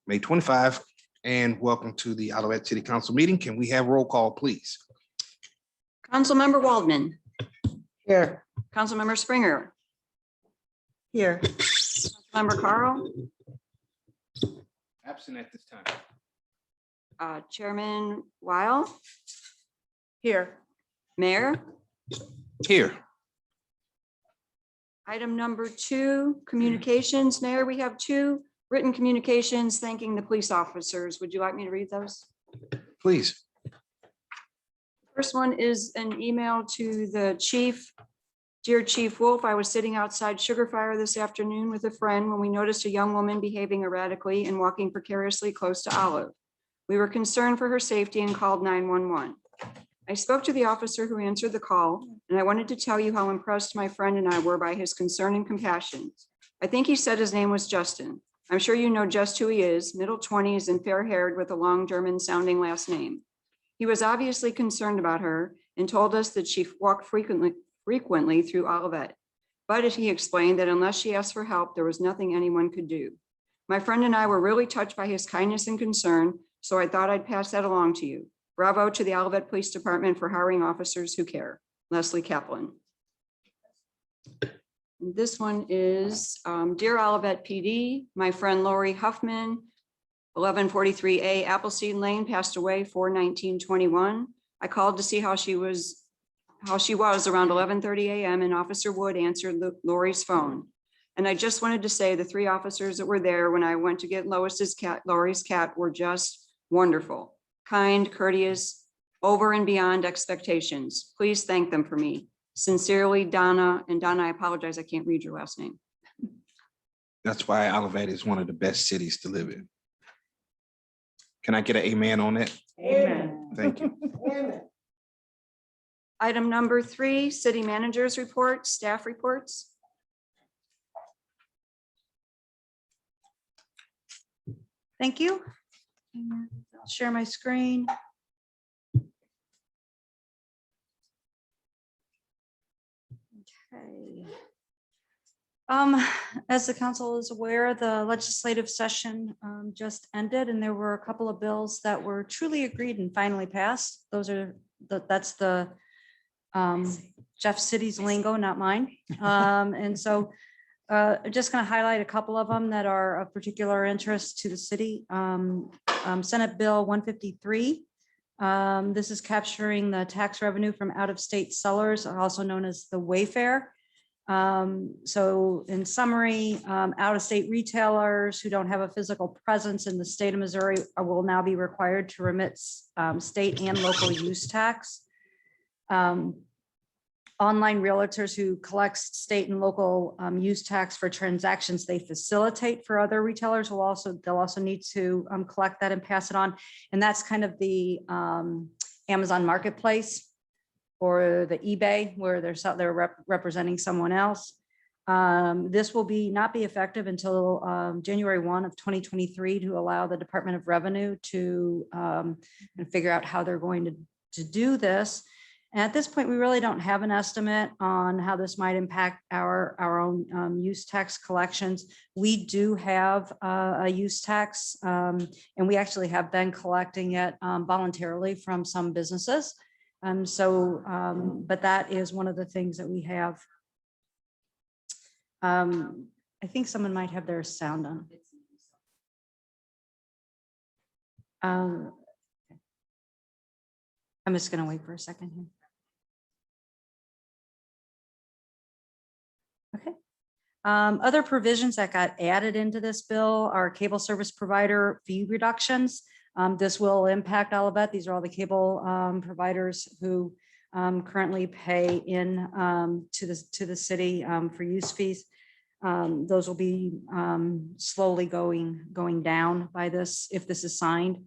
May 25, and welcome to the Olivet City Council meeting. Can we have roll call, please? Councilmember Waldman, Here. Councilmember Springer, Here. Member Carl, Absent at this time. Chairman Weil, Here. Mayor. Here. Item number 2, communications. Mayor, we have 2 written communications thanking the police officers. Would you like me to read those? Please. First one is an email to the chief. Dear Chief Wolf, I was sitting outside Sugar Fire this afternoon with a friend when we noticed a young woman behaving erratically and walking precariously close to Olive. We were concerned for her safety and called 911. I spoke to the officer who answered the call, and I wanted to tell you how impressed my friend and I were by his concern and compassion. I think he said his name was Justin. I'm sure you know just who he is, middle 20s and fair-haired with a long German-sounding last name. He was obviously concerned about her and told us that she walked frequently through Olivet. But he explained that unless she asked for help, there was nothing anyone could do. My friend and I were really touched by his kindness and concern, so I thought I'd pass that along to you. Bravo to the Olivet Police Department for hiring officers who care. Leslie Kaplan. This one is Dear Olivet PD, my friend Lori Huffman, 1143A Appleseed Lane, passed away 4/19/21. I called to see how she was around 11:30 a.m. and Officer Wood answered Lori's phone. And I just wanted to say the 3 officers that were there when I went to get Lori's cat were just wonderful, kind, courteous, over and beyond expectations. Please thank them for me. Sincerely, Donna. And Donna, I apologize, I can't read your last name. That's why Olivet is one of the best cities to live in. Can I get an amen on that? Amen. Thank you. Item number 3, city managers report, staff reports. Thank you. And I'll share my screen. Okay. As the council is aware, the legislative session just ended, and there were a couple of bills that were truly agreed and finally passed. That's the Jeff City's lingo, not mine. And so I'm just going to highlight a couple of them that are of particular interest to the city. Senate Bill 153. This is capturing the tax revenue from out-of-state sellers, also known as the Wayfair. So in summary, out-of-state retailers who don't have a physical presence in the state of Missouri will now be required to remit state and local use tax. Online realtors who collect state and local use tax for transactions they facilitate for other retailers they'll also need to collect that and pass it on. And that's kind of the Amazon Marketplace or the eBay where they're representing someone else. This will not be effective until January 1 of 2023 to allow the Department of Revenue to figure out how they're going to do this. And at this point, we really don't have an estimate on how this might impact our own use tax collections. We do have a use tax, and we actually have been collecting it voluntarily from some businesses. But that is one of the things that we have. I think someone might have their sound on. I'm just going to wait for a second here. Okay. Other provisions that got added into this bill are cable service provider fee reductions. This will impact Olivet. These are all the cable providers who currently pay in to the city for use fees. Those will be slowly going down by this if this is signed.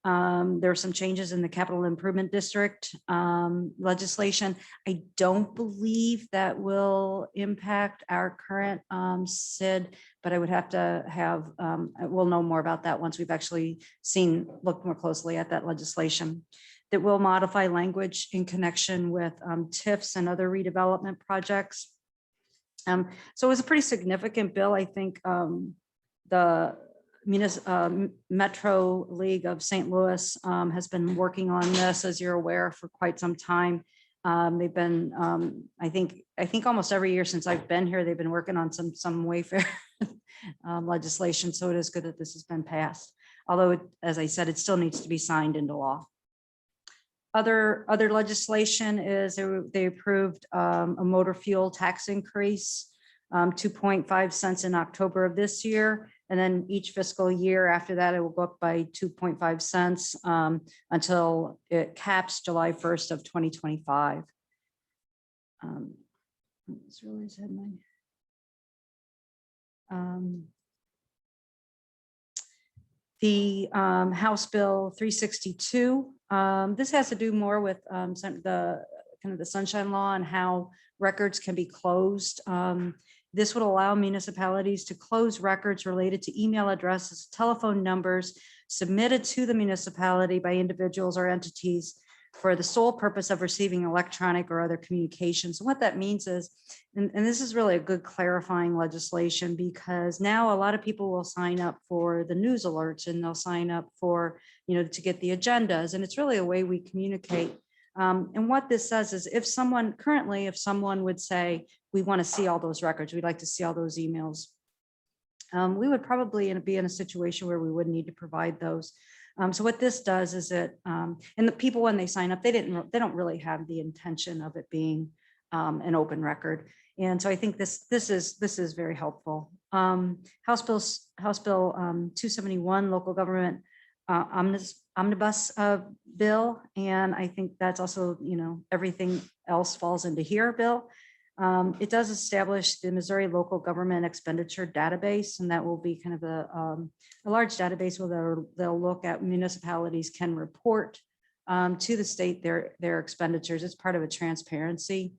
There are some changes in the capital improvement district legislation. I don't believe that will impact our current SID, but I would have to have, we'll know more about that once we've actually looked more closely at that legislation. that will modify language in connection with TIFs and other redevelopment projects. So it was a pretty significant bill. I think the Metro League of St. Louis has been working on this, as you're aware, for quite some time. They've been, I think almost every year since I've been here, they've been working on some Wayfair legislation. So it is good that this has been passed. Although, as I said, it still needs to be signed into law. Other legislation is they approved a motor fuel tax increase, 2.5 cents in October of this year. And then each fiscal year after that, it will go up by 2.5 cents until it caps July 1st of 2025. It's really his headline. The House Bill 362. This has to do more with the kind of the sunshine law and how records can be closed. This would allow municipalities to close records related to email addresses, telephone numbers submitted to the municipality by individuals or entities for the sole purpose of receiving electronic or other communications. What that means is, and this is really a good clarifying legislation, because now a lot of people will sign up for the news alerts and they'll sign up for, to get the agendas. And it's really a way we communicate. And what this says is if someone would say, we want to see all those records, we'd like to see all those emails, we would probably be in a situation where we would need to provide those. So what this does is and the people, when they sign up, they don't really have the intention of it being an open record. And so I think this is very helpful. House Bill 271, local government omnibus bill. And I think that's also, everything else falls into here, bill. It does establish the Missouri local government expenditure database, and that will be kind of a large database where they'll look at municipalities can report to the state their expenditures. It's part of a transparency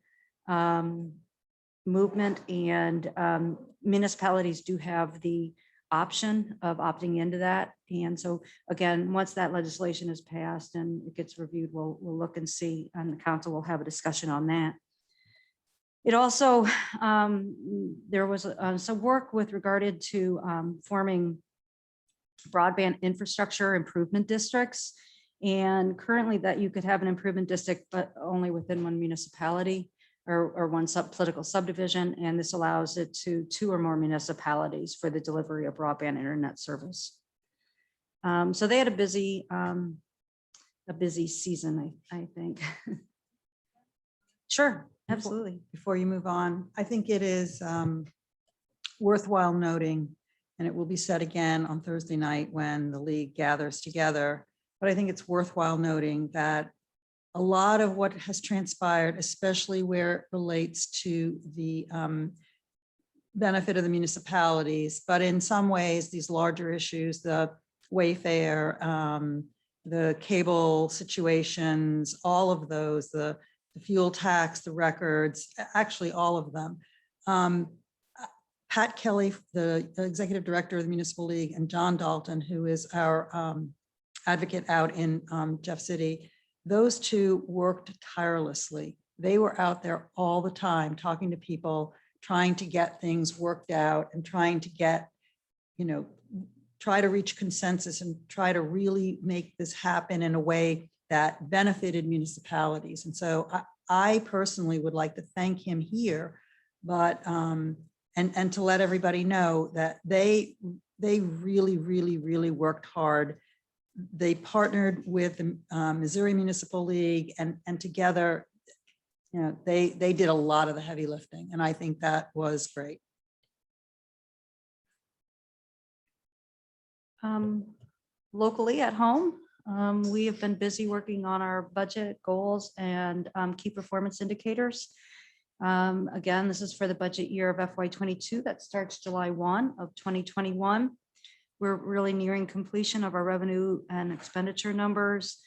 movement, and municipalities do have the option of opting into that. And so again, once that legislation is passed and it gets reviewed, we'll look and see, and the council will have a discussion on that. It also, there was some work with regarded to forming broadband infrastructure improvement districts. And currently that you could have an improvement district, but only within one municipality or one political subdivision. And this allows it to 2 or more municipalities for the delivery of broadband internet service. So they had a busy season, I think. Sure, absolutely. Before you move on, I think it is worthwhile noting, and it will be said again on Thursday night when the league gathers together, but I think it's worthwhile noting that a lot of what has transpired, especially where it relates to the benefit of the municipalities, but in some ways, these larger issues, the Wayfair, the cable situations, all of those, the fuel tax, the records, actually all of them. Pat Kelly, the executive director of the Municipal League, and John Dalton, who is our advocate out in Jeff City, those two worked tirelessly. They were out there all the time talking to people, trying to get things worked out and trying to get, try to reach consensus and try to really make this happen in a way that benefited municipalities. And so I personally would like to thank him here, but and to let everybody know that they really worked hard. They partnered with the Missouri Municipal League, and together, they did a lot of the heavy lifting, and I think that was great. Locally at home, we have been busy working on our budget goals and key performance indicators. Again, this is for the budget year of FY22 that starts July 1 of 2021. We're really nearing completion of our revenue and expenditure numbers.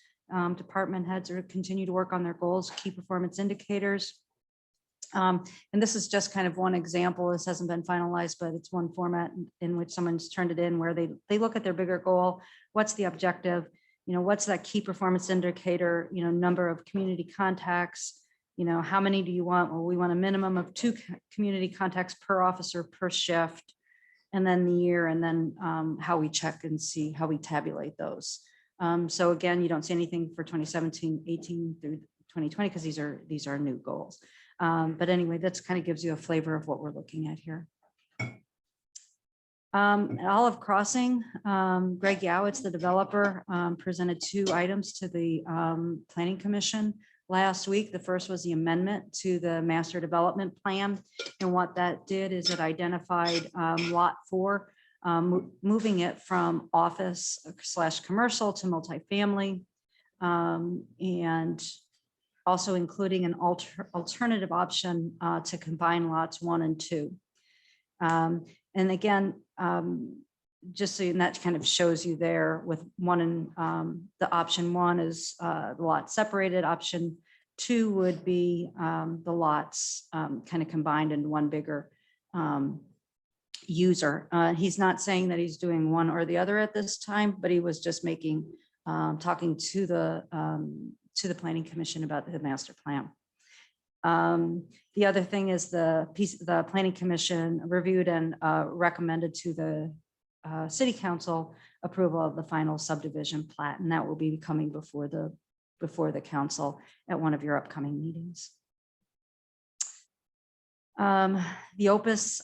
Department heads are continue to work on their goals, key performance indicators. And this is just kind of one example. This hasn't been finalized, but it's one format in which someone's turned it in where they look at their bigger goal. What's the objective? what's that key performance indicator, number of community contacts, how many do you want? Well, we want a minimum of 2 community contacts per officer per shift. And then the year, and then how we check and see how we tabulate those. So again, you don't see anything for 2017, 18 through 2020, because these are new goals. But anyway, that's kind of gives you a flavor of what we're looking at here. At Olive Crossing, Greg Yowitz, the developer, presented 2 items to the Planning Commission last week. The first was the amendment to the master development plan. And what that did is it identified lot 4, moving it from office / commercial to multifamily. And also including an alternative option to combine lots 1 and 2. And again, just so that kind of shows you there with 1 and the option 1 is the lot separated. Option 2 would be the lots kind of combined into one bigger user. He's not saying that he's doing one or the other at this time, but he was just making talking to the Planning Commission about the master plan. The other thing is the Planning Commission reviewed and recommended to the City Council approval of the final subdivision plat, and that will be coming before the council at one of your upcoming meetings. The Opus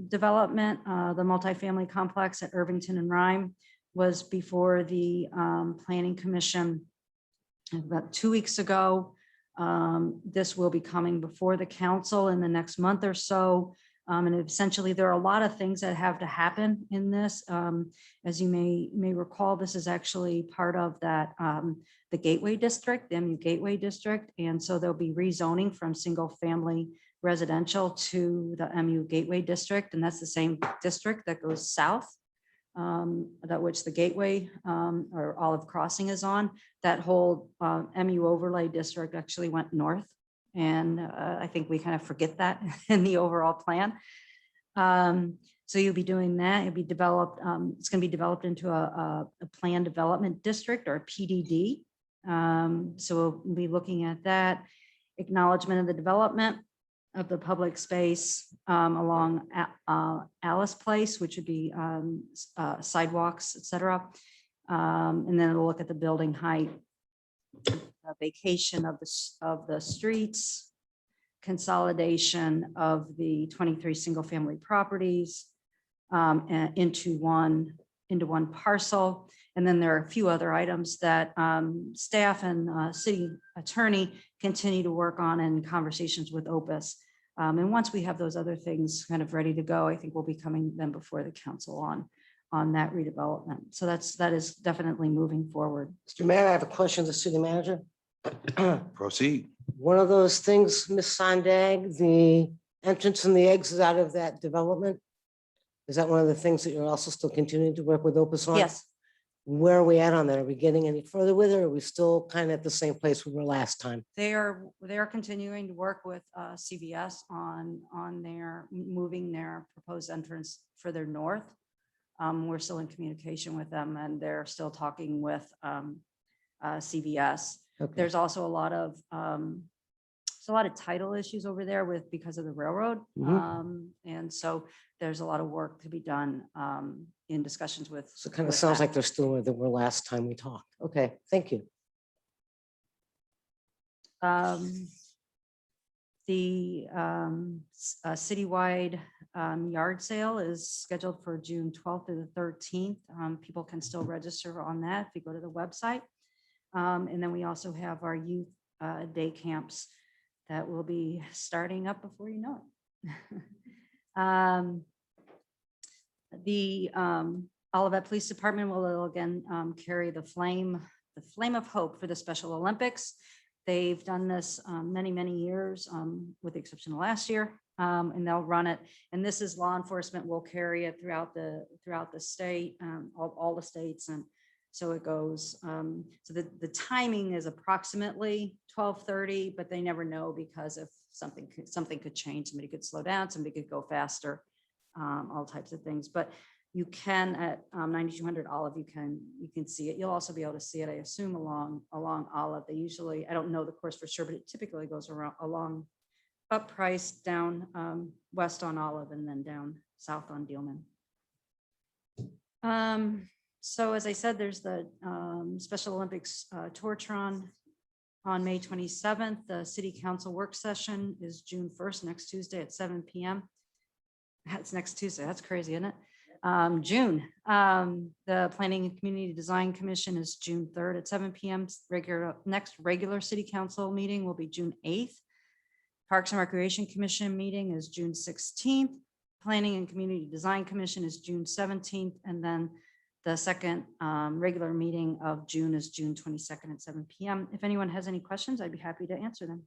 development, the multifamily complex at Irvington and Rhyme, was before the Planning Commission about 2 weeks ago. This will be coming before the council in the next month or so. And essentially, there are a lot of things that have to happen in this. As you may recall, this is actually part of that the Gateway District, the MU Gateway District. And so there'll be rezoning from single family residential to the MU Gateway District. And that's the same district that goes south, that which the Gateway or Olive Crossing is on. That whole MU overlay district actually went north. And I think we kind of forget that in the overall plan. So you'll be doing that. It'll be developed. It's going to be developed into a planned development district, or PDD. So we'll be looking at that. Acknowledgement of the development of the public space along Alice Place, which would be sidewalks, etc. And then it'll look at the building height, vacation of the streets, consolidation of the 23 single family properties into one parcel. And then there are a few other items that staff and city attorney continue to work on in conversations with Opus. And once we have those other things kind of ready to go, I think we'll be coming then before the council on that redevelopment. So that is definitely moving forward. Mr. Mayor, I have a question to the city manager. Proceed. One of those things, Ms. Sondag, the entrance and the exit out of that development, is that one of the things that you're also still continuing to work with Opus on? Yes. Where are we at on that? Are we getting any further with it? Or are we still kind of at the same place we were last time? They are continuing to work with CVS on their moving their proposed entrance further north. We're still in communication with them, and they're still talking with CVS. Okay. There's also a lot of title issues over there because of the railroad. And so there's a lot of work to be done in discussions with. So it kind of with sounds that. like they're still where they were last time we talked. Okay, thank you. The citywide yard sale is scheduled for June 12th through the 13th. People can still register on that if you go to the website. And then we also have our youth day camps that will be starting up before you know it. The Olivet Police Department will again carry the flame of hope for the Special Olympics. They've done this many, many years, with the exception of last year, and they'll run it. And this is law enforcement will carry it throughout the state, all the states, and so it goes. So the timing is approximately 12:30, but they never know, because if something could change, somebody could slow down, somebody could go faster, all types of things. But you can at 9200 Olive, you can see it. You'll also be able to see it, I assume, along Olive. They usually, I don't know the course for sure, but it typically goes along up Price, down west on Olive, and then down south on Dealman. So as I said, there's the Special Olympics Tortron on May 27th. The City Council work session is June 1st, next Tuesday at 7 p.m. That's next Tuesday. That's crazy, isn't it? June. The Planning and Community Design Commission is June 3rd at 7 p.m. Next regular City Council meeting will be June 8th. Parks and Recreation Commission meeting is June 16th. Planning and Community Design Commission is June 17th. And then the second regular meeting of June is June 22nd at 7 p.m. If anyone has any questions, I'd be happy to answer them.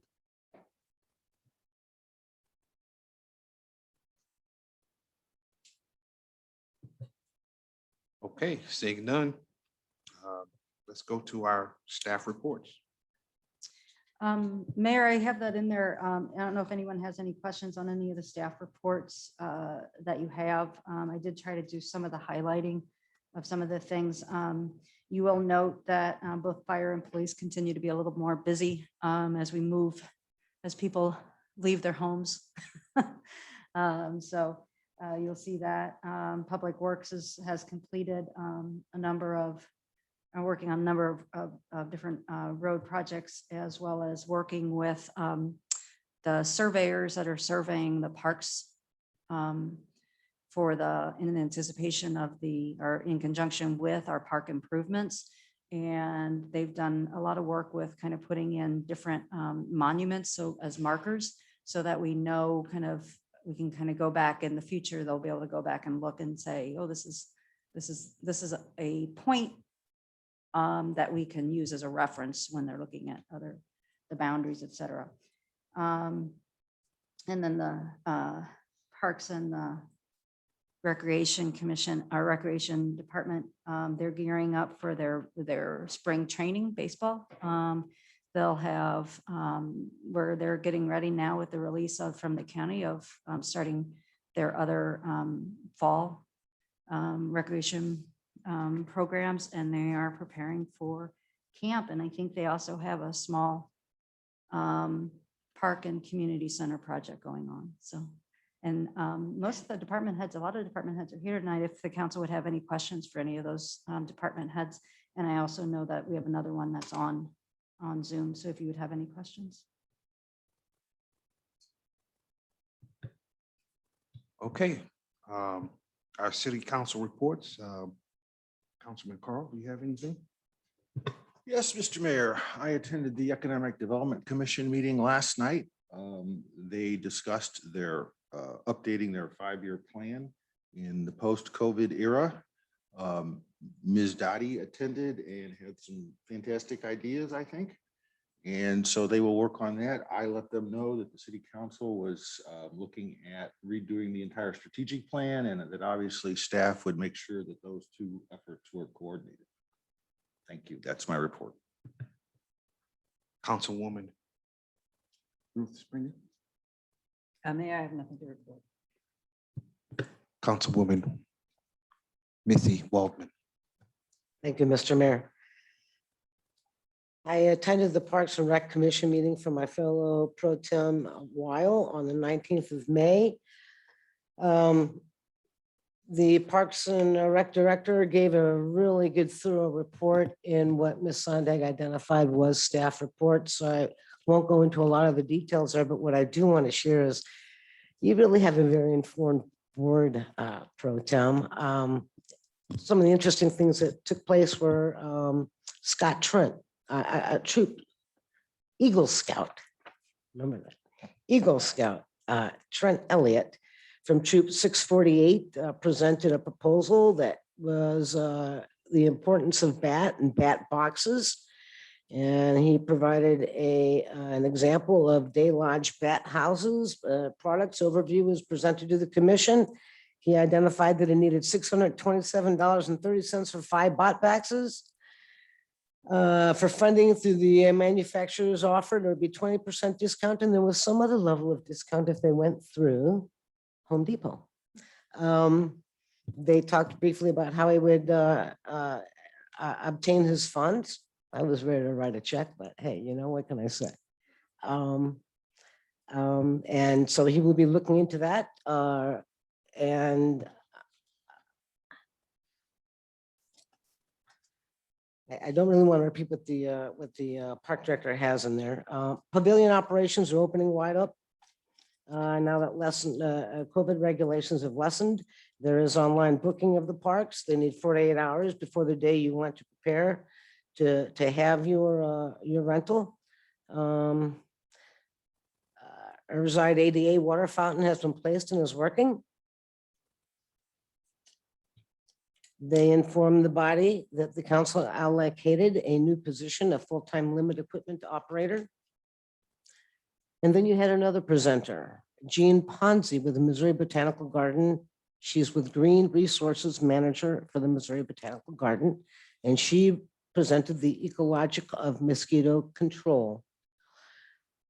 Okay, seeing none. Let's go to our staff reports. Mayor, I have that in there. I don't know if anyone has any questions on any of the staff reports that you have. I did try to do some of the highlighting of some of the things. You will note that both fire and police continue to be a little more busy as we move, as people leave their homes. So you'll see that Public Works has completed a number of, are working on a number of different road projects, as well as working with the surveyors that are surveying the parks for in anticipation of or in conjunction with our park improvements. And they've done a lot of work with kind of putting in different monuments, so as markers, so that we know we can kind of go back in the future. They'll be able to go back and look and say, oh, this is a point that we can use as a reference when they're looking at the boundaries, et cetera. And then the Parks and the Recreation Commission, our Recreation Department, they're gearing up for their spring training baseball. They'll have where they're getting ready now with the release from the county of starting their other fall recreation programs, and they are preparing for camp. And I think they also have a small park and community center project going on. So, and most of the department heads, a lot of department heads are here tonight if the council would have any questions for any of those department heads. And I also know that we have another one that's on Zoom. So if you would have any questions. Okay, our city council reports. Councilman Carl, do you have anything? Yes, Mr. Mayor, I attended the Economic Development Commission meeting last night. They discussed updating their 5-year plan in the post-COVID era. Ms. Dottie attended and had some fantastic ideas, I think. And so they will work on that. I let them know that the city council was looking at redoing the entire strategic plan, and that obviously staff would make sure that those two efforts were coordinated. Thank you. That's my report. Councilwoman Ruth Springer. Mayor, I have nothing to report. Councilwoman Missy Waldman. Thank you, Mr. Mayor. I attended the Parks and Rec Commission meeting for my fellow Pro Tem Weil on the 19th of May. The Parks and Rec Director gave a really good thorough report in what Ms. Sondag identified was staff report. So I won't go into a lot of the details there, but what I do want to share is you really have a very informed board, Pro Tem. Some of the interesting things that took place were Scott Trent, a troop Eagle Scout, remember that, Eagle Scout, Trent Elliott from Troop 648 presented a proposal that was the importance of bat and bat boxes. And he provided an example of Day Lodge bat houses. Products overview was presented to the commission. He identified that it needed $627.30 for 5 bot boxes. For funding through the manufacturer's offer, there would be 20% discount, and there was some other level of discount if they went through Home Depot. They talked briefly about how he would obtain his funds. I was ready to write a check, but hey, you know, what can I say? And so he will be looking into that. And I don't really want to repeat what the park director has in there. Pavilion operations are opening wide up. Now that COVID regulations have lessened, there is online booking of the parks. They need 48 hours before the day you want to prepare to have your rental. Riverside ADA water fountain has been placed and is working. They informed the body that the council allocated a new position, a full-time limit equipment operator. And then you had another presenter, Jean Ponzi with the Missouri Botanical Garden. She's with Green Resources Manager for the Missouri Botanical Garden, and she presented the ecologic of mosquito control.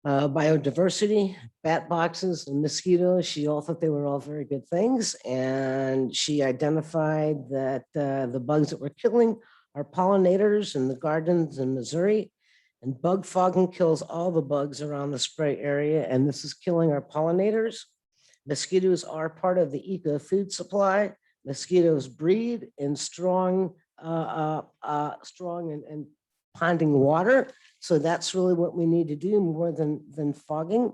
Biodiversity, bat boxes, and mosquitoes. She all thought they were all very good things. And she identified that the bugs that we're killing are pollinators in the gardens in Missouri. And bug fogging kills all the bugs around the spray area. And this is killing our pollinators. Mosquitoes are part of the eco food supply. Mosquitoes breed in strong and ponding water. So that's really what we need to do more than fogging.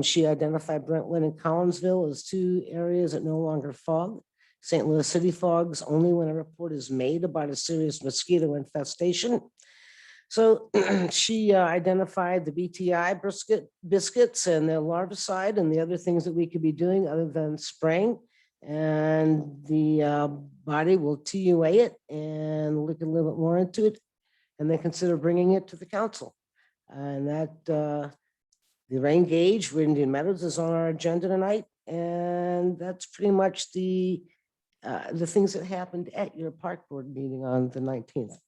She identified Brentwood and Collinsville as two areas that no longer fog. St. Louis City fogs only when a report is made about a serious mosquito infestation. So she identified the BTI biscuits and their larvicide and the other things that we could be doing other than spraying. And the body will TUA it and look a little bit more into it, and then consider bringing it to the council. And that the rain gauge for Indian Meadows is on our agenda tonight. And that's pretty much the things that happened at your park board meeting on the 19th.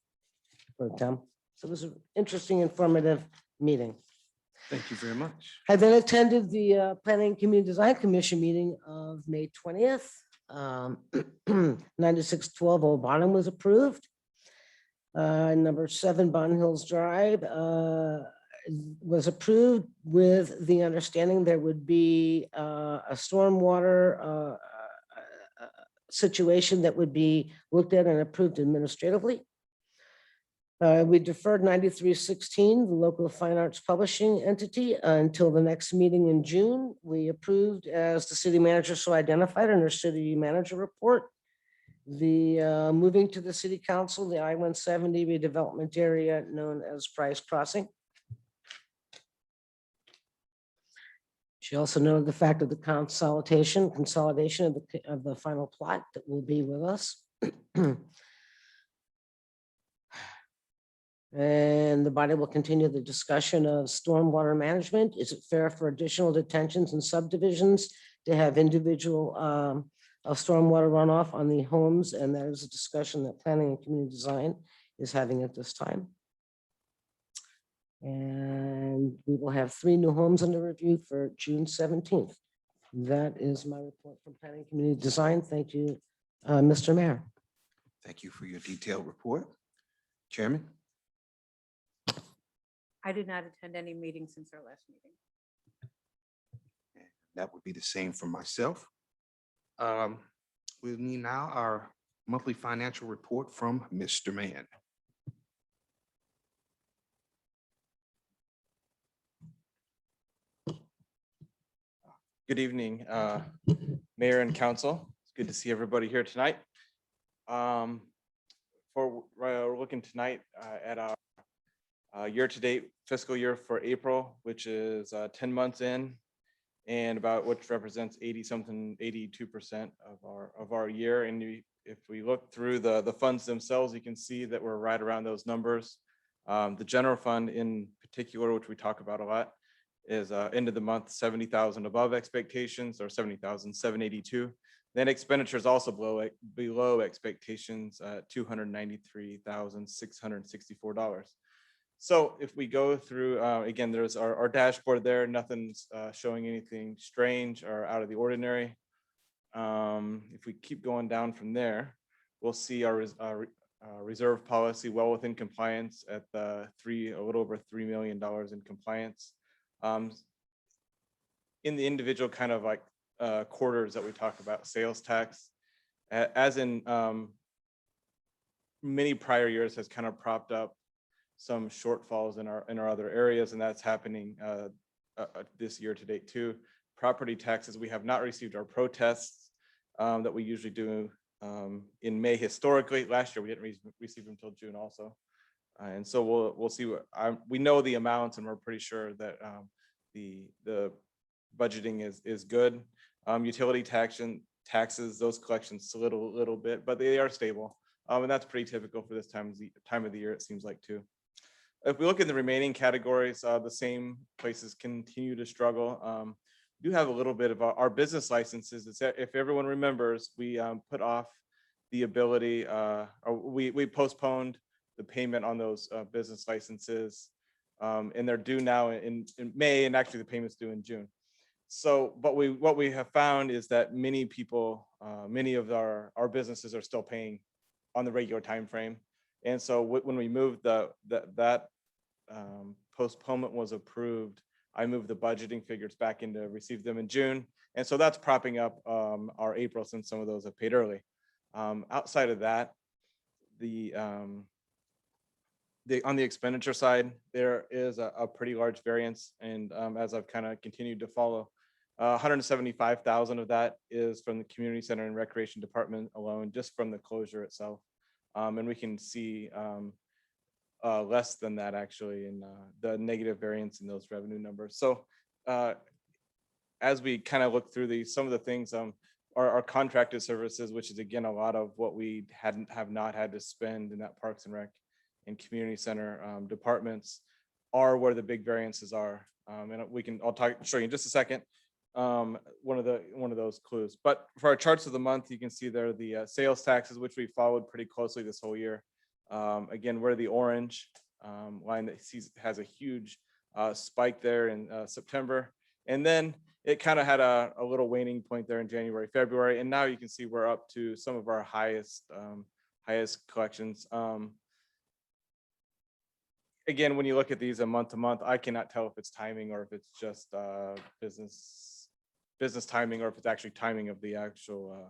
So it was an interesting, informative meeting. Thank you very much. I then attended the Planning and Community Design Commission meeting of May 20th. 9612 Old Bottom was approved. Number 7 Bond Hills Drive was approved with the understanding there would be a stormwater situation that would be looked at and approved administratively. We deferred 9316, the local fine arts publishing entity, until the next meeting in June. We approved, as the city manager so identified in her city manager report, the moving to the city council, the I-170 redevelopment area known as Price Crossing. She also noted the fact of the consolidation of the final plot that will be with us. And the body will continue the discussion of stormwater management. Is it fair for additional detentions and subdivisions to have individual of stormwater runoff on the homes? And that is a discussion that Planning and Community Design is having at this time. And we will have 3 new homes under review for June 17th. That is my report from Planning and Community Design. Thank you, Mr. Mayor. Thank you for your detailed report. Chairman? I did not attend any meetings since our last meeting. That would be the same for myself. We need now our monthly financial report from Mr. Mann. Good evening, Mayor and Council. It's good to see everybody here tonight. We're looking tonight at our year-to-date fiscal year for April, which is 10 months in, and which represents 82% of our year. And if we look through the funds themselves, you can see that we're right around those numbers. The general fund in particular, which we talk about a lot, is end of the month 70,000 above expectations, or 70,782. Then expenditures also below expectations, $293,664. So if we go through, again, there's our dashboard there. Nothing's showing anything strange or out of the ordinary. If we keep going down from there, we'll see our reserve policy well within compliance at a little over $3 million in compliance. In the individual kind of like quarters that we talk about, sales tax, as in many prior years, has kind of propped up some shortfalls in our other areas, and that's happening this year to date too. Property taxes, we have not received our protests that we usually do in May historically. Last year we didn't receive them until June also, and so we'll see what we know the amounts, and we're pretty sure that the budgeting is good. Utility taxes, those collections slid a little bit, but they are stable, and that's pretty typical for this time of the year, it seems like too. If we look at the remaining categories, the same places continue to struggle. We do have a little bit of our business licenses. If everyone remembers, we put off the ability, or we postponed the payment on those business licenses, and they're due now in May, and actually the payment's due in June. So, but what we have found is that many people, many of our businesses are still paying on the regular time frame. And so when we moved that postponement was approved, I moved the budgeting figures back into receive them in June. And so that's propping up our April, since some of those have paid early. Outside of that, on the expenditure side, there is a pretty large variance. And as I've kind of continued to follow, 175,000 of that is from the community center and recreation department alone, just from the closure itself. And we can see less than that actually in the negative variance in those revenue numbers. So as we kind of look through these, some of the things, our contracted services, which is again a lot of what we have not had to spend in that Parks and Rec and community center departments, are where the big variances are. And I'll show you in just a second one of those clues. But for our charts of the month, you can see there the sales taxes, which we followed pretty closely this whole year. Again, we're the orange line that has a huge spike there in September, and then it kind of had a little waning point there in January, February, and now you can see we're up to some of our highest collections. Again, when you look at these month to month, I cannot tell if it's timing or if it's just business timing, or if it's actually timing of the actual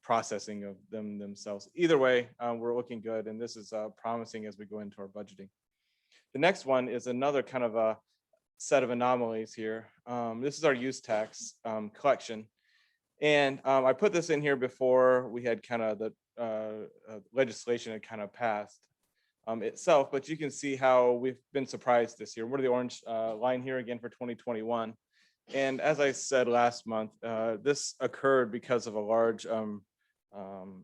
processing of them themselves. Either way, we're looking good, and this is promising as we go into our budgeting. The next one is another kind of a set of anomalies here. This is our use tax collection, and I put this in here before we had kind of the legislation had kind of passed itself, but you can see how we've been surprised this year. We're the orange line here again for 2021. And as I said last month, this occurred because of a large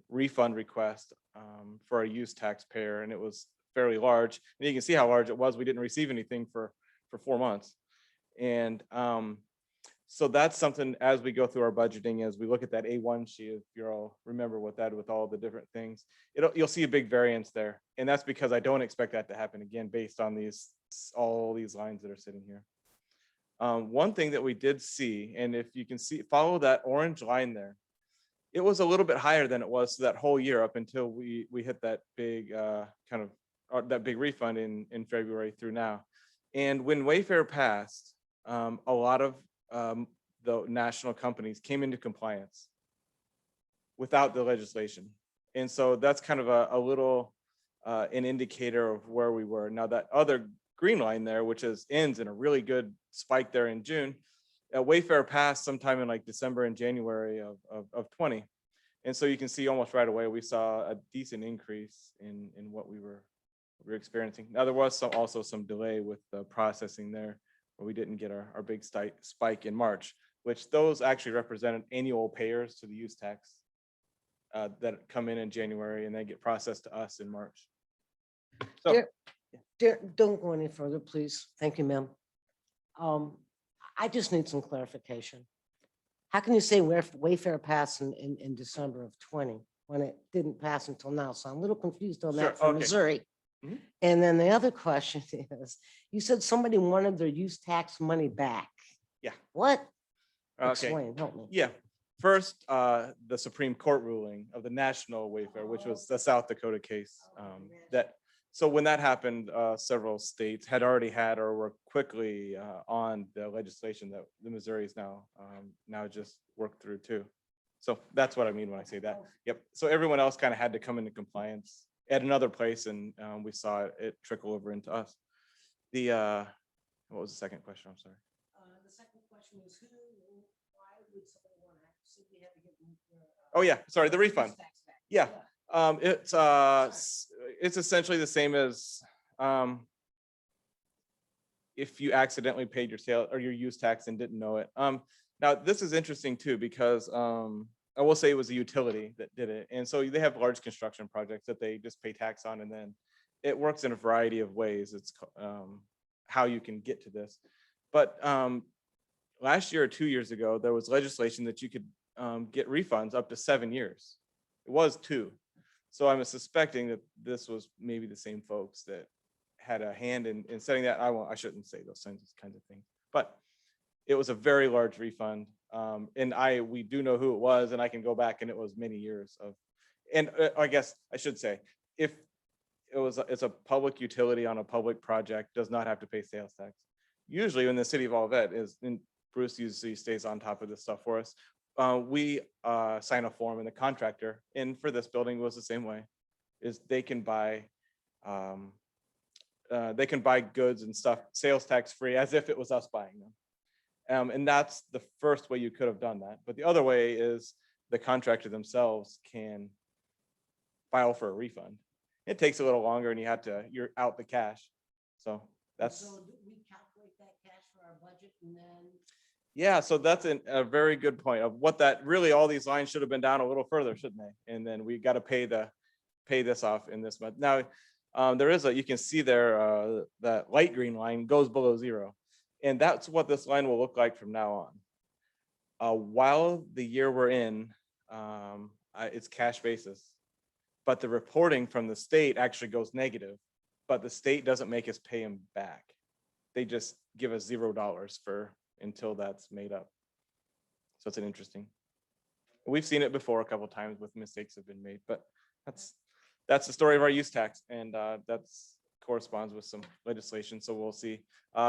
refund request for a use taxpayer, and it was fairly large. And you can see how large it was. We didn't receive anything for 4 months. And so that's something as we go through our budgeting, as we look at that A1 sheet, if you all remember what that with all the different things, you'll see a big variance there. And that's because I don't expect that to happen again based on all these lines that are sitting here. One thing that we did see, and if you can see, follow that orange line there, it was a little bit higher than it was that whole year up until we hit that big that big refund in February through now. And when Wayfair passed, a lot of the national companies came into compliance without the legislation. And so that's kind of a little an indicator of where we were. Now that other green line there, which ends in a really good spike there in June, Wayfair passed sometime in like December and January of 20. And so you can see almost right away, we saw a decent increase in what we were experiencing. Now there was also some delay with the processing there, where we didn't get our big spike in March, which those actually represented annual payers to the use tax that come in January and then get processed to us in March. So Don't go any further, please. Thank you, ma'am. I just need some clarification. How can you say Wayfair passed in December of 20 when it didn't pass until now? So I'm a little confused on Sure, that for okay. Missouri. Mhm. And then the other question is, you said somebody wanted their use tax money back. Yeah. What? Okay. Explain, help me. Yeah. First, the Supreme Court ruling of the national Wayfair, which was the South Dakota case. So when that happened, several states had already had or were quickly on the legislation that the Missouri is now just worked through too. So that's what I mean when I say that. Yep. So everyone else kind of had to come into compliance at another place, and we saw it trickle over into us. What was the second question? I'm sorry. The second question was why would somebody want to simply have to get? Oh yeah, sorry, the refund. tax back? Yeah. It's essentially the same as if you accidentally paid your sale or your use tax and didn't know it. Now this is interesting too, because I will say it was a utility that did it. And so they have large construction projects that they just pay tax on, and then it works in a variety of ways. It's how you can get to this. But last year or 2 years ago, there was legislation that you could get refunds up to 7 years. It was 2. So I'm suspecting that this was maybe the same folks that had a hand in setting that. I shouldn't say those kinds of things, but it was a very large refund. And we do know who it was, and I can go back, and it was many years of, and I guess I should say, if it's a public utility on a public project, does not have to pay sales tax. Usually when the city of Olivet and Bruce usually stays on top of this stuff for us, we sign a form, and the contractor, and for this building was the same way, is they can buy goods and stuff sales tax free as if it was us buying them. And that's the first way you could have done that. But the other way is the contractor themselves can file for a refund. It takes a little longer, and you're out the cash. So that's. So we calculate that cash for our budget and then. Yeah, so that's a very good point of what that really, all these lines should have been down a little further, shouldn't they? And then we got to pay this off in this month. Now, there is you can see there, that light green line goes below 0. And that's what this line will look like from now on. While the year we're in, it's cash basis, but the reporting from the state actually goes negative, but the state doesn't make us pay them back. They just give us $0 until that's made up. So it's an interesting. We've seen it before a couple of times with mistakes have been made, but that's the story of our use tax, and that's corresponds with some legislation. So we'll see.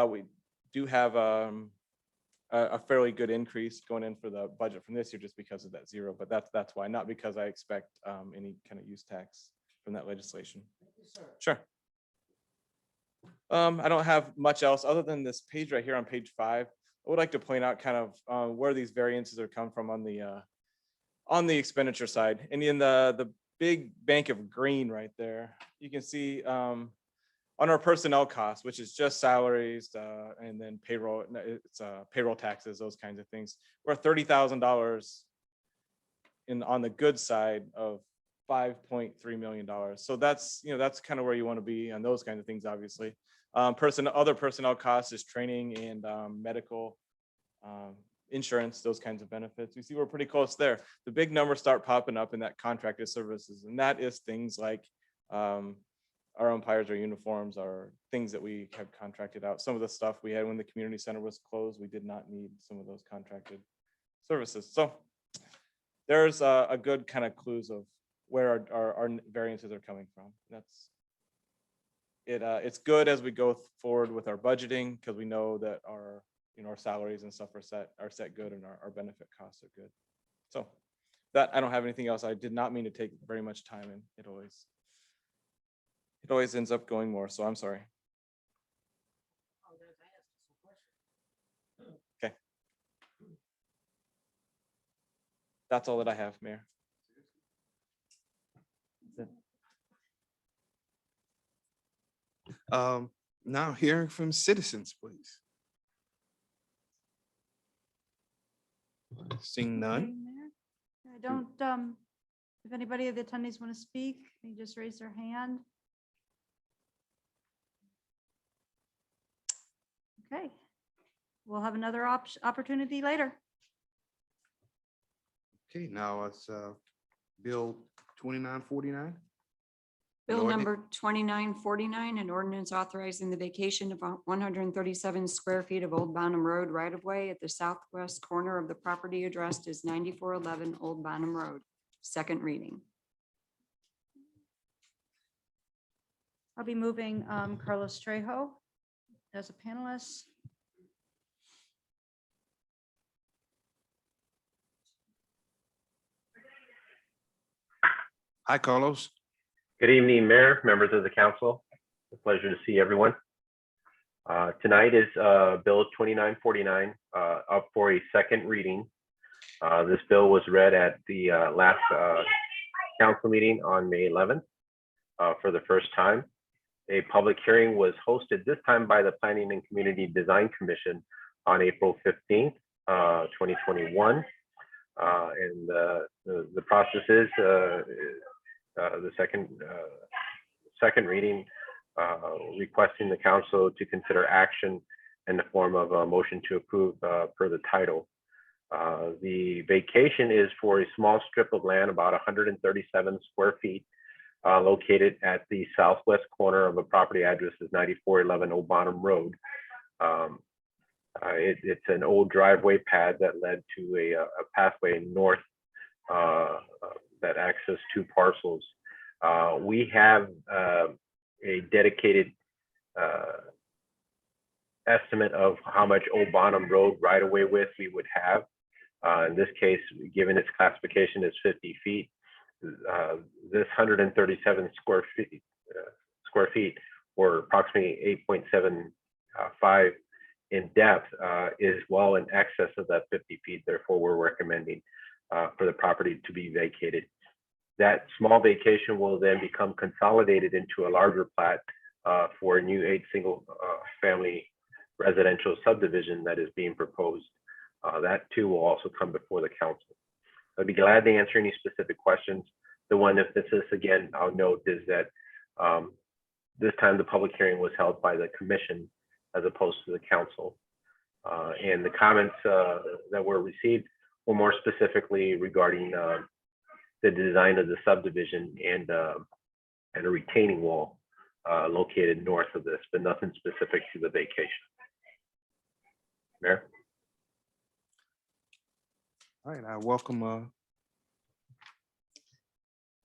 We do have a fairly good increase going in for the budget from this year just because of that 0, but that's why, not because I expect any kind of use tax from that legislation. Sure. I don't have much else other than this page right here on page 5. I would like to point out kind of where these variances are come from on the expenditure side. And in the big bank of green right there, you can see on our personnel costs, which is just salaries and then payroll, it's payroll taxes, those kinds of things. We're $30,000 on the good side of $5.3 million. So that's kind of where you want to be on those kinds of things, obviously. Other personnel costs is training and medical, insurance, those kinds of benefits. You see we're pretty close there. The big numbers start popping up in that contracted services, and that is things like our umpires, our uniforms, our things that we have contracted out. Some of the stuff we had when the community center was closed, we did not need some of those contracted services. So there's a good kind of clues of where our variances are coming from. It's good as we go forward with our budgeting, because we know that our salaries and stuff are set good, and our benefit costs are good. So that, I don't have anything else. I did not mean to take very much time, and it always ends up going more. So I'm sorry. Okay. That's all that I have, Mayor. Now hearing from citizens, please. Seeing none. I don't, if anybody of the attendees want to speak, they just raise their hand. Okay, we'll have another opportunity later. Okay, now it's Bill 2949. Bill ordinance- number 2949, an ordinance authorizing the vacation of 137 square feet of Old Bonham Road right-of-way at the southwest corner of the property addressed as 9411 Old Bonham Road. Second reading. I'll be moving Carlos Trejo as a panelist. Hi, Carlos. Good evening, Mayor, members of the council. It's a pleasure to see everyone. Tonight is Bill 2949 up for a second reading. This bill was read at the last council meeting on May 11th for the first time. A public hearing was hosted this time by the Planning and Community Design Commission on April 15th, 2021. And the process is the second reading, requesting the council to consider action in the form of a motion to approve per the title. The vacation is for a small strip of land, about 137 square feet, located at the southwest corner of a property address is 9411 Old Bonham Road. It's an old driveway pad that led to a pathway north that access two parcels. We have a dedicated estimate of how much Old Bonham Road right-of-way width we would have. In this case, given its classification as 50 feet, this 137 square feet, or approximately 8.75 in depth, is well in excess of that 50 feet. Therefore, we're recommending for the property to be vacated. That small vacation will then become consolidated into a larger plat for a new 8 single family residential subdivision that is being proposed. That too will also come before the council. I'd be glad to answer any specific questions. The one emphasis, again, I'll note is that this time the public hearing was held by the commission as opposed to the council. And the comments that were received were more specifically regarding the design of the subdivision and a retaining wall located north of this, but nothing specific to the vacation. Mayor? All right, I welcome.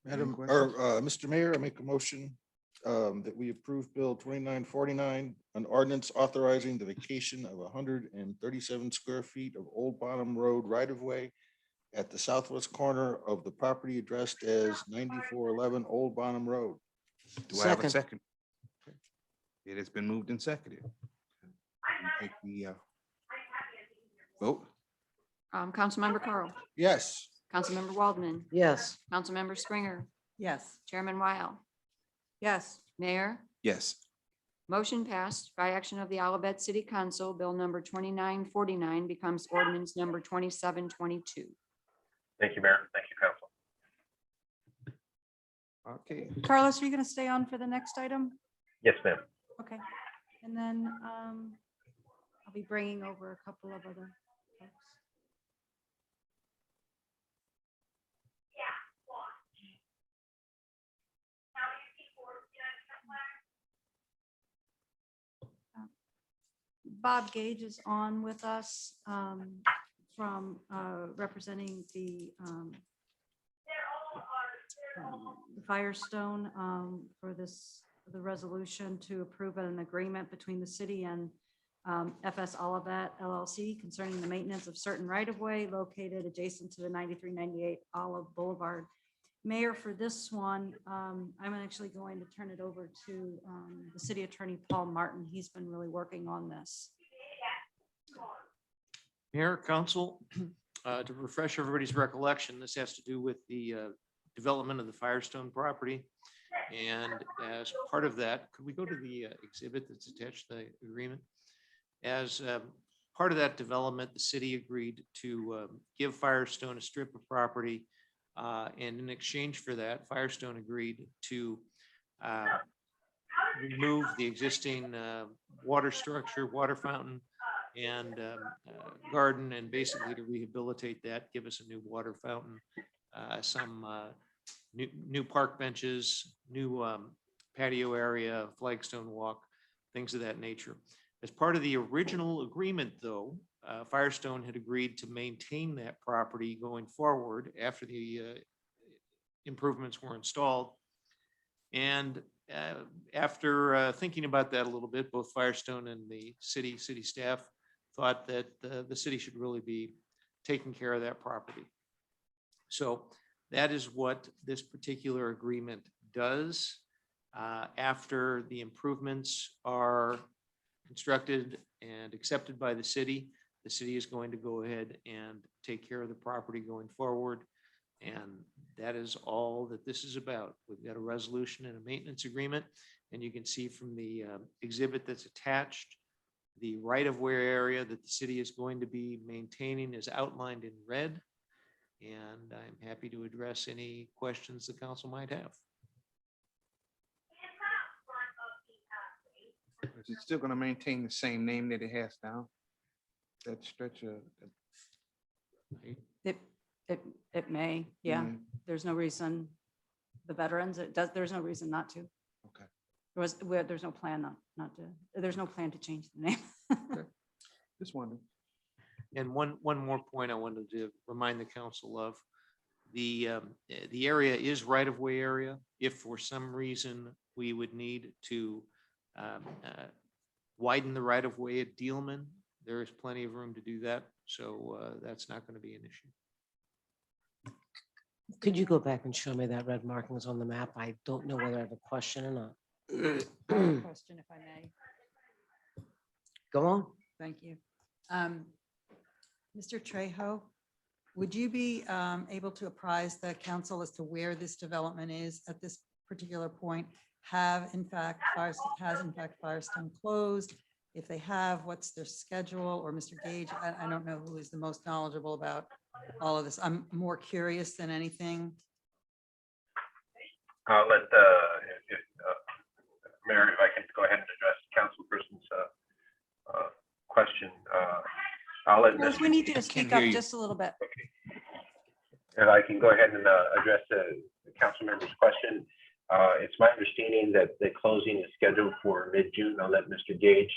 Madam, questions? Mr. Mayor, I make a motion that we approve Bill 2949, an ordinance authorizing the vacation of 137 square feet of Old Bonham Road right-of-way at the southwest corner of the property addressed as 9411 Old Bonham Road. Do I have a Second. second? Okay. It has been moved and seconded. We take the vote. Councilmember Carl, Yes. Councilmember Waldman, Yes. Councilmember Springer, Yes. Chairman Weil, Yes. Mayor. Yes. Motion passed by action of the Olivet City Council. Bill number 2949 becomes ordinance number 2722. Thank you, Mayor. Thank you, council. Okay. Carlos, are you going to stay on for the next item? Yes, ma'am. Okay. And then I'll be bringing over a couple of other folks. Bob Gage is on with us from representing the Firestone for the resolution to approve an agreement between the city and FS Olivet LLC concerning the maintenance of certain right-of-way located adjacent to the 9398 Olive Boulevard. Mayor, for this one, I'm actually going to turn it over to the city attorney, Paul Martin. He's been really working on this. Mayor, council, to refresh everybody's recollection, this has to do with the development of the Firestone property. And as part of that, could we go to the exhibit that's attached to the agreement? As part of that development, the city agreed to give Firestone a strip of property. And in exchange for that, Firestone agreed to remove the existing water structure, water fountain, and garden, and basically to rehabilitate that, give us a new water fountain, some new park benches, new patio area, flagstone walk, things of that nature. As part of the original agreement, though, Firestone had agreed to maintain that property going forward after the improvements were installed. And after thinking about that a little bit, both Firestone and the city staff thought that the city should really be taking care of that property. So that is what this particular agreement does. After the improvements are constructed and accepted by the city is going to go ahead and take care of the property going forward. And that is all that this is about. We've got a resolution and a maintenance agreement, and you can see from the exhibit that's attached, the right-of-way area that the city is going to be maintaining is outlined in red. And I'm happy to address any questions the council might have. Is it still gonna maintain the same name that it has now? That stretch of. It may, yeah. Mm, There's no reason, the veterans, there's no reason not to. Okay. There's no plan not to, there's no plan to change the name. Just wondering. And one more point I wanted to remind the council of. The area is right-of-way area. If for some reason we would need to widen the right-of-way at Dealman, there is plenty of room to do that. So that's not going to be an issue. Could you go back and show me that red markings on the map? I don't know whether I have a question or not. Question, if I may. Go on. Thank you. Mr. Trejo, would you be able to apprise the council as to where this development is at this particular point? Has in fact Firestone closed? If they have, what's their schedule? Or Mr. Gage, I don't know who is the most knowledgeable about all of this. I'm more curious than anything. I'll let, Mayor, if I can go ahead and address the councilperson's question. I'll let Yes, we need you to speak hear up you. just a little bit. If I can go ahead and address the council member's question. It's my understanding that the closing is scheduled for mid-June. I'll let Mr. Gage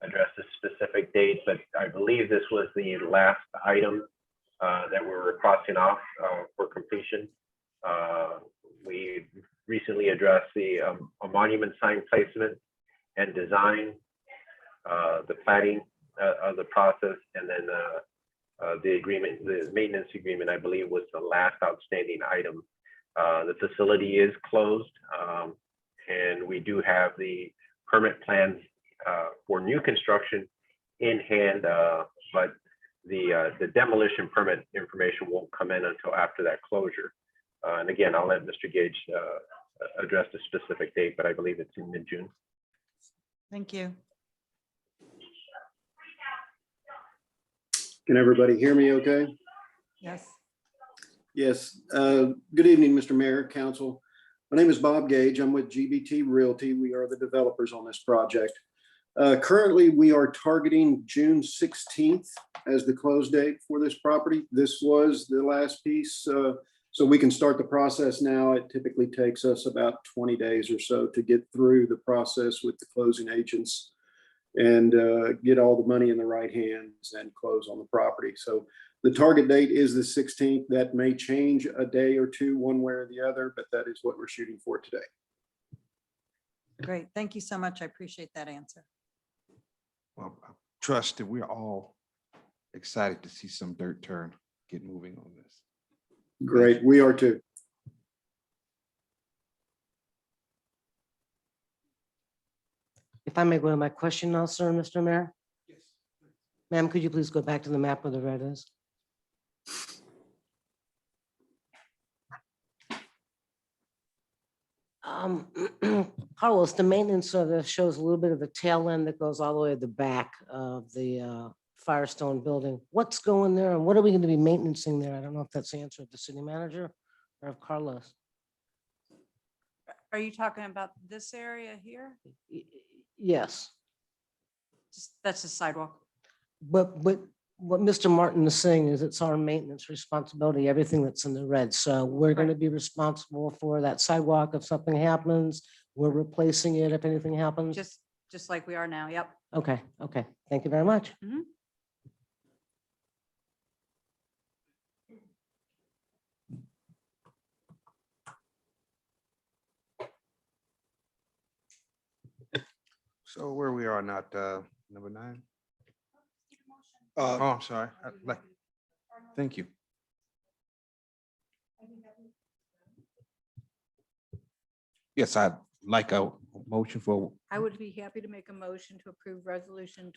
address the specific date, but I believe this was the last item that we were crossing off for completion. We recently addressed the a monument sign placement and design, the planning of the process, and then the agreement, the maintenance agreement, I believe, was the last outstanding item. The facility is closed, and we do have the permit plans for new construction in hand, but the demolition permit information won't come in until after that closure. And again, I'll let Mr. Gage address the specific date, but I believe it's in mid-June. Thank you. Can everybody hear me okay? Yes. Yes. Good evening, Mr. Mayor, Council. My name is Bob Gage. I'm with GBT Realty. We are the developers on this project. Currently, we are targeting June 16th as the close date for this property. This was the last piece. So we can start the process now. It typically takes us about 20 days or so to get through the process with the closing agents and get all the money in the right hands and close on the property. So the target date is the 16th. That may change a day or two, one way or the other, but that is what we're shooting for today. Great. Thank you so much. I appreciate that answer. Well, I trust that we're all excited to see some dirt turn, get moving on this. Great. We are too. If I may go to my question now, sir, Mr. Mayor? Yes. Ma'am, could you please go back to the map where the red is? Carlos, the maintenance of this shows a little bit of a tail end that goes all the way to the back of the Firestone building. What's going there and what are we going to be maintaining there? I don't know if that's the answer of the city manager or of Carlos. Are you talking about this area here? Yes, Just, that's the sidewalk. but what Mr. Martin is saying is it's our maintenance responsibility, everything that's in the red. So we're going to be responsible for that sidewalk if something happens. We're replacing it if anything happens. Just like we are now. Yep. Okay, okay. Thank you very much. So where we are not, number 9? Oh, I'm sorry. Thank you. Yes, I'd like a motion for, I would be happy to make a motion to approve resolution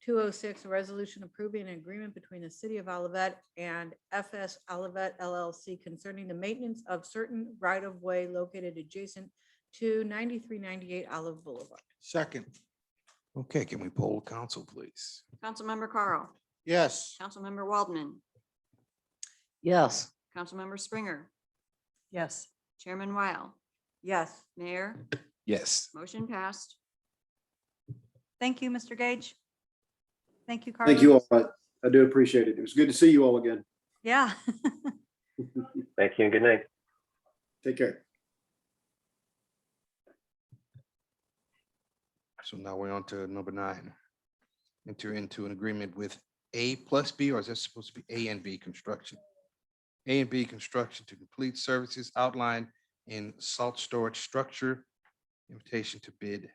2021-2206, a resolution approving an agreement between the city of Olivet and FS Olivet LLC concerning the maintenance of certain right-of-way located adjacent to 9398 Olive Boulevard. Second. okay, can we poll council, please? Councilmember Carl, Yes. Councilmember Waldman, Yes. Councilmember Springer, Yes. Chairman Weil, Yes. Mayor, Yes. motion passed. Thank you, Mr. Gage. Thank you, Carlos. Thank you all. I do appreciate it. It was good to see you all again. Yeah. Thank you and good night. Take care. So now we're on to number 9. Enter into an agreement with A plus B, or is that supposed to be A and B construction? A and B construction to complete services outlined in salt storage structure. Invitation to bid.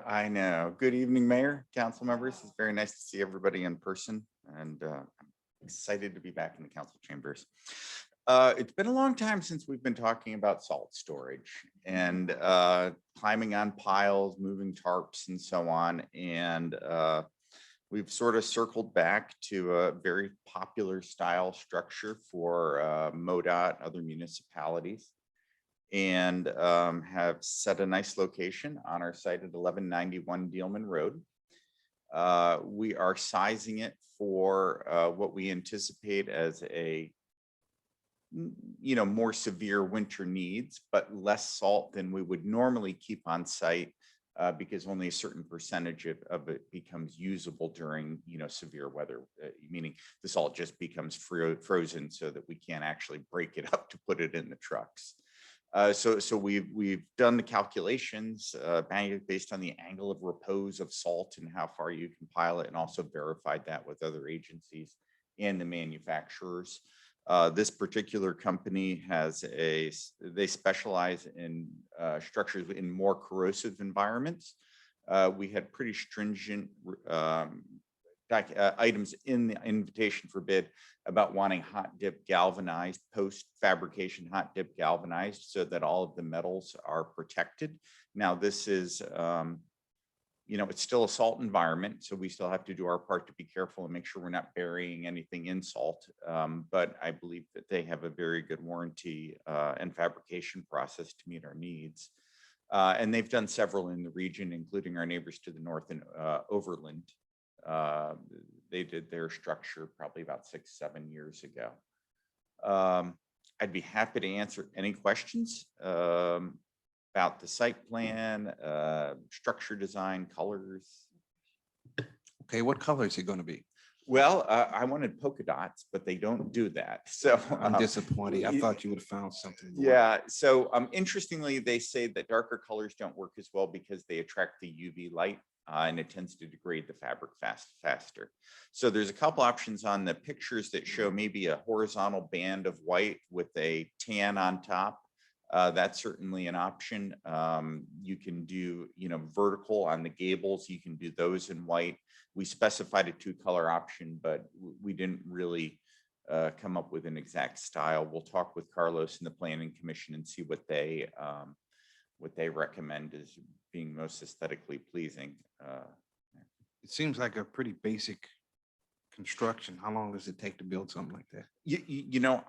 I know. Good evening, Mayor, council members. It's very nice to see everybody in person, and I'm excited to be back in the council chambers. It's been a long time since we've been talking about salt storage and climbing on piles, moving tarps and so on. And we've sort of circled back to a very popular style structure for MoDOT, other municipalities, and have set a nice location on our site at 1191 Dealman Road. We are sizing it for what we anticipate as a more severe winter needs, but less salt than we would normally keep on site because only a certain percentage of it becomes usable during severe weather, meaning the salt just becomes frozen so that we can't actually break it up to put it in the trucks. So we've done the calculations based on the angle of repose of salt and how far you can pile it, and also verified that with other agencies and the manufacturers. This particular company they specialize in structures in more corrosive environments. We had pretty stringent items in the invitation for bid about wanting hot dip galvanized, post fabrication hot dip galvanized, so that all of the metals are protected. Now this is it's still a salt environment, so we still have to do our part to be careful and make sure we're not burying anything in salt. But I believe that they have a very good warranty and fabrication process to meet our needs. And they've done several in the region, including our neighbors to the north in Overland. They did their structure probably about 6-7 years ago. I'd be happy to answer any questions about the site plan, structure design, colors. Okay, what color is it going to be? Well, I wanted polka dots, but they don't do that. So I'm disappointed. I thought you would have found something more. Yeah. So interestingly, they say that darker colors don't work as well because they attract the UV light and it tends to degrade the fabric faster. So there's a couple options on the pictures that show maybe a horizontal band of white with a tan on top. That's certainly an option. You can do, vertical on the gables. You can do those in white. We specified a 2-color option, but we didn't really come up with an exact style. We'll talk with Carlos and the Planning Commission and see what they recommend as being most aesthetically pleasing. It seems like a pretty basic construction. How long does it take to build something like that?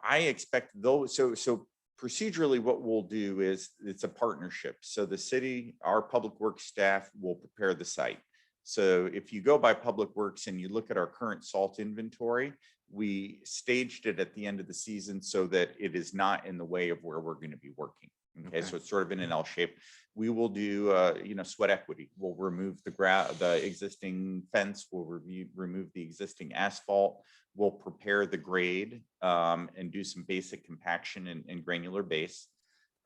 I expect those. So procedurally, what we'll do is it's a partnership. So the city, our public works staff will prepare the site. So if you go by Public Works and you look at our current salt inventory, we staged it at the end of the season so that it is not in the way of where we're going to be working. Okay, Okay. so it's sort of in an L shape. We will do, sweat equity. We'll remove the existing fence, we'll remove the existing asphalt. We'll prepare the grade and do some basic compaction and granular base.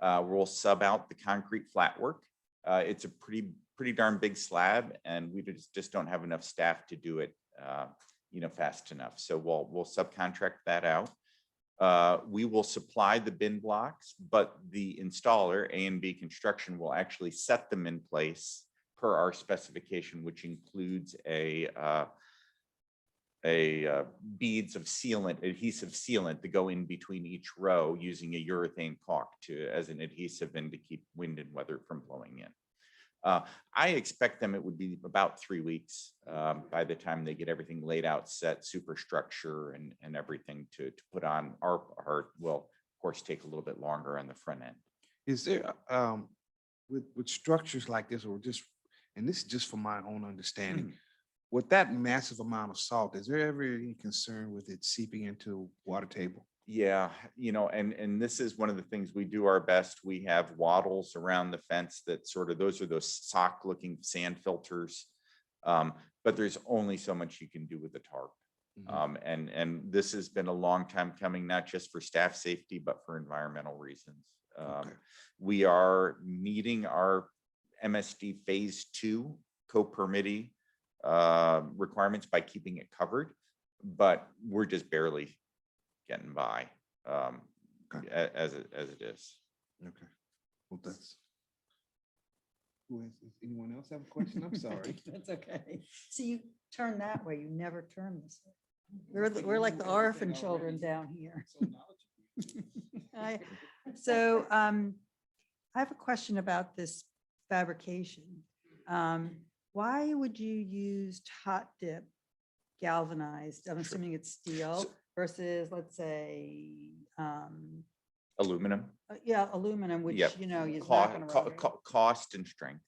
We'll sub out the concrete flat work. It's a pretty darn big slab, and we just don't have enough staff to do it, fast enough. So we'll subcontract that out. We will supply the bin blocks, but the installer, A&B Construction, will actually set them in place per our specification, which includes beads of sealant, adhesive sealant to go in between each row using a urethane caulk as an adhesive and to keep wind and weather from blowing in. I expect it would be about 3 weeks by the time they get everything laid out, set, superstructure and everything to put on. Our part will, of course, take a little bit longer on the front end. Is there, with structures like this, or just, and this is just for my own understanding, with that massive amount of salt, is there ever any concern with it seeping into water table? Yeah, and this is one of the things we do our best. We have wattles around the fence that those are those sock looking sand filters. But there's only so much you can do with the tarp. And this has been a long time coming, not just for staff safety, but for environmental reasons. We are meeting our MSD phase 2 co-permitting requirements by keeping it covered, but we're just barely getting by as it is. Okay. Well, that's. Does anyone else have a question? I'm sorry. That's okay. See, you turn that way, you never turn this way. We're like the orphan children down here. So I have a question about this fabrication. Why would you use hot dip galvanized? I'm assuming it's steel versus, let's say, Aluminum. aluminum, which, Yep. is not gonna rot. Cost and strength.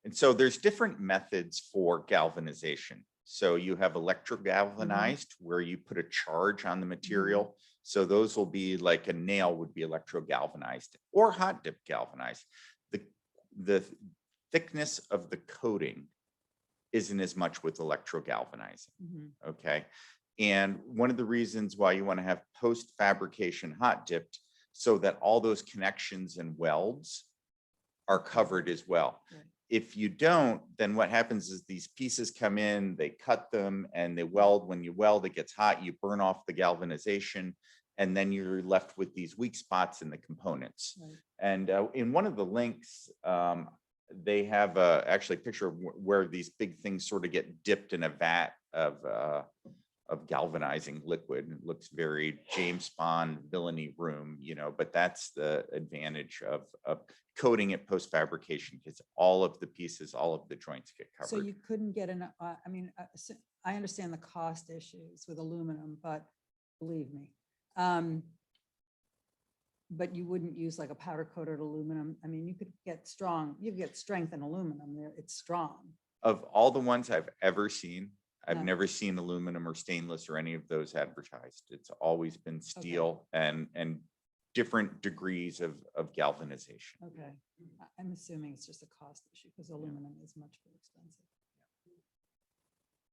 And so there's different methods for galvanization. So you have electrogalvanized, where you put a charge on the material. So those will be like a nail would be electrogalvanized, or hot dip galvanized. The thickness of the coating isn't as much with electrogalvanizing. Okay. And one of the reasons why you want to have post fabrication hot dipped, so that all those connections and welds are covered as well. Right. If you don't, then what happens is these pieces come in, they cut them and they weld. When you weld, it gets hot, you burn off the galvanization, and then you're left with these weak spots in the components. Right. And in one of the links, they have actually a picture of where these big things sort of get dipped in a vat of galvanizing liquid. It looks very James Bond villainy room, but that's the advantage of coating it post fabrication, because all of the pieces, all of the joints get covered. So you couldn't get I understand the cost issues with aluminum, but believe me. But you wouldn't use like a powder coated aluminum. I mean, you could get strength in aluminum there. It's strong. Of all the ones I've ever seen, I've No. never seen aluminum or stainless or any of those advertised. It's always been steel and different degrees of galvanization. Okay. I'm assuming it's just a cost issue because aluminum is much more expensive.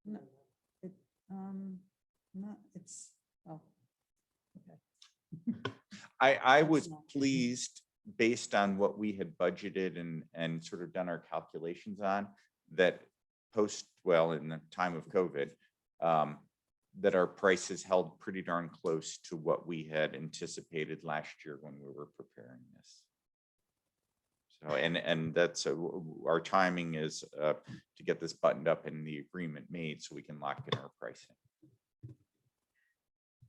No, okay. I was That's not- pleased, based on what we had budgeted and sort of done our calculations on, that in the time of COVID, that our prices held pretty darn close to what we had anticipated last year when we were preparing this. So, and that's our timing is to get this buttoned up and the agreement made so we can lock in our pricing.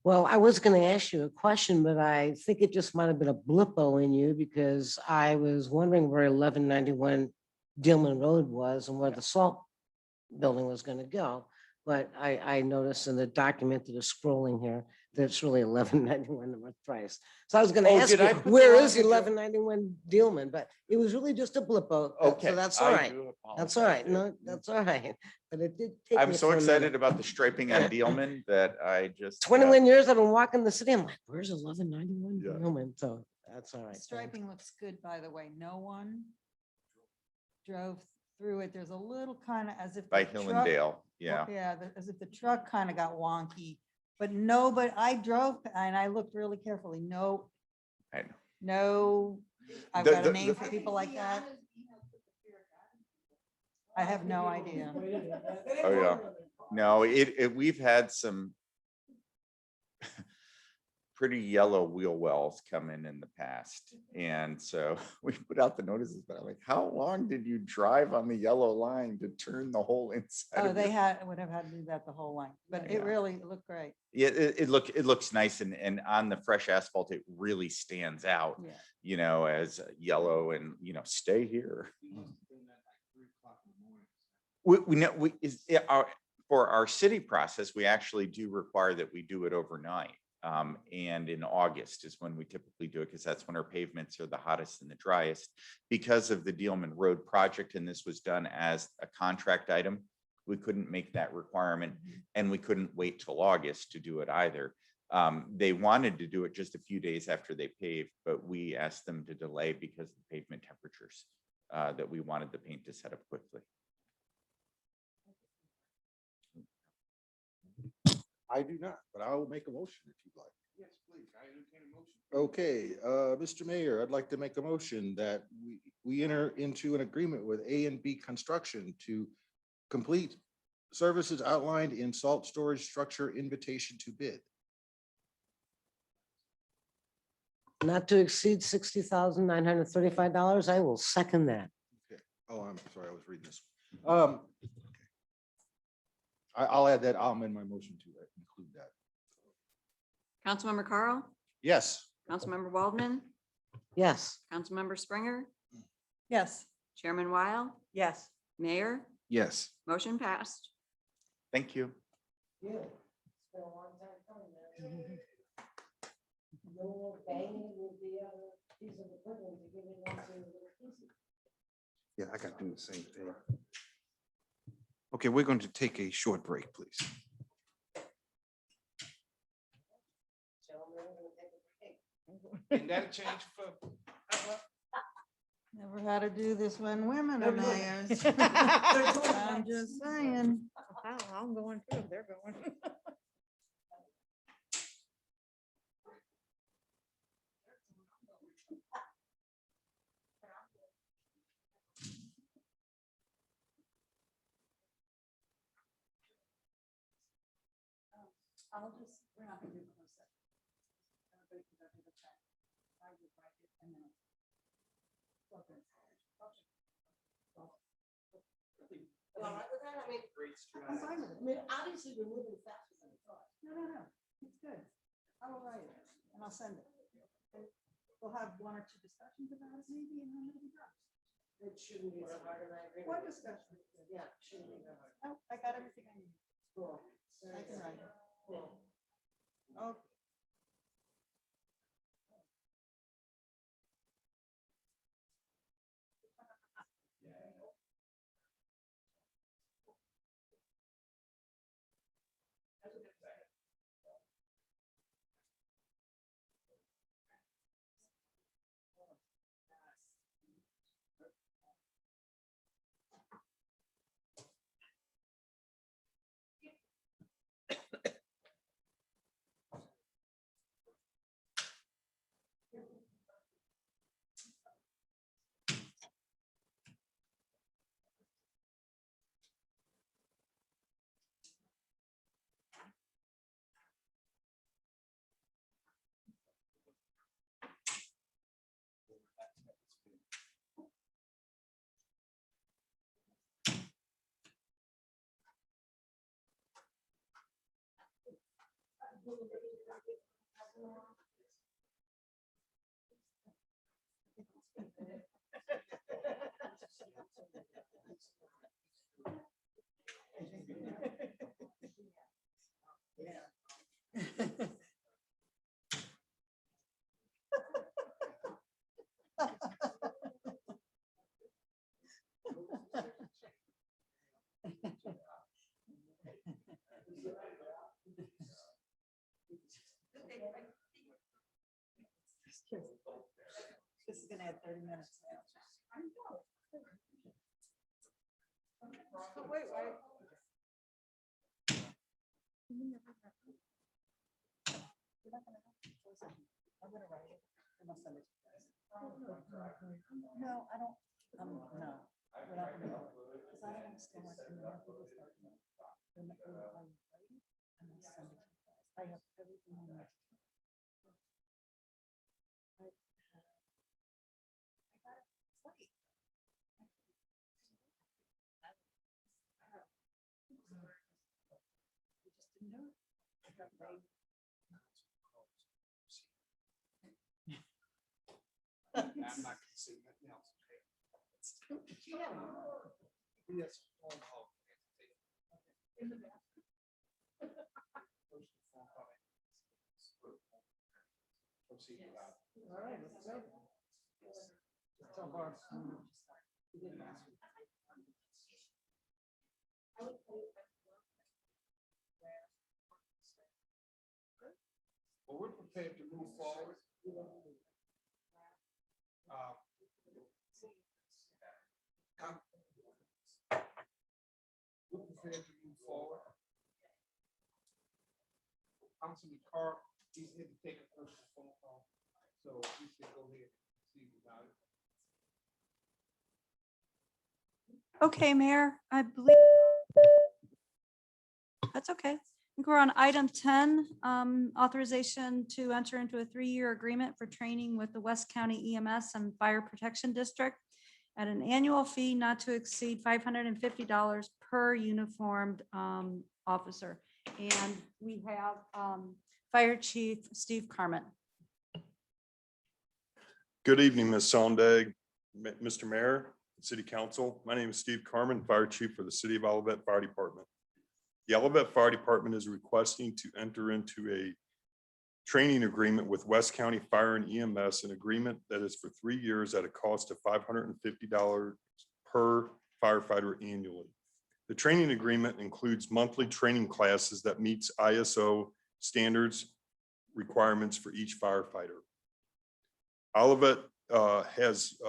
Well, I was going to ask you a question, but I think it just might have been a blippo in you, because I was wondering where 1191 Dillman Road was and where the salt building was going to go. But I noticed in the document that is scrolling here that it's really 1191 North Price. So I was going to ask did you, I put the where wrong is address? 1191 Dillman? But it was really just a blippo. Okay. So that's all I right. do That's all right. apologize. No, that's all right. But it did take I'm me so for a excited minute. about the striping on Dealman that I just. 21 years I've been walking the city. I'm like, where's 1191 Yeah. Dillman? So That's all right. The then. striping looks good, by the way. No one drove through it. There's a little kind of as if. By the Hill and truck- Dale, yeah. Yeah, as if the truck kind of got wonky, but no, but I drove and I looked really carefully. No, I know. no, I've The- got the- a name the- for people like that. I have no idea. Oh, yeah. No, we've had some pretty yellow wheel wells come in the past. And so we put out the notices, but I'm like, how long did you drive on the yellow line to turn the whole inside? Oh, of they your-" would have had to do that the whole line, but Yeah. it really looked great. Yeah, it looks nice and on the fresh asphalt, it really stands out, Yeah. as yellow and, stay here. We know, for our city process, we actually do require that we do it overnight. And in August is when we typically do it, because that's when our pavements are the hottest and the driest. Because of the Dealman Road project, and this was done as a contract item, we couldn't make that requirement, and we couldn't wait till August to do it either. They wanted to do it just a few days after they paved, but we asked them to delay because of the pavement temperatures, that we wanted the paint to set up quickly. I do not, but I will make a motion if you'd like. Yes, please. I entertain a motion. Okay, Mr. Mayor, I'd like to make a motion that we enter into an agreement with A&B Construction to complete services outlined in salt storage structure invitation to bid. Not to exceed $60,935. I will second that. Okay. Oh, I'm sorry, I was reading this. Okay. I'll add that. I'll amend my motion to include that. Councilmember Carl, Yes. Councilmember Waldman, Yes. Councilmember Springer, Yes. Chairman Weil, Yes. Mayor, Yes. motion passed. Thank you. Yeah, I got to do the same thing. Okay, we're going to take a short break, please. Isn't that a change for? Never had to do this when women are mayors. I'm just saying. I'm going too. They're going. I'll just, we're not gonna do close session. Everybody can go to the chat. I will write it and then. I'm fine with it. I mean, obviously we're moving faster than we thought. No, it's good. I will write it and I'll send it. And we'll have one or two discussions about it maybe and then it'll be done. It shouldn't be so hard, and I agree. One discussion. Yeah, shouldn't be that hard. Oh, I got everything I need. Cool. I can write it. Cool. Oh. This is gonna add 30 minutes. No, I don't, no. we're not gonna do it, 'cause I don't understand why some of the people start to know. They're not gonna buy it, right? And I send it to you guys. I have everything on my. I'm not gonna say nothing else. Yes. All right, let's go. Tell Barb. You didn't ask me. Well, we're prepared to move forward. We're prepared to move forward. Councilman Carr, he's here to take a personal phone call, so we should go ahead and see about it. Okay, Mayor, I believe. That's okay. I think we're on item 10, authorization to enter into a 3-year agreement for training with the West County EMS and Fire Protection District at an annual fee not to exceed $550 per uniformed officer. And we have Fire Chief Steve Carmen. Good evening, Ms. Sondag, Mr. Mayor, City Council. My name is Steve Carmen, Fire Chief for the City of Olivet Fire Department. The Olivet Fire Department is requesting to enter into a training agreement with West County Fire and EMS, an agreement that is for 3 years at a cost of $550 per firefighter annually. The training agreement includes monthly training classes that meets ISO standards requirements for each firefighter. Olivet has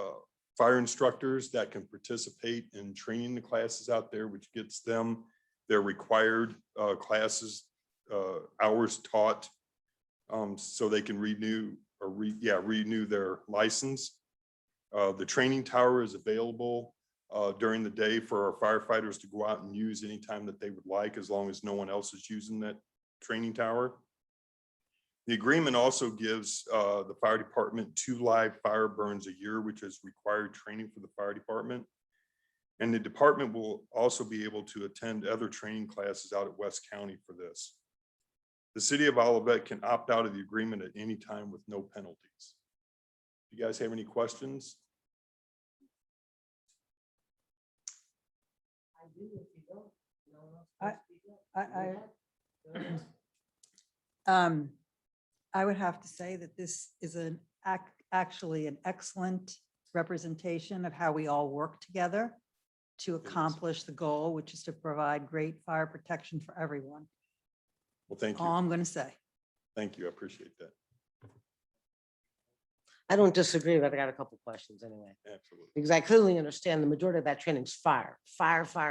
fire instructors that can participate in training the classes out there, which gets them their required classes, hours taught, so they can renew their license. The training tower is available during the day for our firefighters to go out and use anytime that they would like, as long as no one else is using that training tower. The agreement also gives the fire department 2 live fire burns a year, which is required training for the fire department. And the department will also be able to attend other training classes out at West County for this. The City of Olivet can opt out of the agreement at any time with no penalties. You guys have any questions? I would have to say that this is actually an excellent representation of how we all work together to accomplish the goal, which is to provide great fire protection for everyone. Well, thank All you. I'm going to say. Thank you. I appreciate that. I don't disagree, but I got a couple questions anyway. Absolutely. Because I clearly understand the majority of that training is fire,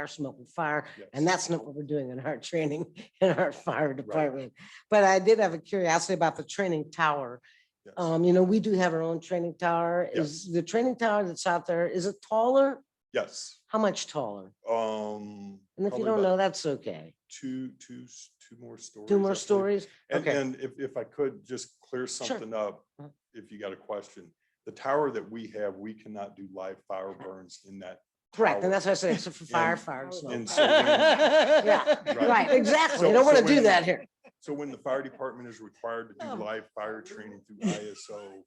smoke and fire. And Yes. that's not what we're doing in our training in our fire department. But I did have a curiosity about the training tower. Yes. We do have our own training tower. Is the training tower that's out there, is it taller? Yes. How much taller? And if you Probably don't about know, that's okay. two more stories. 2 I more believe. stories? And, Okay. and if I could just clear something up, Uh-huh. if you got a question, the tower that we have, we cannot do live fire burns in that. Correct. And tower. that's what I said, except for And- firefighters. and so when- Yeah, right, exactly. I So- don't want to so do when- that here. So when the fire department is required to do Oh. live fire training through ISO,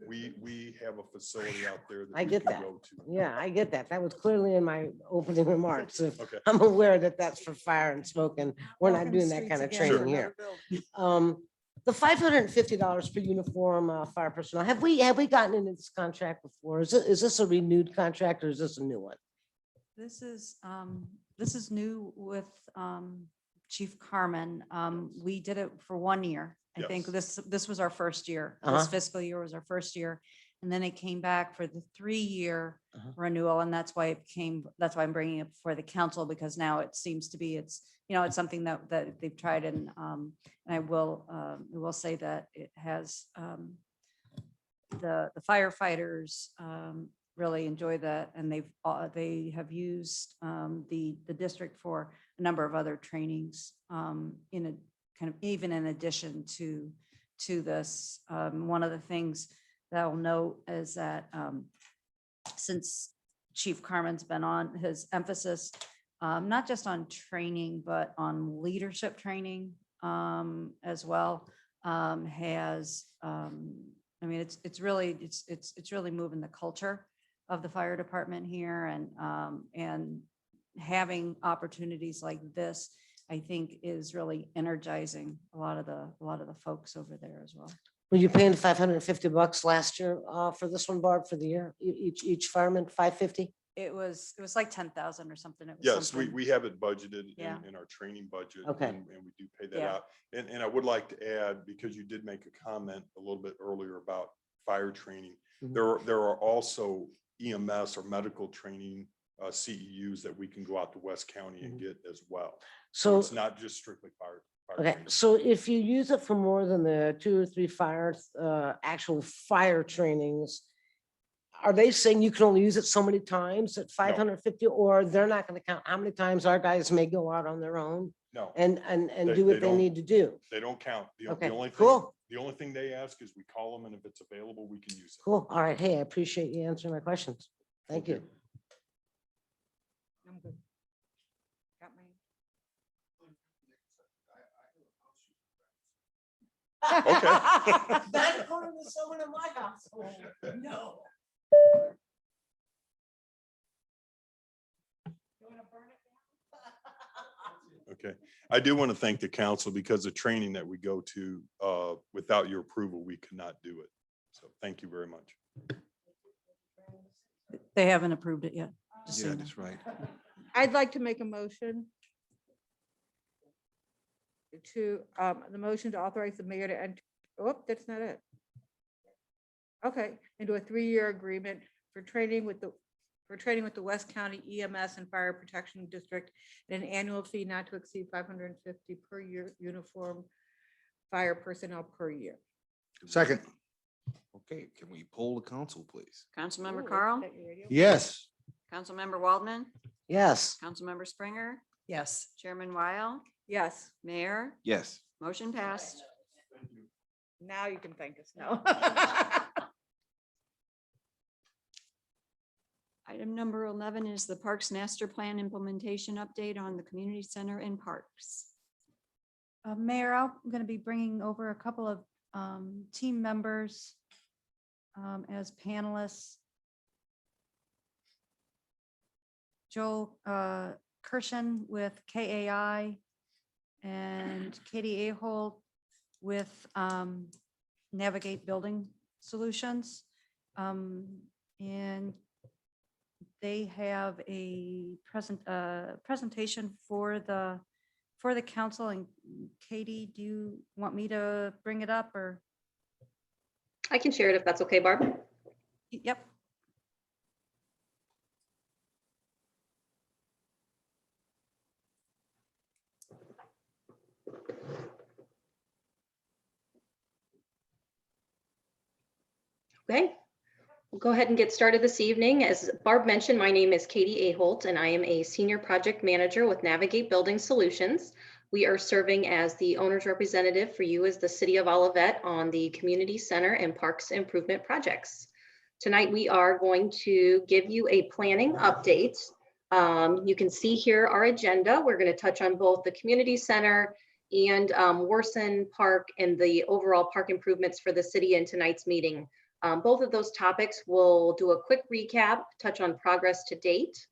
we have a facility out there that I we get can that. go to. Yeah, I get that. That was clearly in my opening remarks. Okay. I'm aware that that's for fire and smoke, and we're not Walking the doing that streets kind of again, training another here. building. The $550 per uniform fire personnel, have we gotten into this contract before? Is this a renewed contract or is this a new one? This is new with Chief Carmen. We did it for 1 year. I think Yes. this was our first year. This Uh-huh. fiscal year was our first year. And then it came back for the 3-year Uh-huh. renewal. And that's why that's why I'm bringing it before the council, because now it seems to be, it's something that they've tried, and I will say that it has, the firefighters really enjoy that, and they have used the district for a number of other trainings in a kind of even in addition to this. One of the things that I'll note is that since Chief Carmen's been on, his emphasis not just on training, but on leadership training as well has, I mean, it's really moving the culture of the fire department here, and having opportunities like this, I think, is really energizing a lot of the folks over there as well. Were you paying $550 last year for this one, Barb, for the year? Each fireman, 550? It was like 10,000 or something. It was Yes, something- we have it budgeted Yeah. in our training budget. Okay. And we do pay that Yeah. out. And I would like to add, because you did make a comment a little bit earlier about fire training. Mhm. There are also EMS or medical training CEUs that we can go out to West County and get as well. So So, it's not just strictly fire. okay, training. so if you use it for more than the 2 or 3 actual fire trainings, are they saying you can only use it so many times at 550, or they're not going to count how many times our guys may go out on their own No, and They- do what they they don't. need to do? they don't count. The Okay, only thing, cool. the only thing they ask is we call them, and if it's available, we can use it. Cool. All right. Hey, I appreciate you answering my questions. Thank you. I'm good. Got my. Not according to someone in my household. No. Okay, I do want to thank the council because the training that we go to, without your approval, we could not do it. So thank you very much. They haven't approved it yet. just so Yeah, you know. that's right. I'd like to make a motion to, the motion to authorize the mayor to enter, oh, that's not it. Okay, into a 3-year agreement for training with the West County EMS and Fire Protection District at an annual fee not to exceed $550 per year uniform fire personnel per year. Second. Okay, can we poll the council, please? Councilmember Ooh, Carl, is that your radio? Yes. Councilmember Waldman, Yes. Councilmember Springer, Yes. Chairman Weil, Yes, Mayor, Yes. motion passed. now you can thank us now. Item number 11 is the Parks Master Plan Implementation Update on the Community Center and Parks. Mayor, I'm going to be bringing over a couple of team members as panelists. Joel Kirshen with KAI and Katie Ahold with Navigate Building Solutions. And they have a presentation for the council. And Katie, do you want me to bring it up, or? I can share it if that's okay, Barb. Yep. Okay, we'll go ahead and get started this evening. As Barb mentioned, my name is Katie Ahold, and I am a Senior Project Manager with Navigate Building Solutions. We are serving as the owner's representative for you as the City of Olivet on the Community Center and Parks Improvement projects. Tonight, we are going to give you a planning update. You can see here our agenda. We're going to touch on both the Community Center and Warson Park and the overall park improvements for the city in tonight's meeting. Both of those topics, we'll do a quick recap, touch on progress to date.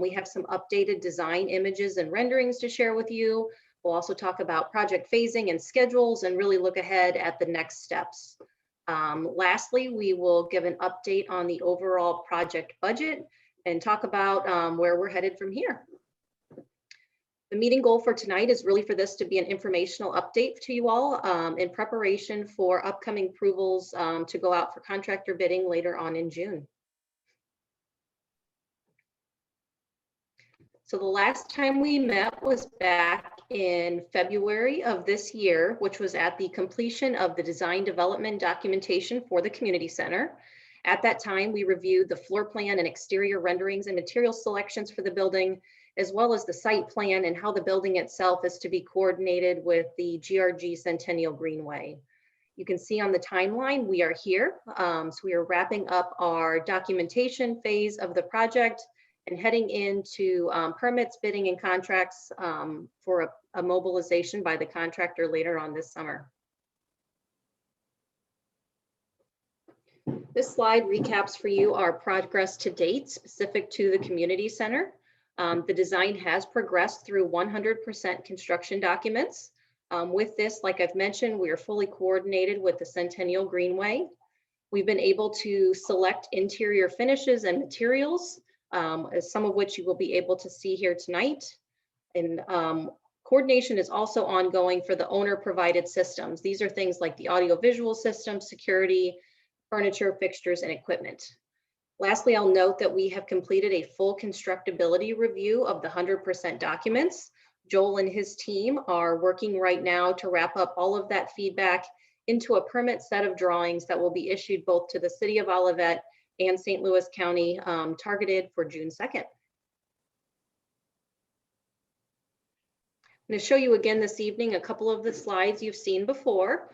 We have some updated design images and renderings to share with you. We'll also talk about project phasing and schedules and really look ahead at the next steps. Lastly, we will give an update on the overall project budget and talk about where we're headed from here. The meeting goal for tonight is really for this to be an informational update to you all in preparation for upcoming approvals to go out for contractor bidding later on in June. So the last time we met was back in February of this year, which was at the completion of the design development documentation for the community center. At that time, we reviewed the floor plan and exterior renderings and material selections for the building, as well as the site plan and how the building itself is to be coordinated with the GRG Centennial Greenway. You can see on the timeline, we are here. So we are wrapping up our documentation phase of the project and heading into permits, bidding, and contracts for a mobilization by the contractor later on this summer. This slide recaps for you our progress to date specific to the community center. The design has progressed through 100% construction documents. With this, like I've mentioned, we are fully coordinated with the Centennial Greenway. We've been able to select interior finishes and materials, some of which you will be able to see here tonight. And coordination is also ongoing for the owner provided systems. These are things like the audiovisual system, security, furniture, fixtures, and equipment. Lastly, I'll note that we have completed a full constructability review of the 100% documents. Joel and his team are working right now to wrap up all of that feedback into a permit set of drawings that will be issued both to the City of Olivet and St. Louis County, targeted for June 2nd. I'm going to show you again this evening a couple of the slides you've seen before.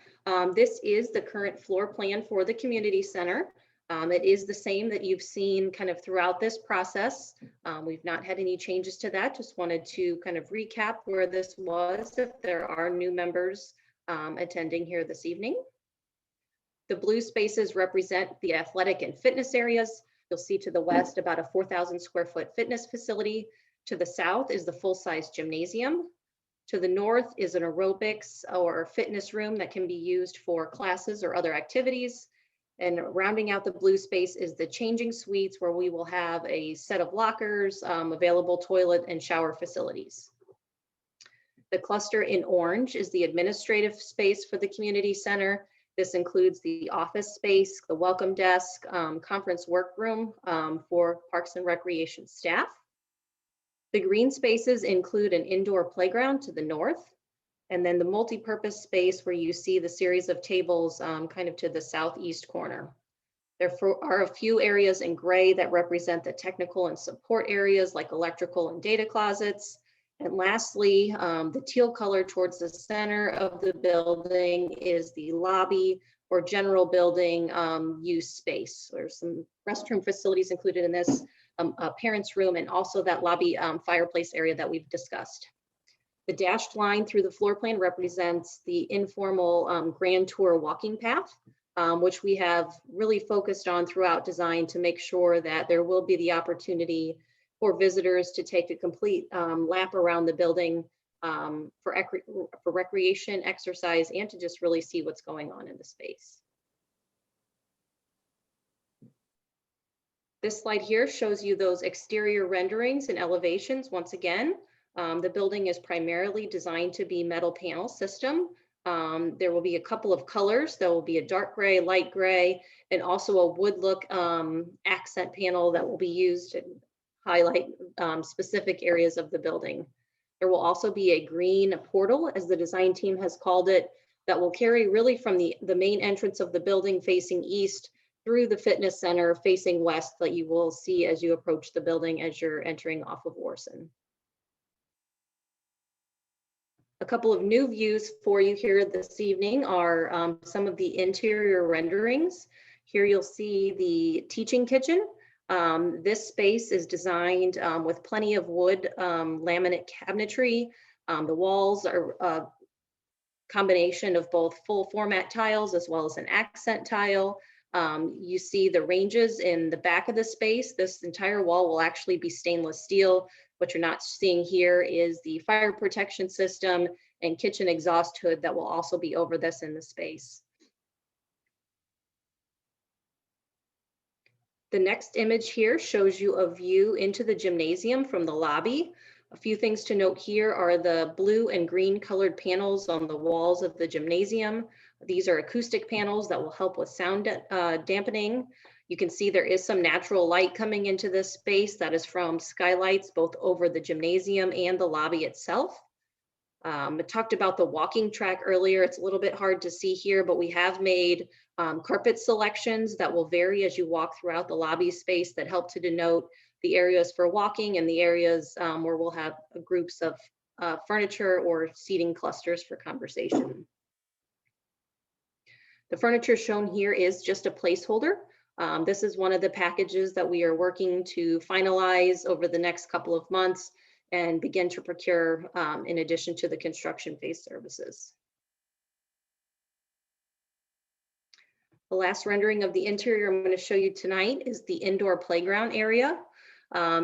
This is the current floor plan for the community center. It is the same that you've seen kind of throughout this process. We've not had any changes to that. Just wanted to kind of recap where this was if there are new members attending here this evening. The blue spaces represent the athletic and fitness areas. You'll see to the west about a 4,000 square foot fitness facility. To the south is the full-size gymnasium. To the north is an aerobics or fitness room that can be used for classes or other activities. And rounding out the blue space is the changing suites where we will have a set of lockers, available toilet and shower facilities. The cluster in orange is the administrative space for the community center. This includes the office space, the welcome desk, conference workroom for Parks and Recreation staff. The green spaces include an indoor playground to the north, and then the multi-purpose space where you see the series of tables kind of to the southeast corner. There are a few areas in gray that represent the technical and support areas like electrical and data closets. And lastly, the teal color towards the center of the building is the lobby or general building use space. There's some restroom facilities included in this, a parent's room, and also that lobby fireplace area that we've discussed. The dashed line through the floor plan represents the informal grand tour walking path, which we have really focused on throughout design to make sure that there will be the opportunity for visitors to take a complete lap around the building for recreation, exercise, and to just really see what's going on in the space. This slide here shows you those exterior renderings and elevations. Once again, the building is primarily designed to be metal panel system. There will be a couple of colors. There will be a dark gray, light gray, and also a wood look accent panel that will be used to highlight specific areas of the building. There will also be a green portal, as the design team has called it, that will carry really from the main entrance of the building facing east through the fitness center facing west that you will see as you approach the building as you're entering off of Orson. A couple of new views for you here this evening are some of the interior renderings. Here you'll see the teaching kitchen. This space is designed with plenty of wood laminate cabinetry. The walls are a combination of both full format tiles as well as an accent tile. You see the ranges in the back of the space. This entire wall will actually be stainless steel. What you're not seeing here is the fire protection system and kitchen exhaust hood that will also be over this in the space. The next image here shows you a view into the gymnasium from the lobby. A few things to note here are the blue and green colored panels on the walls of the gymnasium. These are acoustic panels that will help with sound dampening. You can see there is some natural light coming into this space that is from skylights both over the gymnasium and the lobby itself. I talked about the walking track earlier. It's a little bit hard to see here, but we have made carpet selections that will vary as you walk throughout the lobby space that help to denote the areas for walking and the areas where we'll have groups of furniture or seating clusters for conversation. The furniture shown here is just a placeholder. This is one of the packages that we are working to finalize over the next couple of months and begin to procure in addition to the construction phase services. The last rendering of the interior I'm going to show you tonight is the indoor playground area.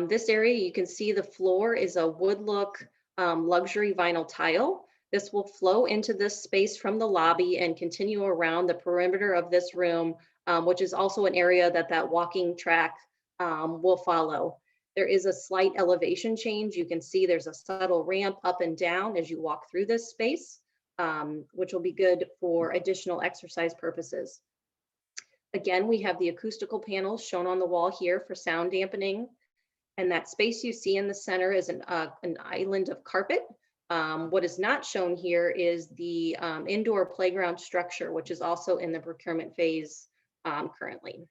This area, you can see the floor is a wood look luxury vinyl tile. This will flow into this space from the lobby and continue around the perimeter of this room, which is also an area that walking track will follow. There is a slight elevation change. You can see there's a subtle ramp up and down as you walk through this space, which will be good for additional exercise purposes. Again, we have the acoustical panels shown on the wall here for sound dampening. And that space you see in the center is an island of carpet. What is not shown here is the indoor playground structure, which is also in the procurement phase currently.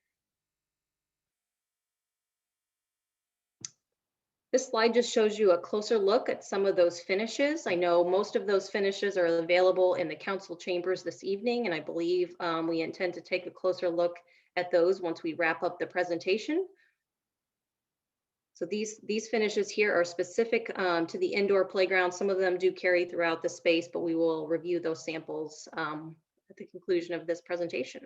This slide just shows you a closer look at some of those finishes. I know most of those finishes are available in the council chambers this evening, and I believe we intend to take a closer look at those once we wrap up the presentation. So these finishes here are specific to the indoor playground. Some of them do carry throughout the space, but we will review those samples at the conclusion of this presentation.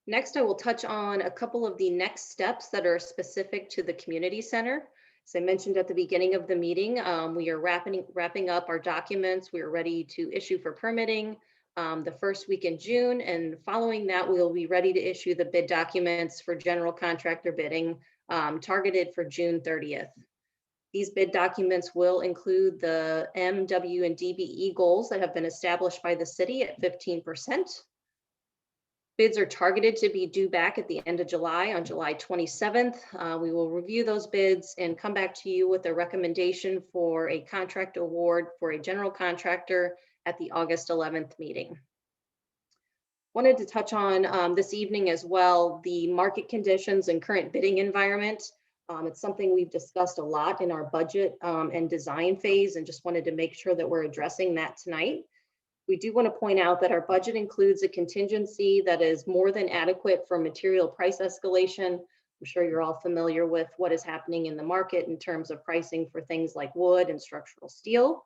Next, I will touch on a couple of the next steps that are specific to the community center. As I mentioned at the beginning of the meeting, we are wrapping up our documents. We are ready to issue for permitting the first week in June, and following that, we'll be ready to issue the bid documents for general contractor bidding targeted for June 30th. These bid documents will include the MW and DBE goals that have been established by the city at 15%. Bids are targeted to be due back at the end of July, on July 27th. We will review those bids and come back to you with a recommendation for a contract award for a general contractor at the August 11th meeting. Wanted to touch on this evening as well, the market conditions and current bidding environment. It's something we've discussed a lot in our budget and design phase, and just wanted to make sure that we're addressing that tonight. We do want to point out that our budget includes a contingency that is more than adequate for material price escalation. I'm sure you're all familiar with what is happening in the market in terms of pricing for things like wood and structural steel.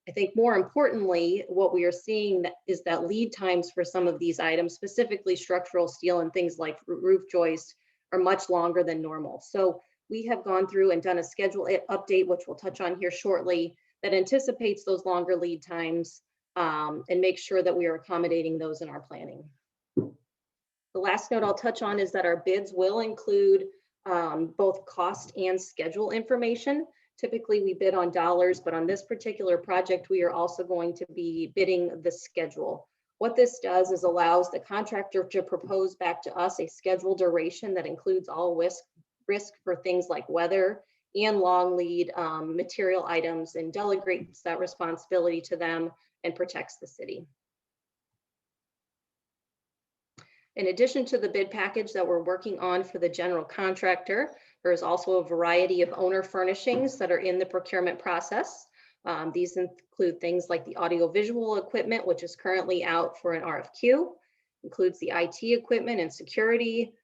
I think more importantly, what we are seeing is that lead times for some of these items, specifically structural steel and things like roof joists, are much longer than normal. So we have gone through and done a schedule update, which we'll touch on here shortly, that anticipates those longer lead times and make sure that we are accommodating those in our planning. The last note I'll touch on is that our bids will include both cost and schedule information. Typically we bid on dollars, but on this particular project, we are also going to be bidding the schedule. What this does is allows the contractor to propose back to us a schedule duration that includes all risk for things like weather and long lead material items, and delegates that responsibility to them and protects the city. In addition to the bid package that we're working on for the general contractor, there is also a variety of owner furnishings that are in the procurement process. These include things like the audiovisual equipment, which is currently out for an RFQ, includes the IT equipment and security,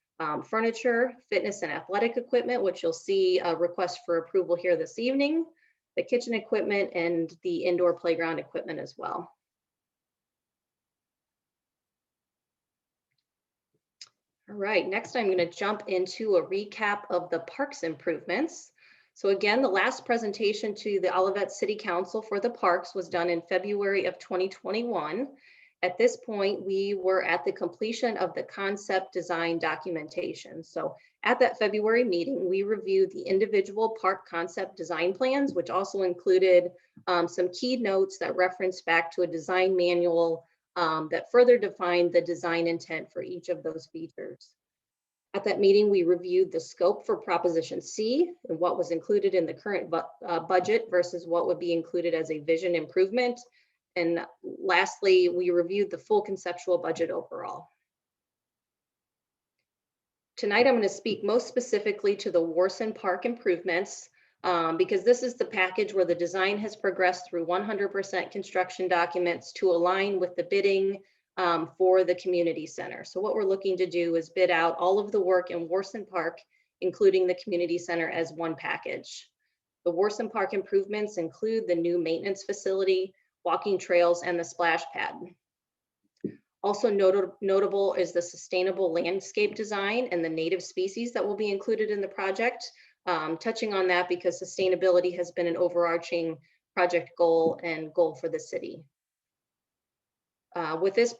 furniture, fitness and athletic equipment, which you'll see a request for approval here this evening, the kitchen equipment, and the indoor playground equipment as well. All right, next I'm going to jump into a recap of the parks improvements. So again, the last presentation to the Olivet City Council for the parks was done in February of 2021. At this point, we were at the completion of the concept design documentation. So at that February meeting, we reviewed the individual park concept design plans, which also included some key notes that referenced back to a design manual that further defined the design intent for each of those features. At that meeting, we reviewed the scope for Proposition C and what was included in the current budget versus what would be included as a vision improvement. And lastly, we reviewed the full conceptual budget overall. Tonight, I'm going to speak most specifically to the Warson Park improvements because this is the package where the design has progressed through 100% construction documents to align with the bidding for the community center. So what we're looking to do is bid out all of the work in Warson Park, including the community center, as one package. The Warson Park improvements include the new maintenance facility, walking trails, and the splash pad. Also notable is the sustainable landscape design and the native species that will be included in the project. Touching on that because sustainability has been an overarching project goal and goal for the city. With this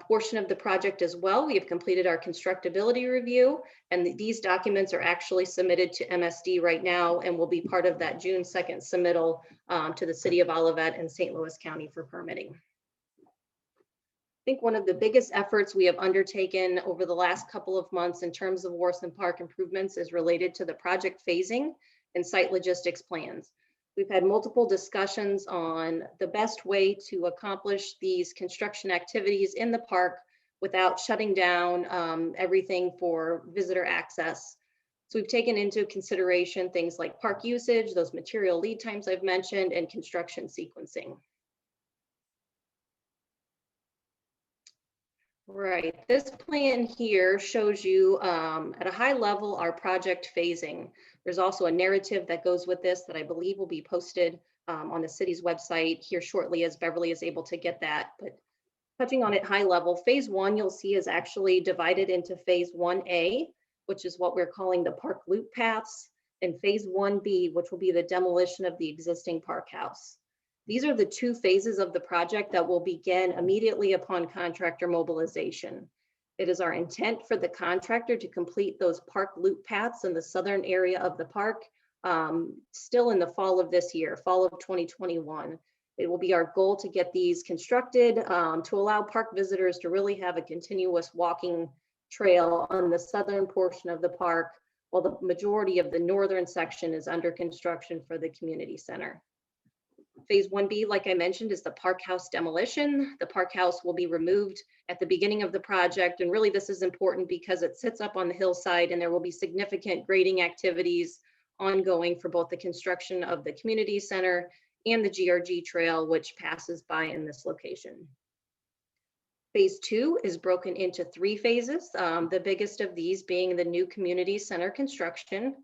portion of the project as well, we have completed our constructability review, and these documents are actually submitted to MSD right now and will be part of that June 2nd submittal to the City of Olivet and St. Louis County for permitting. I think one of the biggest efforts we have undertaken over the last couple of months in terms of Warson Park improvements is related to the project phasing and site logistics plans. We've had multiple discussions on the best way to accomplish these construction activities in the park without shutting down everything for visitor access. So we've taken into consideration things like park usage, those material lead times I've mentioned, and construction sequencing. Right, this plan here shows you at a high level our project phasing. There's also a narrative that goes with this that I believe will be posted on the city's website here shortly as Beverly is able to get that. But touching on it high level, phase 1 you'll see is actually divided into phase 1A, which is what we're calling the park loop paths, and phase 1B, which will be the demolition of the existing park house. These are the two phases of the project that will begin immediately upon contractor mobilization. It is our intent for the contractor to complete those park loop paths in the southern area of the park still in the fall of this year, fall of 2021. It will be our goal to get these constructed to allow park visitors to really have a continuous walking trail on the southern portion of the park, while the majority of the northern section is under construction for the community center. Phase 1B, like I mentioned, is the park house demolition. The park house will be removed at the beginning of the project. And really this is important because it sits up on the hillside and there will be significant grading activities ongoing for both the construction of the community center and the GRG trail, which passes by in this location. Phase 2 is broken into 3 phases, the biggest of these being the new community center construction.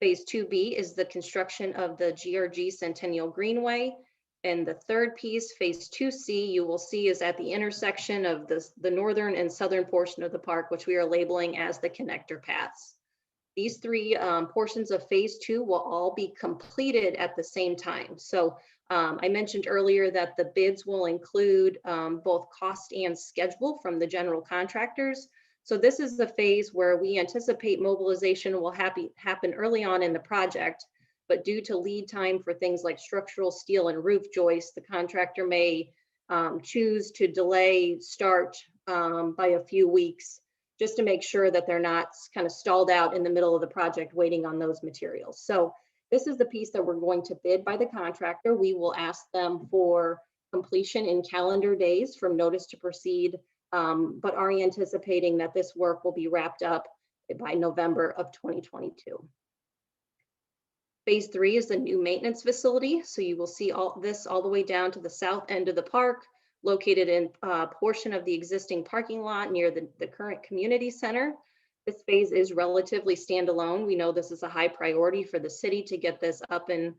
Phase 2B is the construction of the GRG Centennial Greenway. And the third piece, phase 2C, you will see is at the intersection of the northern and southern portion of the park, which we are labeling as the connector paths. These 3 portions of phase 2 will all be completed at the same time. So I mentioned earlier that the bids will include both cost and schedule from the general contractors. So this is the phase where we anticipate mobilization will happen early on in the project, but due to lead time for things like structural steel and roof joists, the contractor may choose to delay start by a few weeks just to make sure that they're not kind of stalled out in the middle of the project waiting on those materials. So this is the piece that we're going to bid by the contractor. We will ask them for completion in calendar days from notice to proceed, but are anticipating that this work will be wrapped up by November of 2022. Phase 3 is the new maintenance facility. So you will see all the way down to the south end of the park, located in a portion of the existing parking lot near the current community center. This phase is relatively standalone. We know this is a high priority for the city to get this up and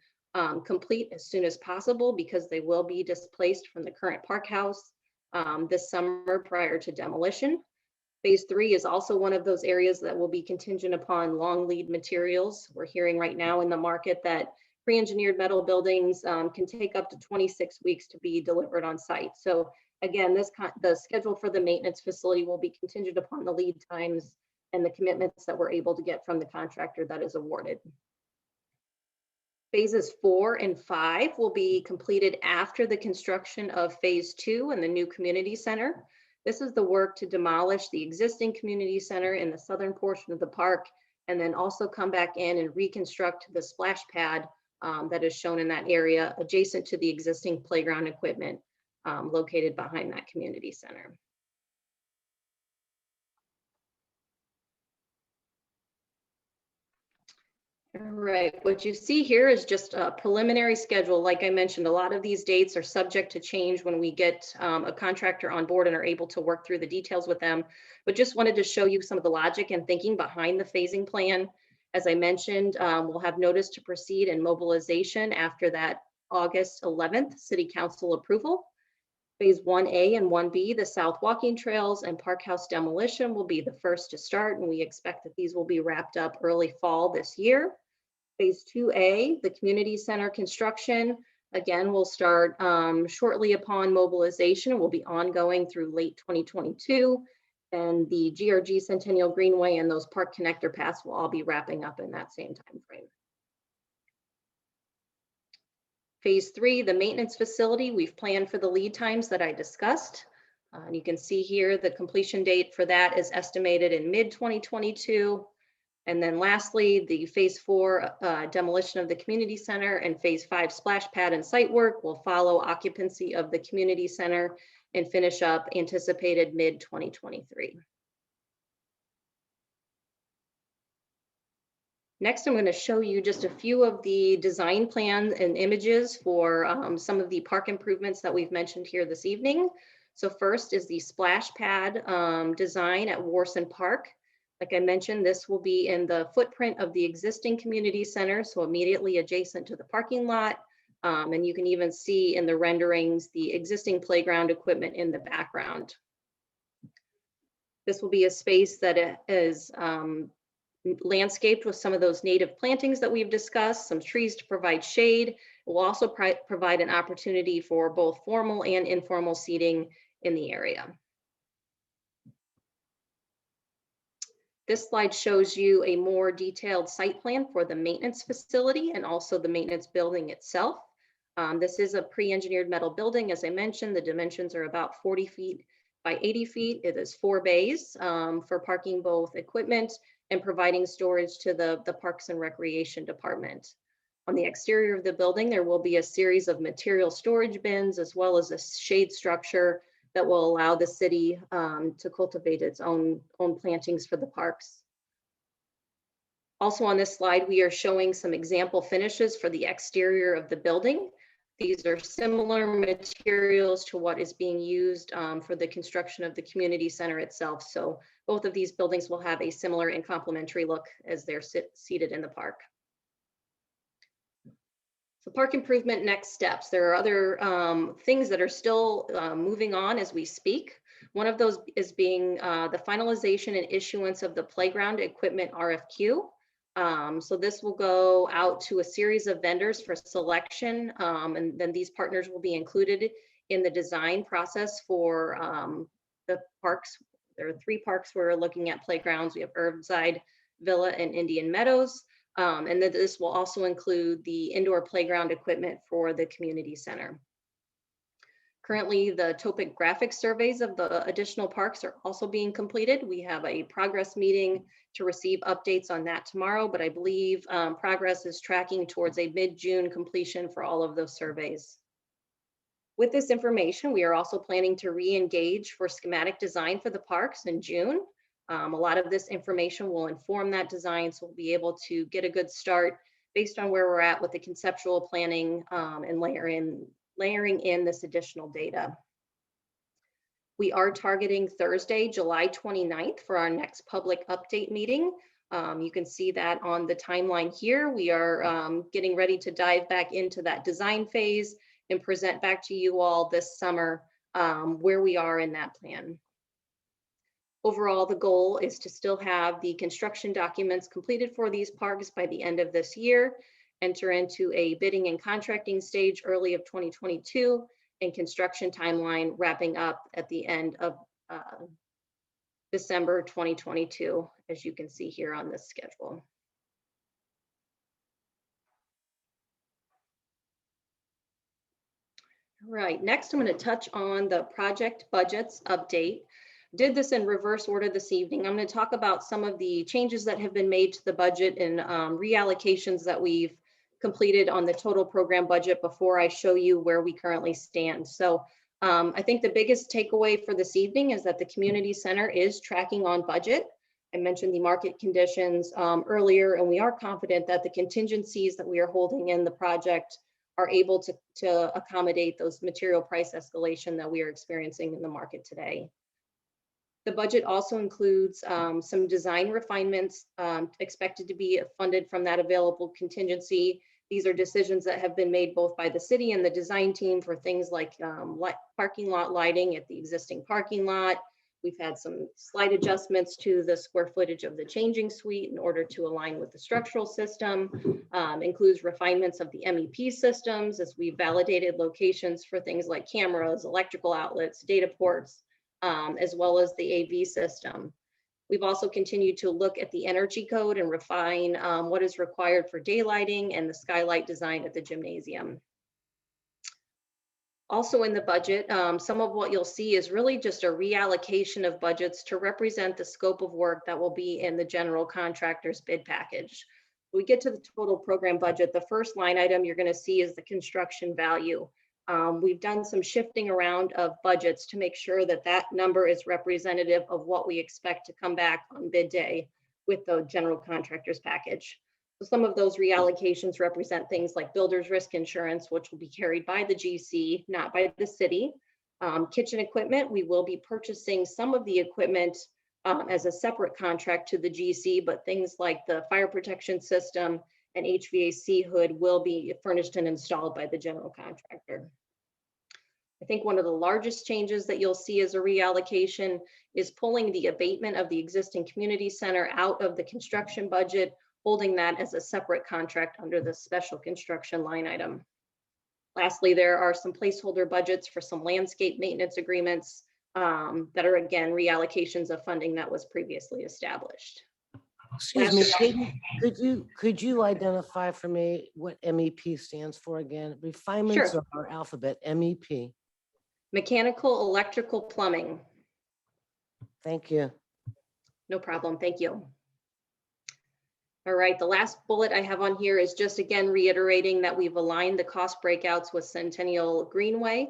complete as soon as possible because they will be displaced from the current park house this summer prior to demolition. Phase 3 is also one of those areas that will be contingent upon long lead materials. We're hearing right now in the market that pre-engineered metal buildings can take up to 26 weeks to be delivered on site. So Again, the schedule for the maintenance facility will be contingent upon the lead times and the commitments that we're able to get from the contractor that is awarded. Phases 4 and 5 will be completed after the construction of phase 2 and the new community center. This is the work to demolish the existing community center in the southern portion of the park, and then also come back in and reconstruct the splash pad that is shown in that area adjacent to the existing playground equipment located behind that community center. All right, what you see here is just a preliminary schedule. Like I mentioned, a lot of these dates are subject to change when we get a contractor on board and are able to work through the details with them. But just wanted to show you some of the logic and thinking behind the phasing plan. As I mentioned, we'll have notice to proceed and mobilization after that August 11th City Council approval. Phase 1A and 1B, the South Walking Trails and Park House demolition will be the first to start, and we expect that these will be wrapped up early fall this year. Phase 2A, the community center construction, again, will start shortly upon mobilization, will be ongoing through late 2022. And the GRG Centennial Greenway and those park connector paths will all be wrapping up in that same time frame. Phase 3, the maintenance facility, we've planned for the lead times that I discussed. And you can see here the completion date for that is estimated in mid-2022. And then lastly, the phase 4 demolition of the community center and phase 5 splash pad and site work will follow occupancy of the community center and finish up anticipated mid-2023. Next, I'm going to show you just a few of the design plans and images for some of the park improvements that we've mentioned here this evening. So first is the splash pad design at Warson Park. Like I mentioned, this will be in the footprint of the existing community center, so immediately adjacent to the parking lot. And you can even see in the renderings the existing playground equipment in the background. This will be a space that is landscaped with some of those native plantings that we've discussed, some trees to provide shade. It will also provide an opportunity for both formal and informal seating in the area. This slide shows you a more detailed site plan for the maintenance facility and also the maintenance building itself. This is a pre-engineered metal building. As I mentioned, the dimensions are about 40 feet by 80 feet. It is 4 bays for parking both equipment and providing storage to the Parks and Recreation Department. On the exterior of the building, there will be a series of material storage bins as well as a shade structure that will allow the city to cultivate its own plantings for the parks. Also on this slide, we are showing some example finishes for the exterior of the building. These are similar materials to what is being used for the construction of the community center itself. So both of these buildings will have a similar and complementary look as they're seated in the park. So park improvement next steps. There are other things that are still moving on as we speak. One of those is being the finalization and issuance of the playground equipment RFQ. So this will go out to a series of vendors for selection, and then these partners will be included in the design process for the parks. There are 3 parks we're looking at playgrounds. We have Irveside, Villa, and Indian Meadows. And then this will also include the indoor playground equipment for the community center. Currently, the topographic surveys of the additional parks are also being completed. We have a progress meeting to receive updates on that tomorrow, but I believe progress is tracking towards a mid-June completion for all of those surveys. With this information, we are also planning to re-engage for schematic design for the parks in June. A lot of this information will inform that design, so we'll be able to get a good start based on where we're at with the conceptual planning and layering in this additional data. We are targeting Thursday, July 29th for our next public update meeting. You can see that on the timeline here. We are getting ready to dive back into that design phase and present back to you all this summer where we are in that plan. Overall, the goal is to still have the construction documents completed for these parks by the end of this year, enter into a bidding and contracting stage early of 2022, and construction timeline wrapping up at the end of December 2022, as you can see here on this schedule. All right, next I'm going to touch on the project budgets update. Did this in reverse order this evening. I'm going to talk about some of the changes that have been made to the budget and reallocations that we've completed on the total program budget before I show you where we currently stand. So I think the biggest takeaway for this evening is that the community center is tracking on budget. I mentioned the market conditions earlier, and we are confident that the contingencies that we are holding in the project are able to accommodate those material price escalation that we are experiencing in the market today. The budget also includes some design refinements expected to be funded from that available contingency. These are decisions that have been made both by the city and the design team for things like parking lot lighting at the existing parking lot. We've had some slight adjustments to the square footage of the changing suite in order to align with the structural system. Includes refinements of the MEP systems as we validated locations for things like cameras, electrical outlets, data ports, as well as the AV system. We've also continued to look at the energy code and refine what is required for daylighting and the skylight design at the gymnasium. Also in the budget, some of what you'll see is really just a reallocation of budgets to represent the scope of work that will be in the general contractor's bid package. When we get to the total program budget, the first line item you're going to see is the construction value. We've done some shifting around of budgets to make sure that that number is representative of what we expect to come back on bid day with the general contractor's package. So some of those reallocations represent things like builder's risk insurance, which will be carried by the GC, not by the city. Kitchen equipment, we will be purchasing some of the equipment as a separate contract to the GC, but things like the fire protection system and HVAC hood will be furnished and installed by the general contractor. I think one of the largest changes that you'll see as a reallocation is pulling the abatement of the existing community center out of the construction budget, holding that as a separate contract under the special construction line item. Lastly, there are some placeholder budgets for some landscape maintenance agreements that are again reallocations of funding that was previously established. Excuse me, Katie, could you identify for me what MEP stands for again? Refinements Sure. of our alphabet, MEP. Mechanical, electrical, plumbing. Thank you. No problem. Thank you. All right, the last bullet I have on here is just again reiterating that we've aligned the cost breakouts with Centennial Greenway,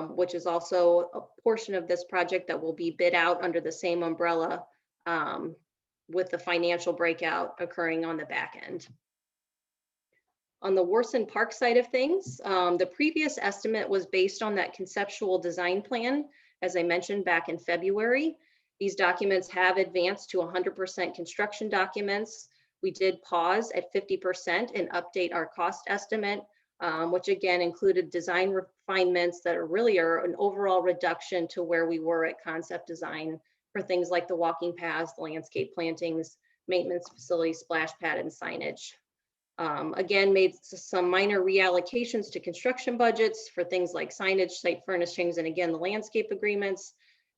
which is also a portion of this project that will be bid out under the same umbrella with the financial breakout occurring on the back end. On the Warson Park side of things, the previous estimate was based on that conceptual design plan, as I mentioned back in February. These documents have advanced to 100% construction documents. We did pause at 50% and update our cost estimate, which again included design refinements that are really an overall reduction to where we were at concept design for things like the walking paths, landscape plantings, maintenance facilities, splash pad, and signage. Again, made some minor reallocations to construction budgets for things like signage, site furnishings, and again, the landscape agreements.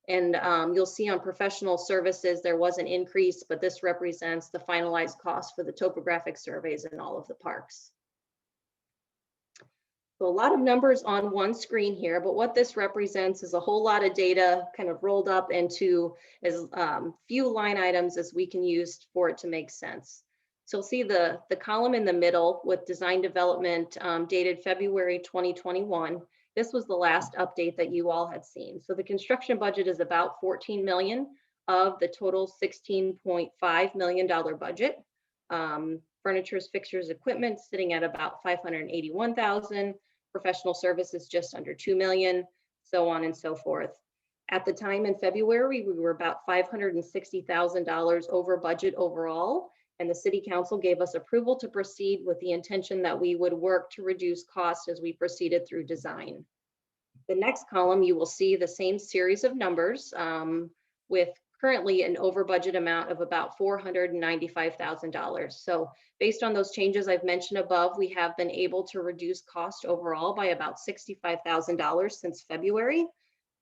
And you'll see on professional services, there was an increase, but this represents the finalized cost for the topographic surveys in all of the parks. So a lot of numbers on one screen here, but what this represents is a whole lot of data kind of rolled up into as few line items as we can use for it to make sense. So you'll see the column in the middle with design development dated February 2021. This was the last update that you all had seen. So the construction budget is about 14 million of the total $16.5 million budget. Furnitures, fixtures, equipment sitting at about 581,000, professional services just under 2 million, so on and so forth. At the time in February, we were about $560,000 over budget overall, and the city council gave us approval to proceed with the intention that we would work to reduce costs as we proceeded through design. The next column, you will see the same series of numbers with currently an over budget amount of about $495,000. So based on those changes I've mentioned above, we have been able to reduce cost overall by about $65,000 since February.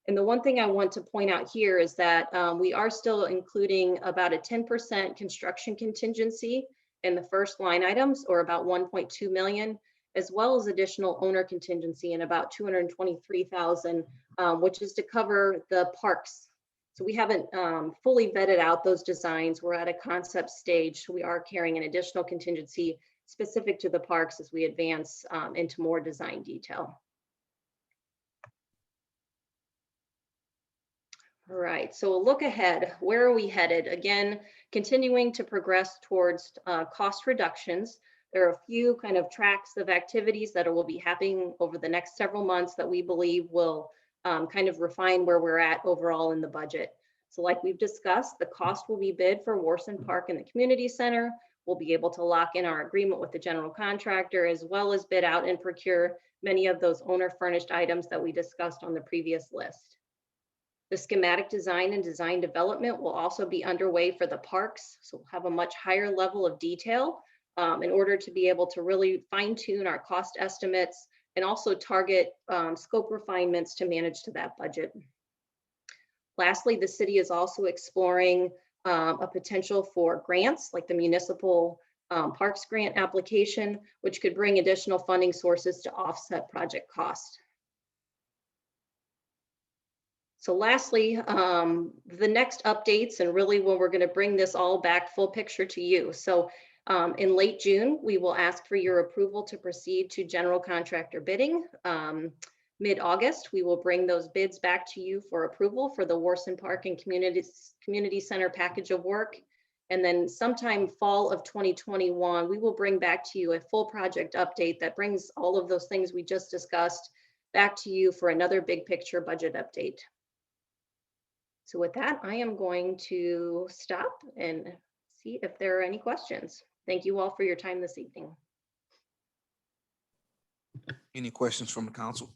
And the one thing I want to point out here is that we are still including about a 10% construction contingency in the first line items, or about 1.2 million, as well as additional owner contingency in about 223,000, which is to cover the parks. So we haven't fully vetted out those designs. We're at a concept stage. So we are carrying an additional contingency specific to the parks as we advance into more design detail. All right, so a look ahead. Where are we headed? Again, continuing to progress towards cost reductions. There are a few kind of tracks of activities that will be happening over the next several months that we believe will kind of refine where we're at overall in the budget. So like we've discussed, the cost will be bid for Warson Park and the community center. We'll be able to lock in our agreement with the general contractor, as well as bid out and procure many of those owner furnished items that we discussed on the previous list. The schematic design and design development will also be underway for the parks. So we'll have a much higher level of detail in order to be able to really fine tune our cost estimates and also target scope refinements to manage to that budget. Lastly, the city is also exploring a potential for grants like the municipal parks grant application, which could bring additional funding sources to offset project cost. So lastly, the next updates and really when we're going to bring this all back full picture to you. So in late June, we will ask for your approval to proceed to general contractor bidding. Mid-August, we will bring those bids back to you for approval for the Warson Park and Community Center package of work. And then sometime fall of 2021, we will bring back to you a full project update that brings all of those things we just discussed back to you for another big picture budget update. So with that, I am going to stop and see if there are any questions. Thank you all for your time this evening. Any questions from the council?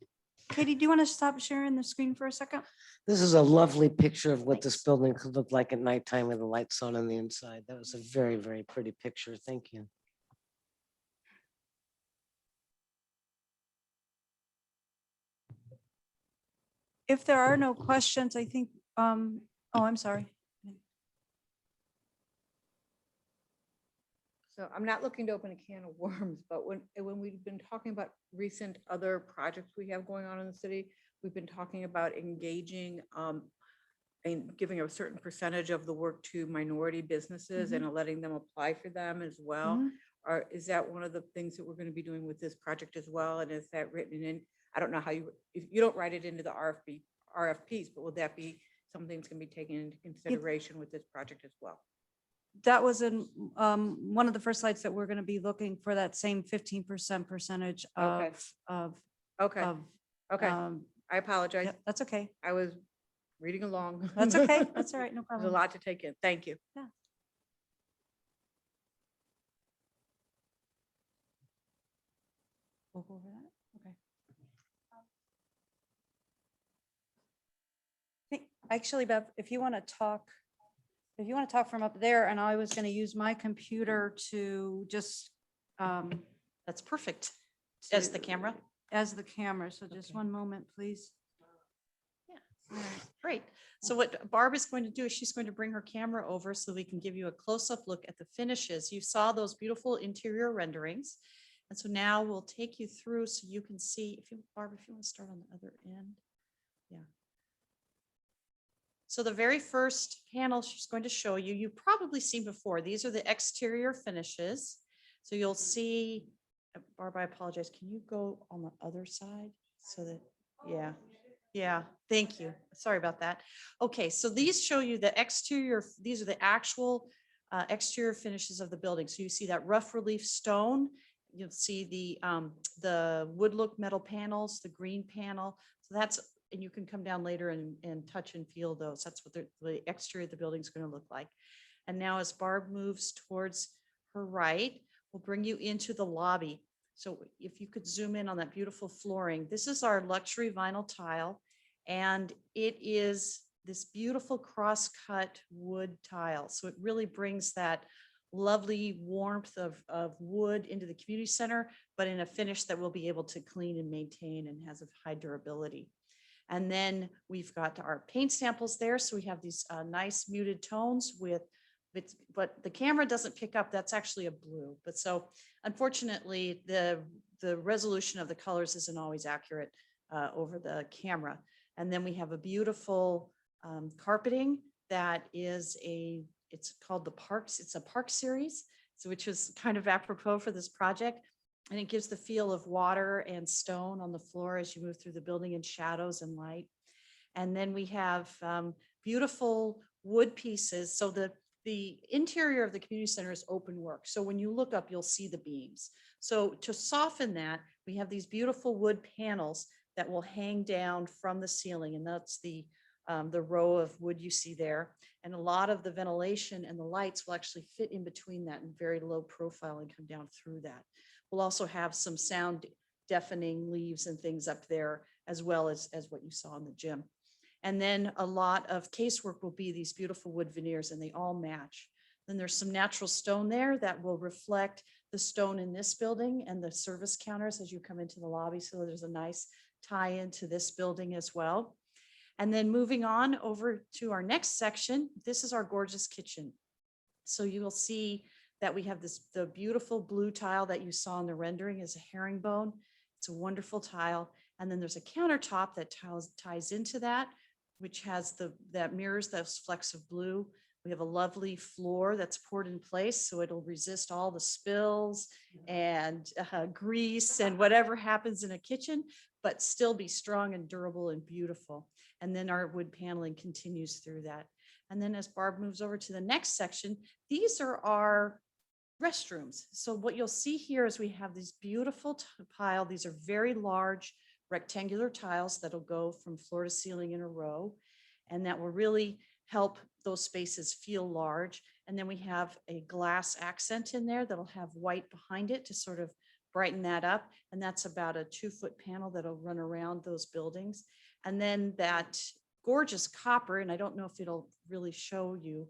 Katie, do you want to stop sharing the screen for a second? This is a lovely picture of what this building could look like at nighttime with the lights on the inside. That was a very, very pretty picture. Thank you. If there are no questions, I think, oh, I'm sorry. So I'm not looking to open a can of worms, but when we've been talking about recent other projects we have going on in the city, we've been talking about engaging and giving a certain percentage of the work to minority businesses and letting them apply for them as well. Or is that one of the things that we're going to be doing with this project as well? And is that written in? I don't know how you, if you don't write it into the RFPs, but will that be something that's going to be taken into consideration with this project as well? That was in one of the first slides that we're going to be looking for that same 15% percentage Okay. of. Okay. Okay. I apologize. Yeah, that's okay. I was reading along. That's okay. That's all right. No There's problem. a lot to take in. Thank you. We'll go over that. Okay. Actually, Bev, if you want to talk from up there, and I was going to use my computer to just, That's perfect. As the camera? as the camera. So just one moment, please. All right, great. So what Barb is going to do is she's going to bring her camera over so we can give you a close-up look at the finishes. You saw those beautiful interior renderings. And so now we'll take you through so you can see, Barb, if you want to start on the other end. Yeah. So the very first panel she's going to show you, you've probably seen before. These are the exterior finishes. So you'll see, Barb, I apologize. Can you go on the other side so that, yeah. Yeah, thank you. Sorry about that. Okay, so these show you the exterior, these are the actual exterior finishes of the building. So you see that rough relief stone, you'll see the wood look metal panels, the green panel. So that's, and you can come down later and touch and feel those. That's what the exterior of the building is going to look like. And now as Barb moves towards her right, we'll bring you into the lobby. So if you could zoom in on that beautiful flooring, this is our luxury vinyl tile, and it is this beautiful cross-cut wood tile. So it really brings that lovely warmth of wood into the community center, but in a finish that we'll be able to clean and maintain and has a high durability. And then we've got our paint samples there. So we have these nice muted tones with, but the camera doesn't pick up, that's actually a blue. But so unfortunately, the resolution of the colors isn't always accurate over the camera. And then we have a beautiful carpeting that is it's called the Parks. It's a park series, so which was kind of apropos for this project. And it gives the feel of water and stone on the floor as you move through the building, and shadows and light. And then we have beautiful wood pieces. So the interior of the community center is open work. So when you look up, you'll see the beams. So to soften that, we have these beautiful wood panels that will hang down from the ceiling. And that's the row of wood you see there. And a lot of the ventilation and the lights will actually fit in between that in very low profile and come down through that. We'll also have some sound deafening leaves and things up there, as well as what you saw in the gym. And then a lot of casework will be these beautiful wood veneers, and they all match. Then there's some natural stone there that will reflect the stone in this building and the service counters as you come into the lobby. So there's a nice tie into this building as well. And then moving on over to our next section, this is our gorgeous kitchen. So you will see that we have the beautiful blue tile that you saw in the rendering is a herringbone. It's a wonderful tile. And then there's a countertop that ties into that, which has that mirrors those flecks of blue. We have a lovely floor that's poured in place, so it'll resist all the spills and grease and whatever happens in a kitchen, but still be strong and durable and beautiful. And then our wood paneling continues through that. And then as Barb moves over to the next section, these are our restrooms. So what you'll see here is we have these beautiful tile. These are very large rectangular tiles that'll go from floor to ceiling in a row, and that will really help those spaces feel large. And then we have a glass accent in there that'll have white behind it to sort of brighten that up. And that's about a 2-foot panel that'll run around those buildings. And then that gorgeous copper, and I don't know if it'll really show you,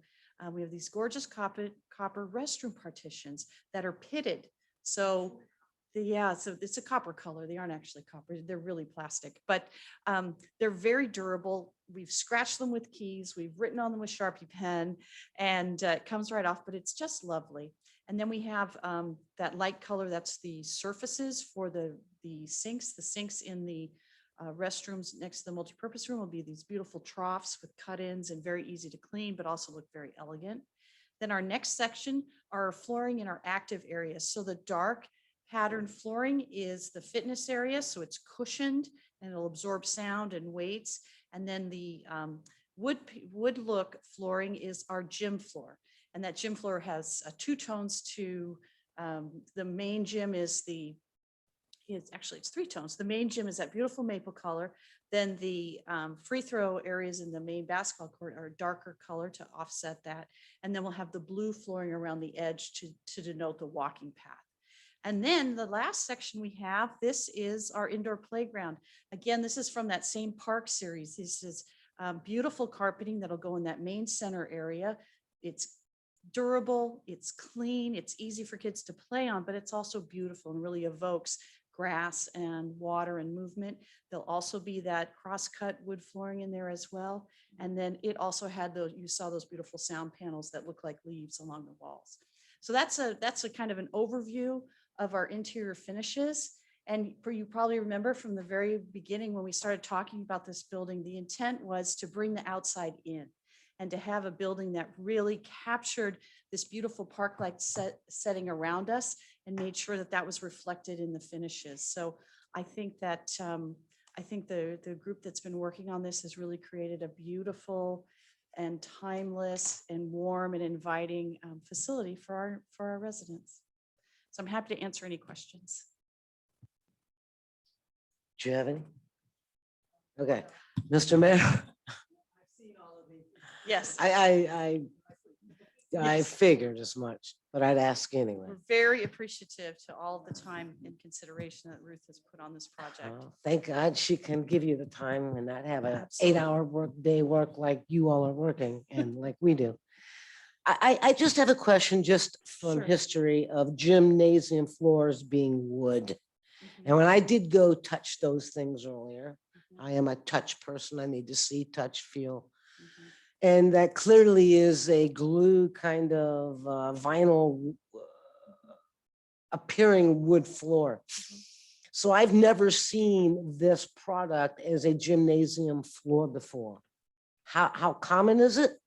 we have these gorgeous copper restroom partitions that are pitted. So so it's a copper color. They aren't actually copper. They're really plastic, but they're very durable. We've scratched them with keys. We've written on them with Sharpie pen, and it comes right off, but it's just lovely. And then we have that light color. That's the surfaces for the sinks. The sinks in the restrooms next to the multipurpose room will be these beautiful troughs with cut-ins and very easy to clean, but also look very elegant. Then our next section are flooring in our active areas. So the dark pattern flooring is the fitness area. So it's cushioned and it'll absorb sound and weights. And then the wood look flooring is our gym floor. And that gym floor has 2 tones to the main gym is it's 3 tones. The main gym is that beautiful maple color. Then the free throw areas in the main basketball court are a darker color to offset that. And then we'll have the blue flooring around the edge to denote the walking path. And then the last section we have, this is our indoor playground. Again, this is from that same park series. This is beautiful carpeting that'll go in that main center area. It's durable, it's clean, it's easy for kids to play on, but it's also beautiful and really evokes grass and water and movement. There'll also be that cross-cut wood flooring in there as well. And then it also had you saw those beautiful sound panels that look like leaves along the walls. So that's a kind of an overview of our interior finishes. And you probably remember from the very beginning when we started talking about this building, the intent was to bring the outside in and to have a building that really captured this beautiful park-like setting around us and made sure that that was reflected in the finishes. So I think that the group that's been working on this has really created a beautiful and timeless and warm and inviting facility for our residents. So I'm happy to answer any questions. Do you have any? Okay, Mr. Mayor. Yes. I I Yes. figured as much, but I'd ask anyway. We're very appreciative to all of the time and consideration that Ruth has put on this project. Thank God she can give you the time and not have an Absolutely. 8-hour work like you all are working and like we do. I just have a question just from Sure. history of gymnasium floors being wood. Mhm. And when I did go touch those things earlier, Mhm. I am a touch person. I need to see, touch, feel. Mhm. And that clearly is a glue kind of vinyl appearing wood floor. So I've never seen this product as a gymnasium floor before. How common is it?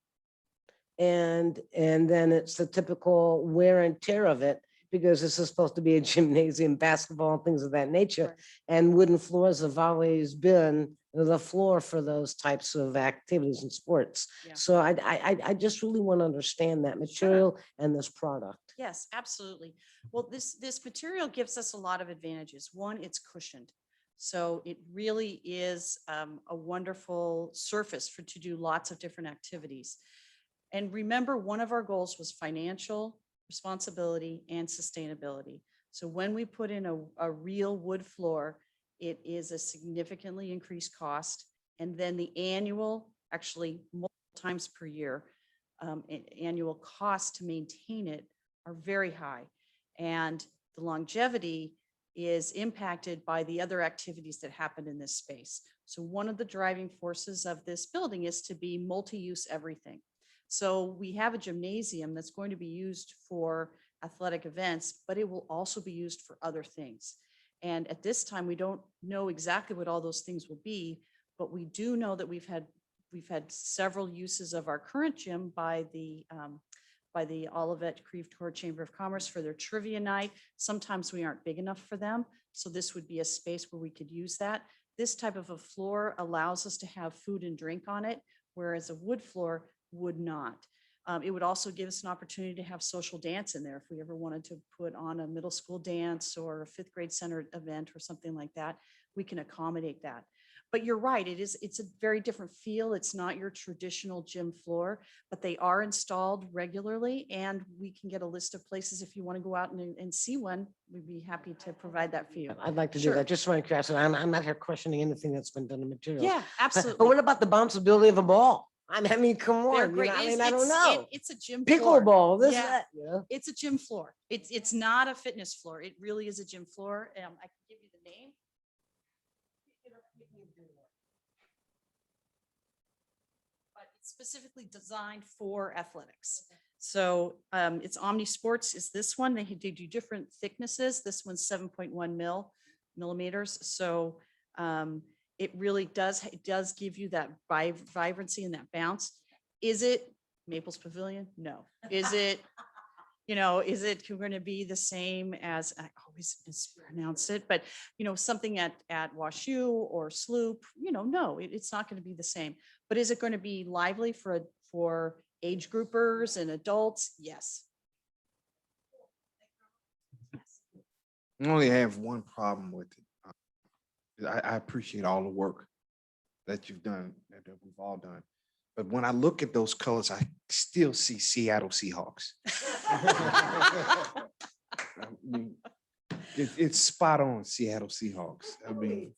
And then it's the typical wear and tear of it, because this is supposed to be a gymnasium, basketball, and things of that nature. Right. And wooden floors have always been the floor for those types of activities and sports. Yeah. So I just really want to understand that material and this product. Yes, absolutely. Well, this material gives us a lot of advantages. One, it's cushioned. So it really is a wonderful surface to do lots of different activities. And remember, one of our goals was financial responsibility and sustainability. So when we put in a real wood floor, it is a significantly increased cost. And then the annual, actually multiple times per year, annual cost to maintain it are very high. And the longevity is impacted by the other activities that happen in this space. So one of the driving forces of this building is to be multi-use everything. So we have a gymnasium that's going to be used for athletic events, but it will also be used for other things. And at this time, we don't know exactly what all those things will be, but we do know that we've had several uses of our current gym by the Olivet Creve Coeur Chamber of Commerce for their trivia night. Sometimes we aren't big enough for them, so this would be a space where we could use that. This type of a floor allows us to have food and drink on it, whereas a wood floor would not. It would also give us an opportunity to have social dance in there if we ever wanted to put on a middle school dance or a fifth grade center event or something like that. We can accommodate that. But you're right, it's a very different feel. It's not your traditional gym floor, but they are installed regularly, and we can get a list of places if you want to go out and see one. We'd be happy to provide that for you. I'd like to do Sure. that, just for my curiosity. I'm not here questioning anything that's been done in materials. Yeah, But absolutely. what about the bounceability of a ball? I mean, come They're on, you great. know, I It's- mean, I don't it's- know. It's a gym floor. Pickleball, this, Yeah. that, you know? It's a gym floor. It's not a fitness floor. It really is a gym floor. I can give you the name. But it's specifically designed for athletics. So it's Omni Sports is this one. They do different thicknesses. This one's 7.1 millimeters. So it really does give you that vibrancy and that bounce. Is it Maples Pavilion? No. Is it, is it going to be the same as, I always mispronounce it, but, something at WashU or Sloop, no, it's not going to be the same. But is it going to be lively for age groupers and adults? Yes. I only have one problem with it. I appreciate all the work that you've done, that we've all done. But when I look at those colors, I still see Seattle Seahawks. I mean, it's spot on Seattle Seahawks. I mean,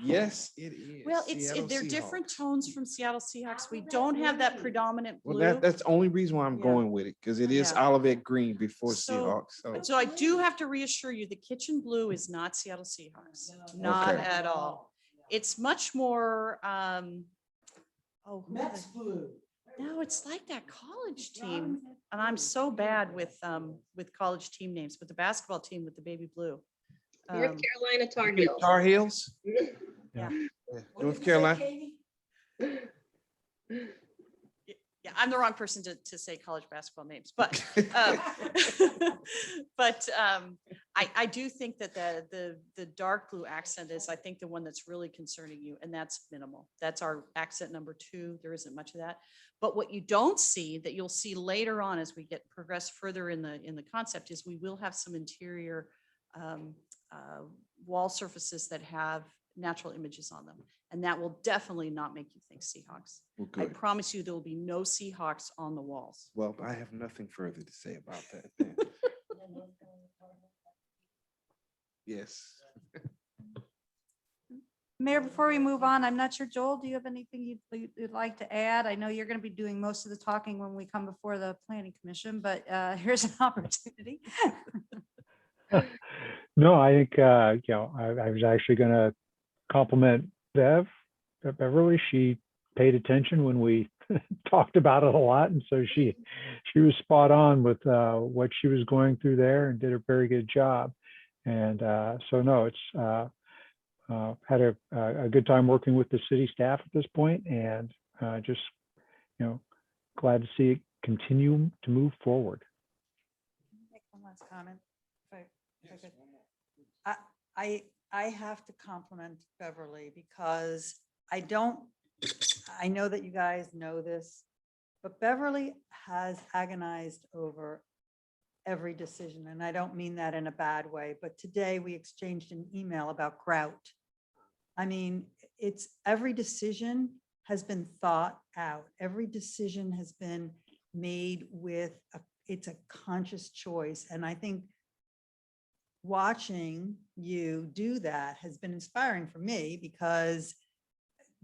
yes, it is. Well, Seattle they're different Seahawks. tones from Seattle Seahawks. We don't have that predominant Well, blue. that's the only reason why I'm Yeah. going with it, because it is Yeah. Olivet Green before So- Seahawks. So I do have to reassure you, the kitchen blue is not Seattle Seahawks, not Okay. at all. It's much more, blue. No, it's like that college team. And I'm so bad with college team names, but the basketball team with the baby blue. North Carolina Tar Heels. Tar Heels? Yeah. Yeah. North Carolina. Yeah, I'm the wrong person to say college basketball names, but I do think that the dark blue accent is, I think, the one that's really concerning you, and that's minimal. That's our accent number 2. There isn't much of that. But what you don't see, that you'll see later on as we progress further in the concept, is we will have some interior wall surfaces that have natural images on them. And that will definitely not make you think Seahawks. Well, I good. promise you, there will be no Seahawks on the walls. Well, I have nothing further to say about that. then. Yes. Mayor, before we move on, I'm not sure, Joel, do you have anything you'd like to add? I know you're going to be doing most of the talking when we come before the planning commission, but here's an opportunity. No, I think, I was actually going to compliment Beverly. She paid attention when we talked about it a lot. And so she was spot on with what she was going through there and did a very good job. And so, no, it's had a good time working with the city staff at this point, and just, glad to see it continue to move forward. Make one last comment. If I could. I have to compliment Beverly because I know that you guys know this, but Beverly has agonized over every decision. And I don't mean that in a bad way, but today we exchanged an email about grout. I mean, it's every decision has been thought out. Every decision has been made with it's a conscious choice. And I think watching you do that has been inspiring for me because,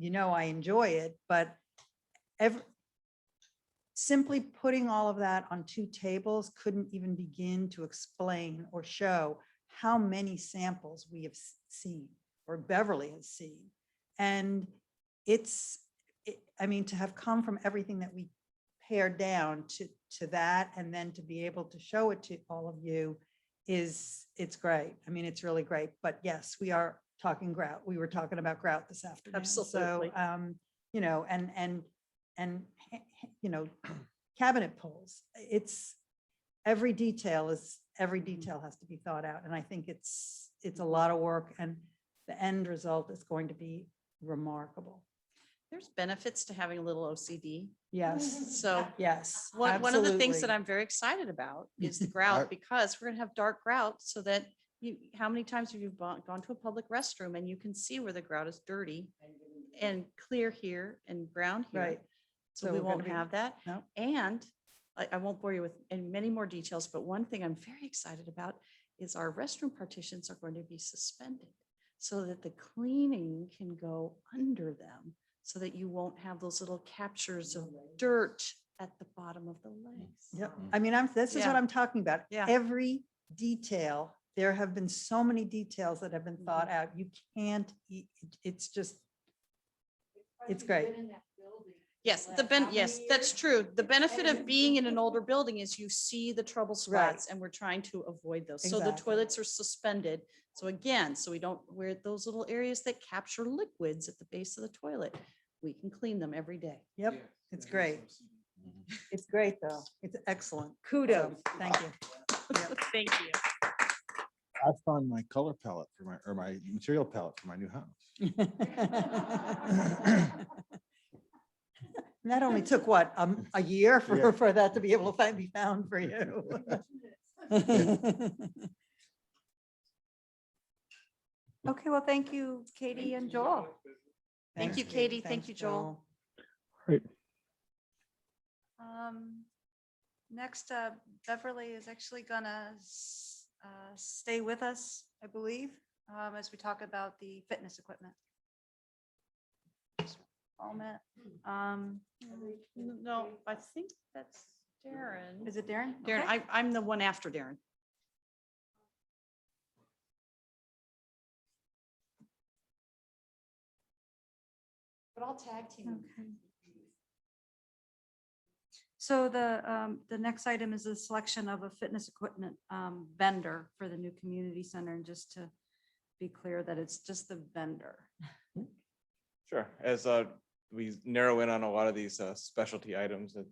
I enjoy it, but simply putting all of that on two tables couldn't even begin to explain or show how many samples we have seen or Beverly has seen. And to have come from everything that we pared down to that, and then to be able to show it to all of you it's great. I mean, it's really great. But yes, we are talking grout. We were talking about grout this afternoon. Absolutely. So, and cabinet pulls. It's every detail has to be thought out. And I think it's a lot of work, and the end result is going to be remarkable. There's benefits to having a little OCD. Yes. So Yes. one of the things that absolutely. I'm very excited about is the grout, because we're gonna have dark grout so that how many times have you gone to a public restroom and you can see where the grout is dirty and clear here and brown here. Right. So So we we're gonna won't be- have that. No. And I won't bore you with many more details, but one thing I'm very excited about is our restroom partitions are going to be suspended so that the cleaning can go under them, so that you won't have those little captures of dirt at the bottom of the legs. Yep. I mean, this is Yeah. what I'm talking about. Yeah. Every detail, there have been so many details that have been thought out. You can't, it's just, it's great. Yes, yes, that's true. The benefit of being in an older building is you see the trouble spots, and we're trying to avoid those. So the Exactly. toilets are suspended. So again, so we don't wear those little areas that capture liquids at the base of the toilet. We can clean them every day. Yep, it's great. It's great, though. It's excellent. Kudos. So, thank you. Thank you. I found my color palette or my material palette for my new house. And that only took what, a year Yeah. for that to be able to be found for you. Okay, well, thank you, Katie and Joel. Thank you, Thanks, Katie. Thanks, Thank you, Joel. Right. Next, Beverly is actually gonna stay with us, I believe, as we talk about the fitness equipment. Moment. No, I think that's Darren. Is it Darren? Darren, Okay. I'm the one after Darren. But I'll tag team. Okay. So the next item is the selection of a fitness equipment vendor for the new community center. And just to be clear that it's just the vendor. Sure. As we narrow in on a lot of these specialty items with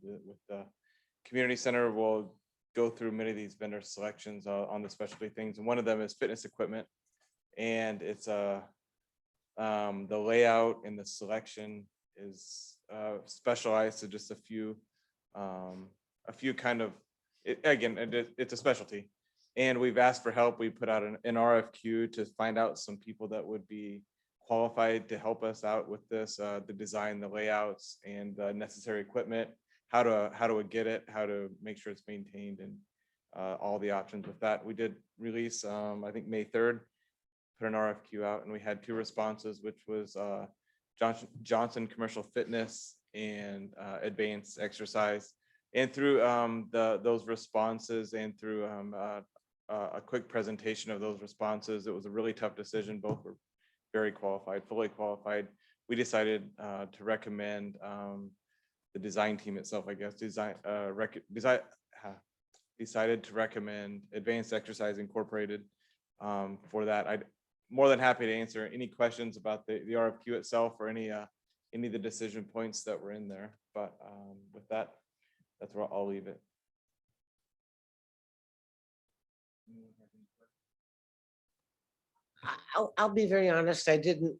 the community center, we'll go through many of these vendor selections on the specialty things. And one of them is fitness equipment. And it's the layout and the selection is specialized to just a few kind of, it's a specialty. And we've asked for help. We put out an RFQ to find out some people that would be qualified to help us out with this, the design, the layouts, and the necessary equipment, how to get it, how to make sure it's maintained, and all the options with that. We did release, I think May 3rd, put an RFQ out, and we had 2 responses, which was Johnson Commercial Fitness and Advanced Exercise. And through those responses and through a quick presentation of those responses, it was a really tough decision. Both were very qualified, fully qualified. We decided to recommend the design team itself, I guess, decided to recommend Advanced Exercise Incorporated for that. I'd more than happy to answer any questions about the RFQ itself or any of the decision points that were in there. But with that, that's where I'll leave it. I'll be very honest. I didn't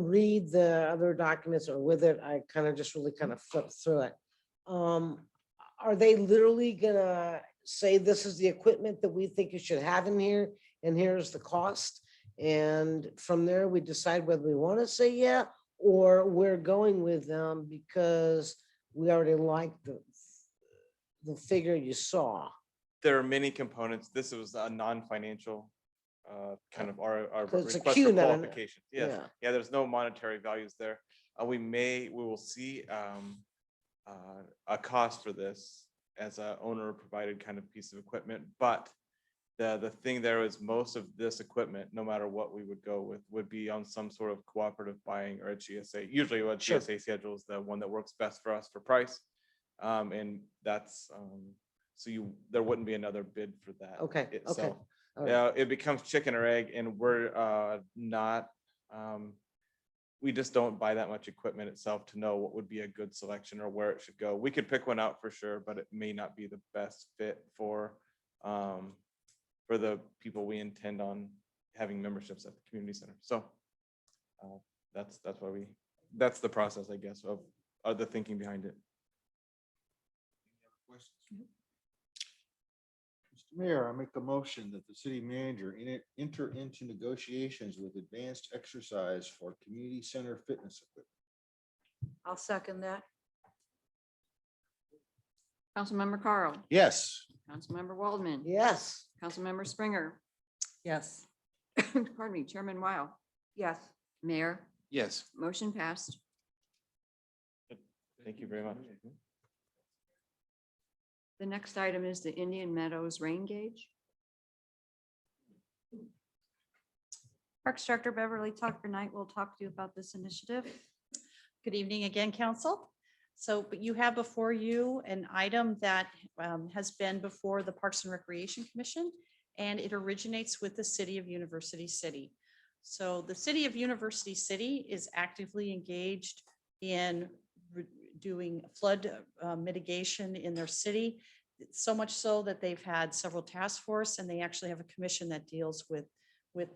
read the other documents or with it. I kind of just really kind of flipped through it. Are they literally gonna say this is the equipment that we think you should have in here and here's the cost? And from there, we decide whether we want to say yeah, or we're going with them because we already like the figure you saw. There are many components. This was a non-financial kind of our So it's a request queue, for not an- qualification. Yes. yeah. Yeah, there's no monetary values there. We will see a cost for this as a owner provided kind of piece of equipment. But the thing there is most of this equipment, no matter what we would go with, would be on some sort of cooperative buying or a GSA. Usually what Sure. GSA schedule is the one that works best for us for price. And that's so there wouldn't be another bid for that. Okay, itself. okay. All right. Yeah, it becomes chicken or egg, and we're not. We just don't buy that much equipment itself to know what would be a good selection or where it should go. We could pick one out for sure, but it may not be the best fit for the people we intend on having memberships at the community center. So that's why that's the process, I guess, of the thinking behind it. Mr. Mayor, I make a motion that the city manager enter into negotiations with Advanced Exercise for community center fitness equipment. I'll second that. Councilmember Carl, Yes. Councilmember Waldman. Yes. Councilmember Springer. Yes. Pardon me, Chairman Weil. Yes. Mayor, Yes. motion passed. Thank you very much. The next item is the Indian Meadows rain gauge. Parks Director Beverly Tucker Knight will talk to you about this initiative. Good evening again, council. So, but you have before you an item that has been before the Parks and Recreation Commission, and it originates with the city of University City. So the city of University City is actively engaged in doing flood mitigation in their city. So much so that they've had several task force, and they actually have a commission that deals with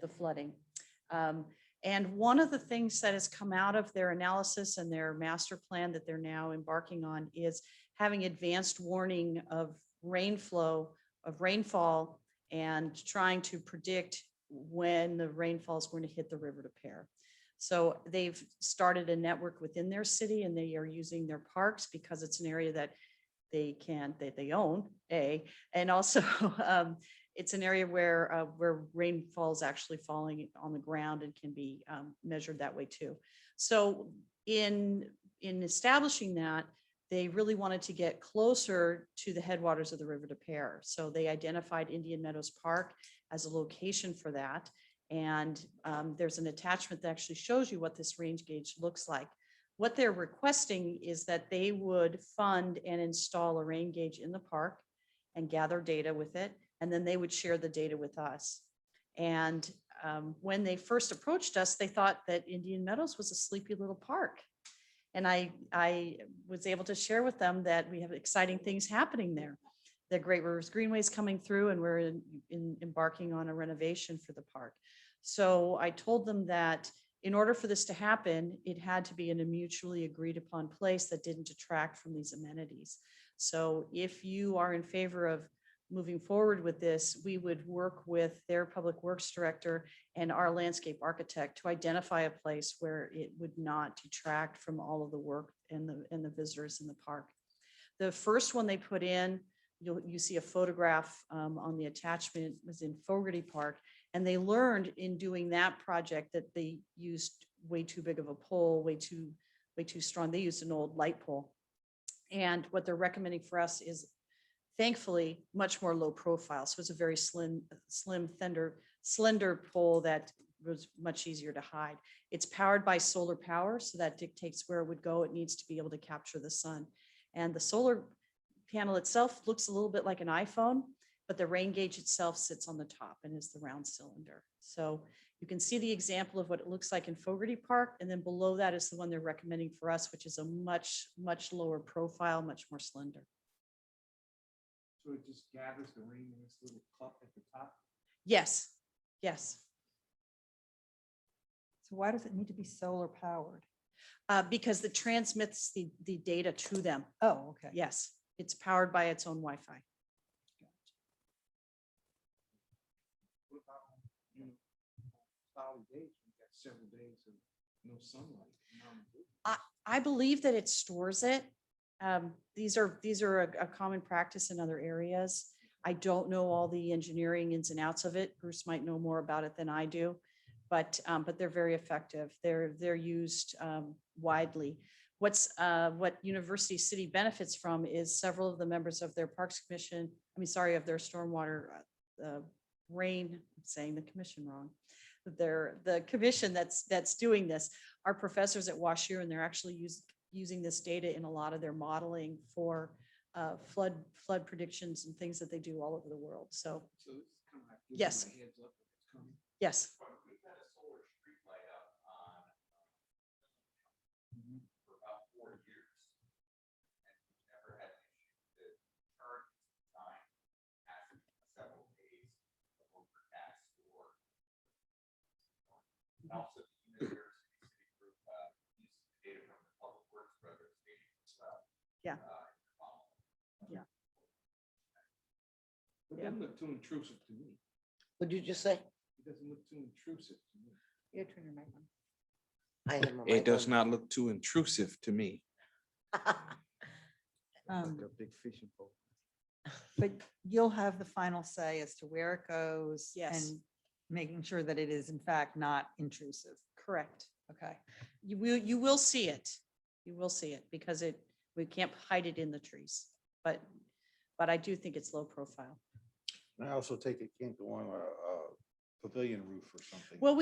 the flooding. And one of the things that has come out of their analysis and their master plan that they're now embarking on is having advanced warning of rainfall, and trying to predict when the rainfall is going to hit the River des Peres. So they've started a network within their city, and they are using their parks because it's an area that they own, and also it's an area where rainfall is actually falling on the ground and can be measured that way too. So in establishing that, they really wanted to get closer to the headwaters of the River des Peres. So they identified Indian Meadows Park as a location for that. And there's an attachment that actually shows you what this range gauge looks like. What they're requesting is that they would fund and install a rain gauge in the park and gather data with it, and then they would share the data with us. And when they first approached us, they thought that Indian Meadows was a sleepy little park. And I was able to share with them that we have exciting things happening there. The Great Rivers Greenway is coming through, and we're embarking on a renovation for the park. So I told them that in order for this to happen, it had to be in a mutually agreed upon place that didn't detract from these amenities. So if you are in favor of moving forward with this, we would work with their public works director and our landscape architect to identify a place where it would not detract from all of the work and the visitors in the park. The first one they put in, you see a photograph on the attachment, was in Fogarty Park. And they learned in doing that project that they used way too big of a pole, way too strong. They used an old light pole. And what they're recommending for us is thankfully much more low profile. So it's a very slim, slender pole that was much easier to hide. It's powered by solar power, so that dictates where it would go. It needs to be able to capture the sun. And the solar panel itself looks a little bit like an iPhone, but the rain gauge itself sits on the top and is the round cylinder. So you can see the example of what it looks like in Fogarty Park. And then below that is the one they're recommending for us, which is a much lower profile, much more slender. So it just gathers the rain in this little cup at the top? Yes, yes. So why does it need to be solar powered? Because it transmits the data to them. Oh, okay. Yes, it's powered by its own Wi-Fi. What about, you know, cloudy days, we've got several days of no sunlight? I believe that it stores it. These are a common practice in other areas. I don't know all the engineering ins and outs of it. Bruce might know more about it than I do, but they're very effective. They're used widely. What University City benefits from is several of the members of their Parks Commission, of their stormwater I'm saying the commission wrong. The commission that's doing this are professors at WashU, and they're actually using this data in a lot of their modeling for flood predictions and things that they do all over the world. So So it's kind of like giving yes, them a heads up when it's coming. yes. For about 4 years. And we've never had an issue. The current design has several days of overcast or. And also the University City Group uses data from the Public Works Brothers data as well. Yeah. It doesn't look too intrusive to me. What'd you just say? It doesn't look too intrusive to me. You turn your mic on. I have my It mic does on. not look too intrusive to me. Um, Like a big fishing pole. But you'll have the final say as to where it goes. Yes. And making sure that it is in fact not intrusive. Correct. Okay. You will see it. You will see it because we can't hide it in the trees. But I do think it's low profile. And I also take it can't go on a pavilion roof or something. Well,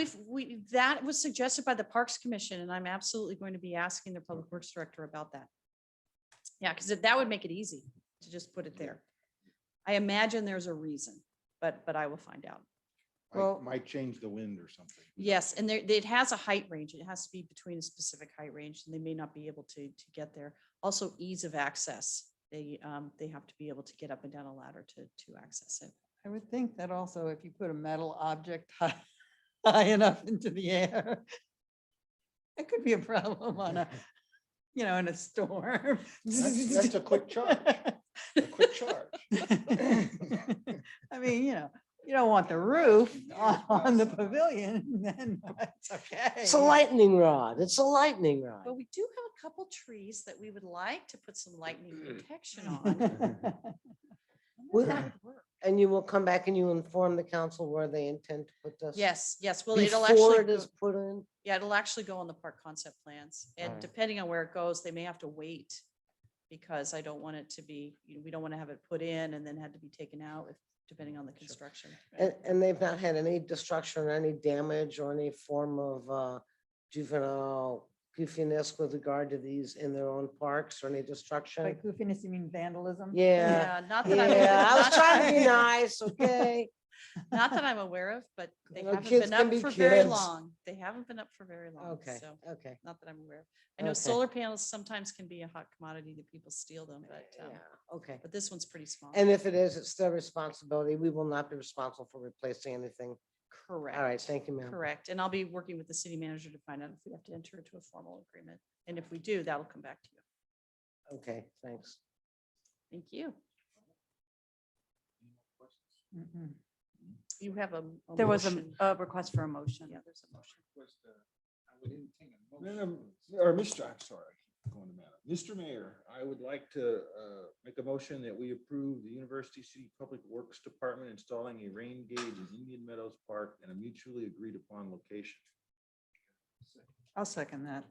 that was suggested by the Parks Commission, and I'm absolutely going to be asking the Public Works Director about that. Yeah, because that would make it easy to just put it there. I imagine there's a reason, but I will find out. Might change the wind or something. Yes, and it has a height range. It has to be between a specific height range, and they may not be able to get there. Also, ease of access. They have to be able to get up and down a ladder to access it. I would think that also if you put a metal object high enough into the air, it could be a problem on in a storm. That's a quick charge. A quick charge. I mean, you don't want the roof on the pavilion, then it's okay. It's a lightning rod. It's a lightning rod. But we do have a couple trees that we would like to put some lightning protection on. Would- And you will come back and you inform the council where they intend to put this? Yes, well, Before it'll it is put in? yeah, it'll actually go on the park concept plans. And Alright. depending on where it goes, they may have to wait because I don't want it to be, we don't want to have it put in and then had to be taken out depending on the construction. And they've not had any destruction or any damage or any form of juvenile goofiness with regard to these in their own parks or any destruction? By goofiness, you mean vandalism? Yeah. Not that I'm. Yeah, I was not- trying to be nice, okay? Not that I'm aware of, but they You know, haven't kids been can up be for very kids. long. They haven't been up for very long. Okay, So okay. not that I'm aware of. I know Okay. solar panels sometimes can be a hot commodity that people steal them, Yeah, okay. but this one's pretty small. And if it is, it's their responsibility. We will not be responsible for replacing anything. Correct. All right, thank you, ma'am. Correct. And I'll be working with the city manager to find out if we have to enter into a formal agreement. And if we do, that'll come back to you. Okay, thanks. Thank you. Mm-mm. You have a. There was motion. a request for a motion. Yeah, there's a motion. Madam, or Mr., I'm sorry, going to Madam. Mr. Mayor, I would like to make a motion that we approve the University City Public Works Department installing a rain gauge in Indian Meadows Park in a mutually agreed upon location. I'll second that.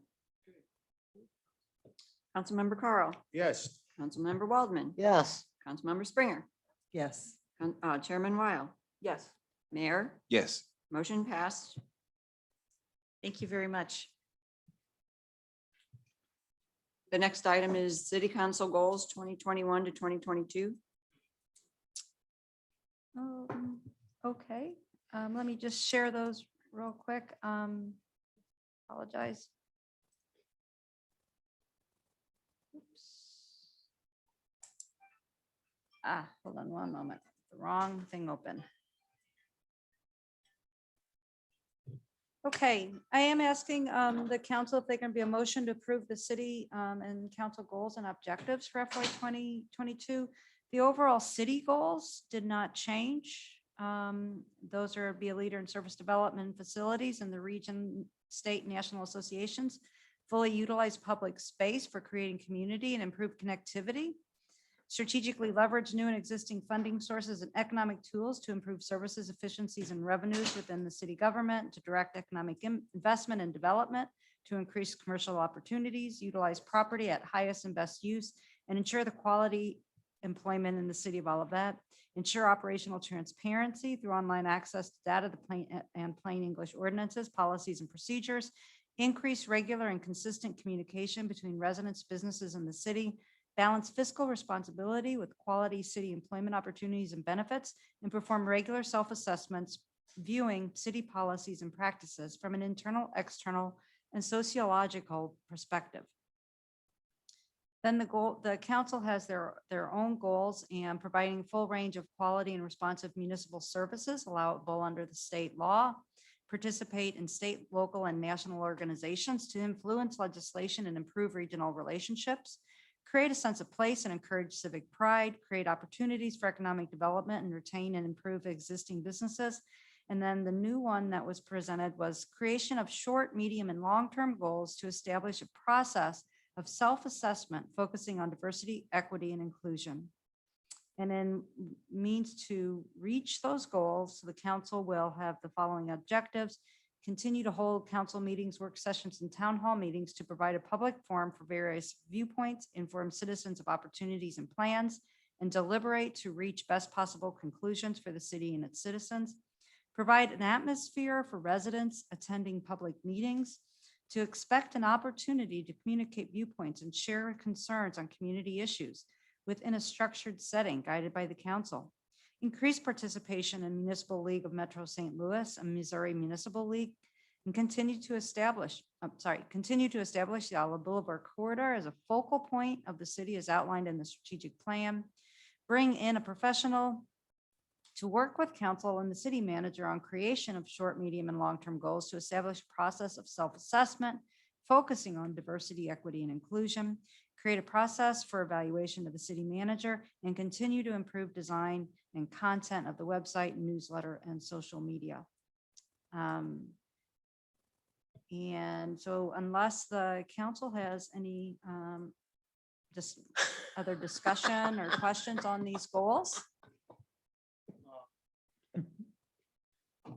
Councilmember Carl, Yes. Councilmember Waldman, Yes. Councilmember Springer, Yes. Chairman Weil, Yes, Mayor, Yes. motion passed. thank you very much. The next item is City Council Goals 2021 to 2022. Okay, let me just share those real quick. Apologize. Oops. Hold on one moment. The wrong thing open. Okay, I am asking the council if there can be a motion to approve the city and council goals and objectives for FY 2022. The overall city goals did not change. Those are be a leader in service development facilities in the region, state, and national associations, fully utilize public space for creating community and improve connectivity, strategically leverage new and existing funding sources and economic tools to improve services, efficiencies, and revenues within the city government, to direct economic investment and development, to increase commercial opportunities, utilize property at highest and best use, and ensure the quality employment in the city of Olivet, ensure operational transparency through online access to data, the plain English ordinances, policies, and procedures, increase regular and consistent communication between residents, businesses, and the city, balance fiscal responsibility with quality city employment opportunities and benefits, and perform regular self-assessments, viewing city policies and practices from an internal, external, and sociological perspective. Then the council has their own goals, and providing full range of quality and responsive municipal services allowable under the state law, participate in state, local, and national organizations to influence legislation and improve regional relationships, create a sense of place and encourage civic pride, create opportunities for economic development and retain and improve existing businesses. And then the new one that was presented was creation of short, medium, and long-term goals to establish a process of self-assessment focusing on diversity, equity, and inclusion. And then means to reach those goals, the council will have the following objectives: continue to hold council meetings, work sessions, and town hall meetings to provide a public forum for various viewpoints, inform citizens of opportunities and plans, and deliberate to reach best possible conclusions for the city and its citizens. Provide an atmosphere for residents attending public meetings to expect an opportunity to communicate viewpoints and share concerns on community issues within a structured setting guided by the council. Increase participation in Municipal League of Metro St. Louis and Missouri Municipal League, and continue to establish the Olive Boulevard corridor as a focal point of the city as outlined in the strategic plan. Bring in a professional to work with council and the city manager on creation of short, medium, and long-term goals to establish a process of self-assessment, focusing on diversity, equity, and inclusion, create a process for evaluation of the city manager, and continue to improve design and content of the website, newsletter, and social media. And so unless the council has any just other discussion or questions on these goals.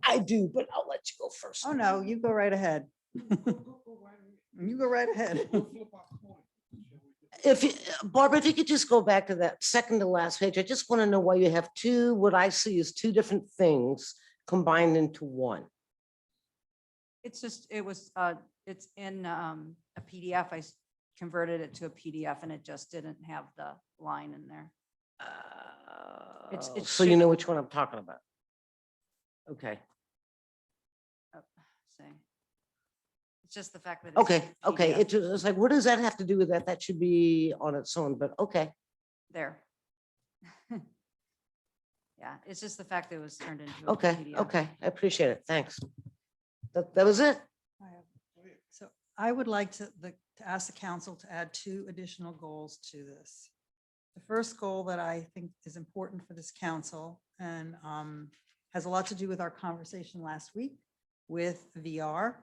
I do, but I'll let you go first. Oh, no, you go right ahead. You go right ahead. If, Barbara, if you could just go back to that second to last page, I just want to know why you have two, what I see is two different things combined into one. It's just, it's in a PDF. I converted it to a PDF and it just didn't have the line in there. It's So you know which one I'm talking about. Okay, It's just the fact that. it's okay, a okay. PDF. It's like, what does that have to do with that? That should be on its own, but okay. There. Yeah, it's just the fact that it was turned into. a Okay, PDF. okay. I appreciate it. Thanks. That was it. So I would like to ask the council to add 2 additional goals to this. The first goal that I think is important for this council and has a lot to do with our conversation last week with VR.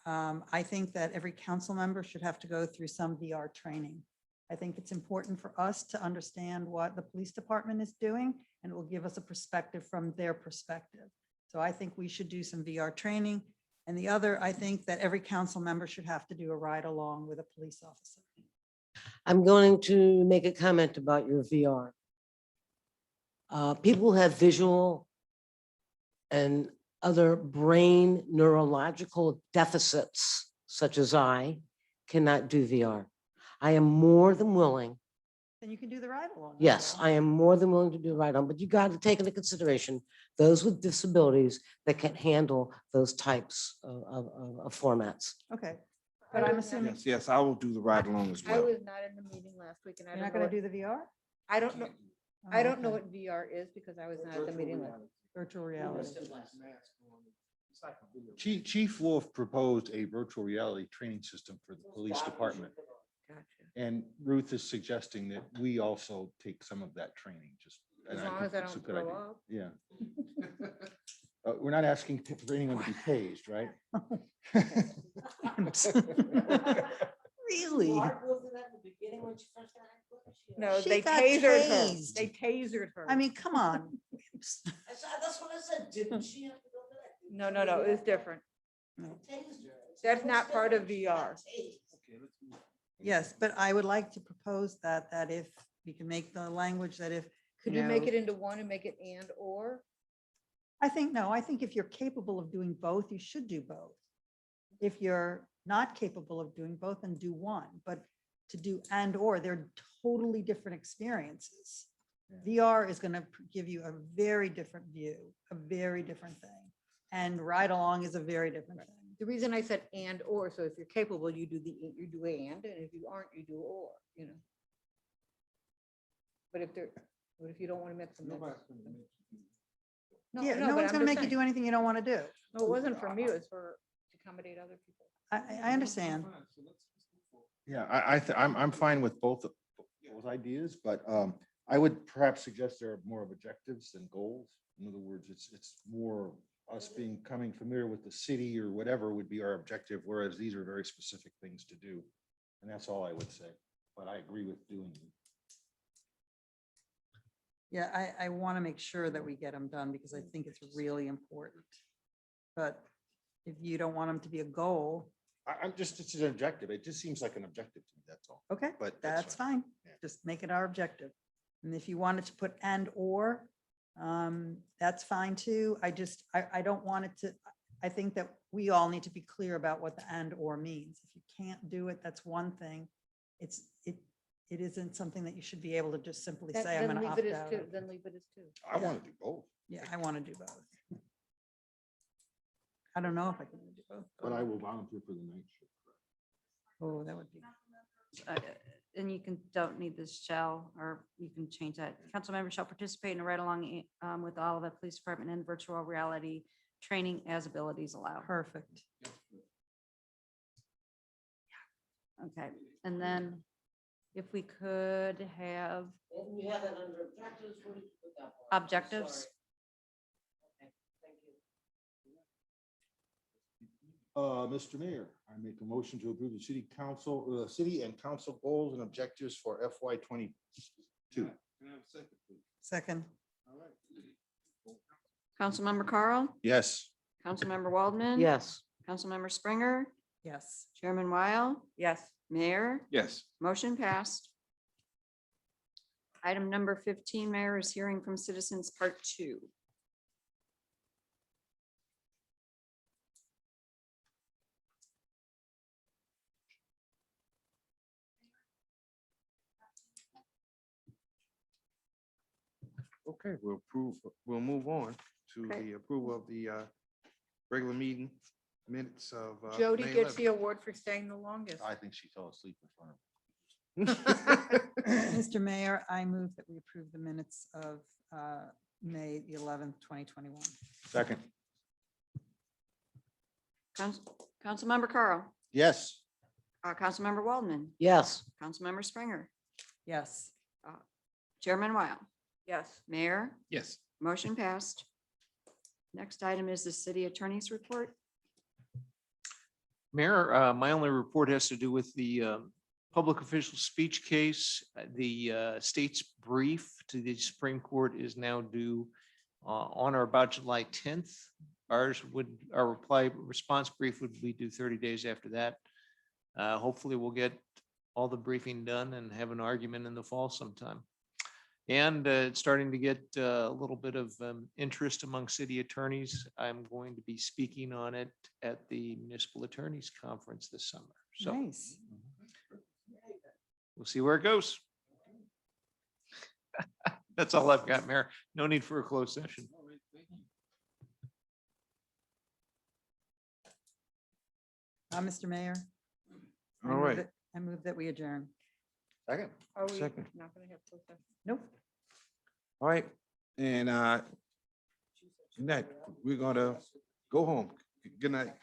I think that every council member should have to go through some VR training. I think it's important for us to understand what the police department is doing, and it will give us a perspective from their perspective. So I think we should do some VR training. And the other, I think that every council member should have to do a ride along with a police officer. I'm going to make a comment about your VR. People who have visual and other brain neurological deficits, such as I, cannot do VR. I am more than willing. Then you can do the ride along. Yes, I am more than willing to do the ride on, but you got to take into consideration those with disabilities that can handle those types of formats. Okay, but I'm assuming Yes, I will do the ride along as I well. was not in the meeting last week and I you're not don't know, going to do the VR? I don't know, Oh, I don't know okay. what VR is because I was not at the meeting last. Virtual reality. Chief Wolf proposed a virtual reality training system for the police department. Gotcha. And Ruth is suggesting that we also take some of that training, just. and As I long think as I that's a don't good throw idea. up. Yeah. We're not asking for anyone to be tased, right? Really? No, She they got tasered her. tased. They tasered her. I mean, come on. That's what I said. Didn't she have to go to that? No, it was different. That's not part of VR. Yes, but I would like to propose that if we can make the language that if. Could you make it into one and make it and or? I think if you're capable of doing both, you should do both. If you're not capable of doing both, then do one, but to do and or, they're totally different experiences. VR is going to give you a very different view, a very different thing. And ride along is a very different thing. The reason I said and or, so if you're capable, you do and if you aren't, you do or, you know. But if you don't want to mix them. Yeah, no one's going to make you do anything you don't want to do. No, it wasn't for me, it was for to accommodate other people. I understand. Yeah, I'm fine with both of those ideas, but I would perhaps suggest there are more of objectives than goals. In other words, it's more us coming familiar with the city or whatever would be our objective, whereas these are very specific things to do. And that's all I would say, but I agree with doing it. Yeah, I want to make sure that we get them done because I think it's really important. But if you don't want them to be a goal, It's an objective. It just seems like an objective to me, that's all. okay, But that's fine. Yeah. Just make it our objective. And if you wanted to put and or, that's fine too. I don't want it to, I think that we all need to be clear about what the and or means. If you can't do it, that's one thing. It isn't something that you should be able to just simply say, I'm Then going to leave opt it as out. two, then leave it as two. I want to do both, Yeah, I want to do both. I don't know if I can do both. but I will volunteer for the night shift. Oh, that would be. And you don't need this shall, or you can change that. Council members shall participate in a ride along with the Olivet Police Department and virtual reality training as abilities allow. Perfect. Okay, and then if we could have We have it under objectives. Where did you put that one? objectives. Sorry. Okay, thank you. Mr. Mayor, I make a motion to approve the city and council goals and objectives for FY 22. Second. Councilmember Carl, Yes. Councilmember Waldman. Yes. Councilmember Springer, Yes. Chairman Weil, Yes. Mayor, Yes. motion passed. Item number 15, Mayor, is hearing from citizens, part 2. Okay, we'll move on to Okay. the approval of the regular meeting minutes of. Jody May gets the 11th. award for staying the longest. I think she fell asleep in front of Mr. Mayor, I move that we approve the minutes of May the 11th, 2021. Second. Councilmember Carl, Yes. Councilmember Waldman, Yes. Councilmember Springer, Yes. Chairman Weil, Yes. Mayor, Yes. motion passed. Next item is the city attorney's report. Mayor, my only report has to do with the public official speech case. The state's brief to the Supreme Court is now due on or about July 10th. Our response brief would be due 30 days after that. Hopefully we'll get all the briefing done and have an argument in the fall sometime. And it's starting to get a little bit of interest among city attorneys. I'm going to be speaking on it at the Municipal Attorneys Conference this summer. So Nice. we'll see where it goes. That's all I've got, Mayor. No need for a closed session. Mr. Mayor. I All move right. that- I move that we adjourn. Second. Are we Second. not going to have closed session? Nope. All right. And good night. We're gonna go home. Good night.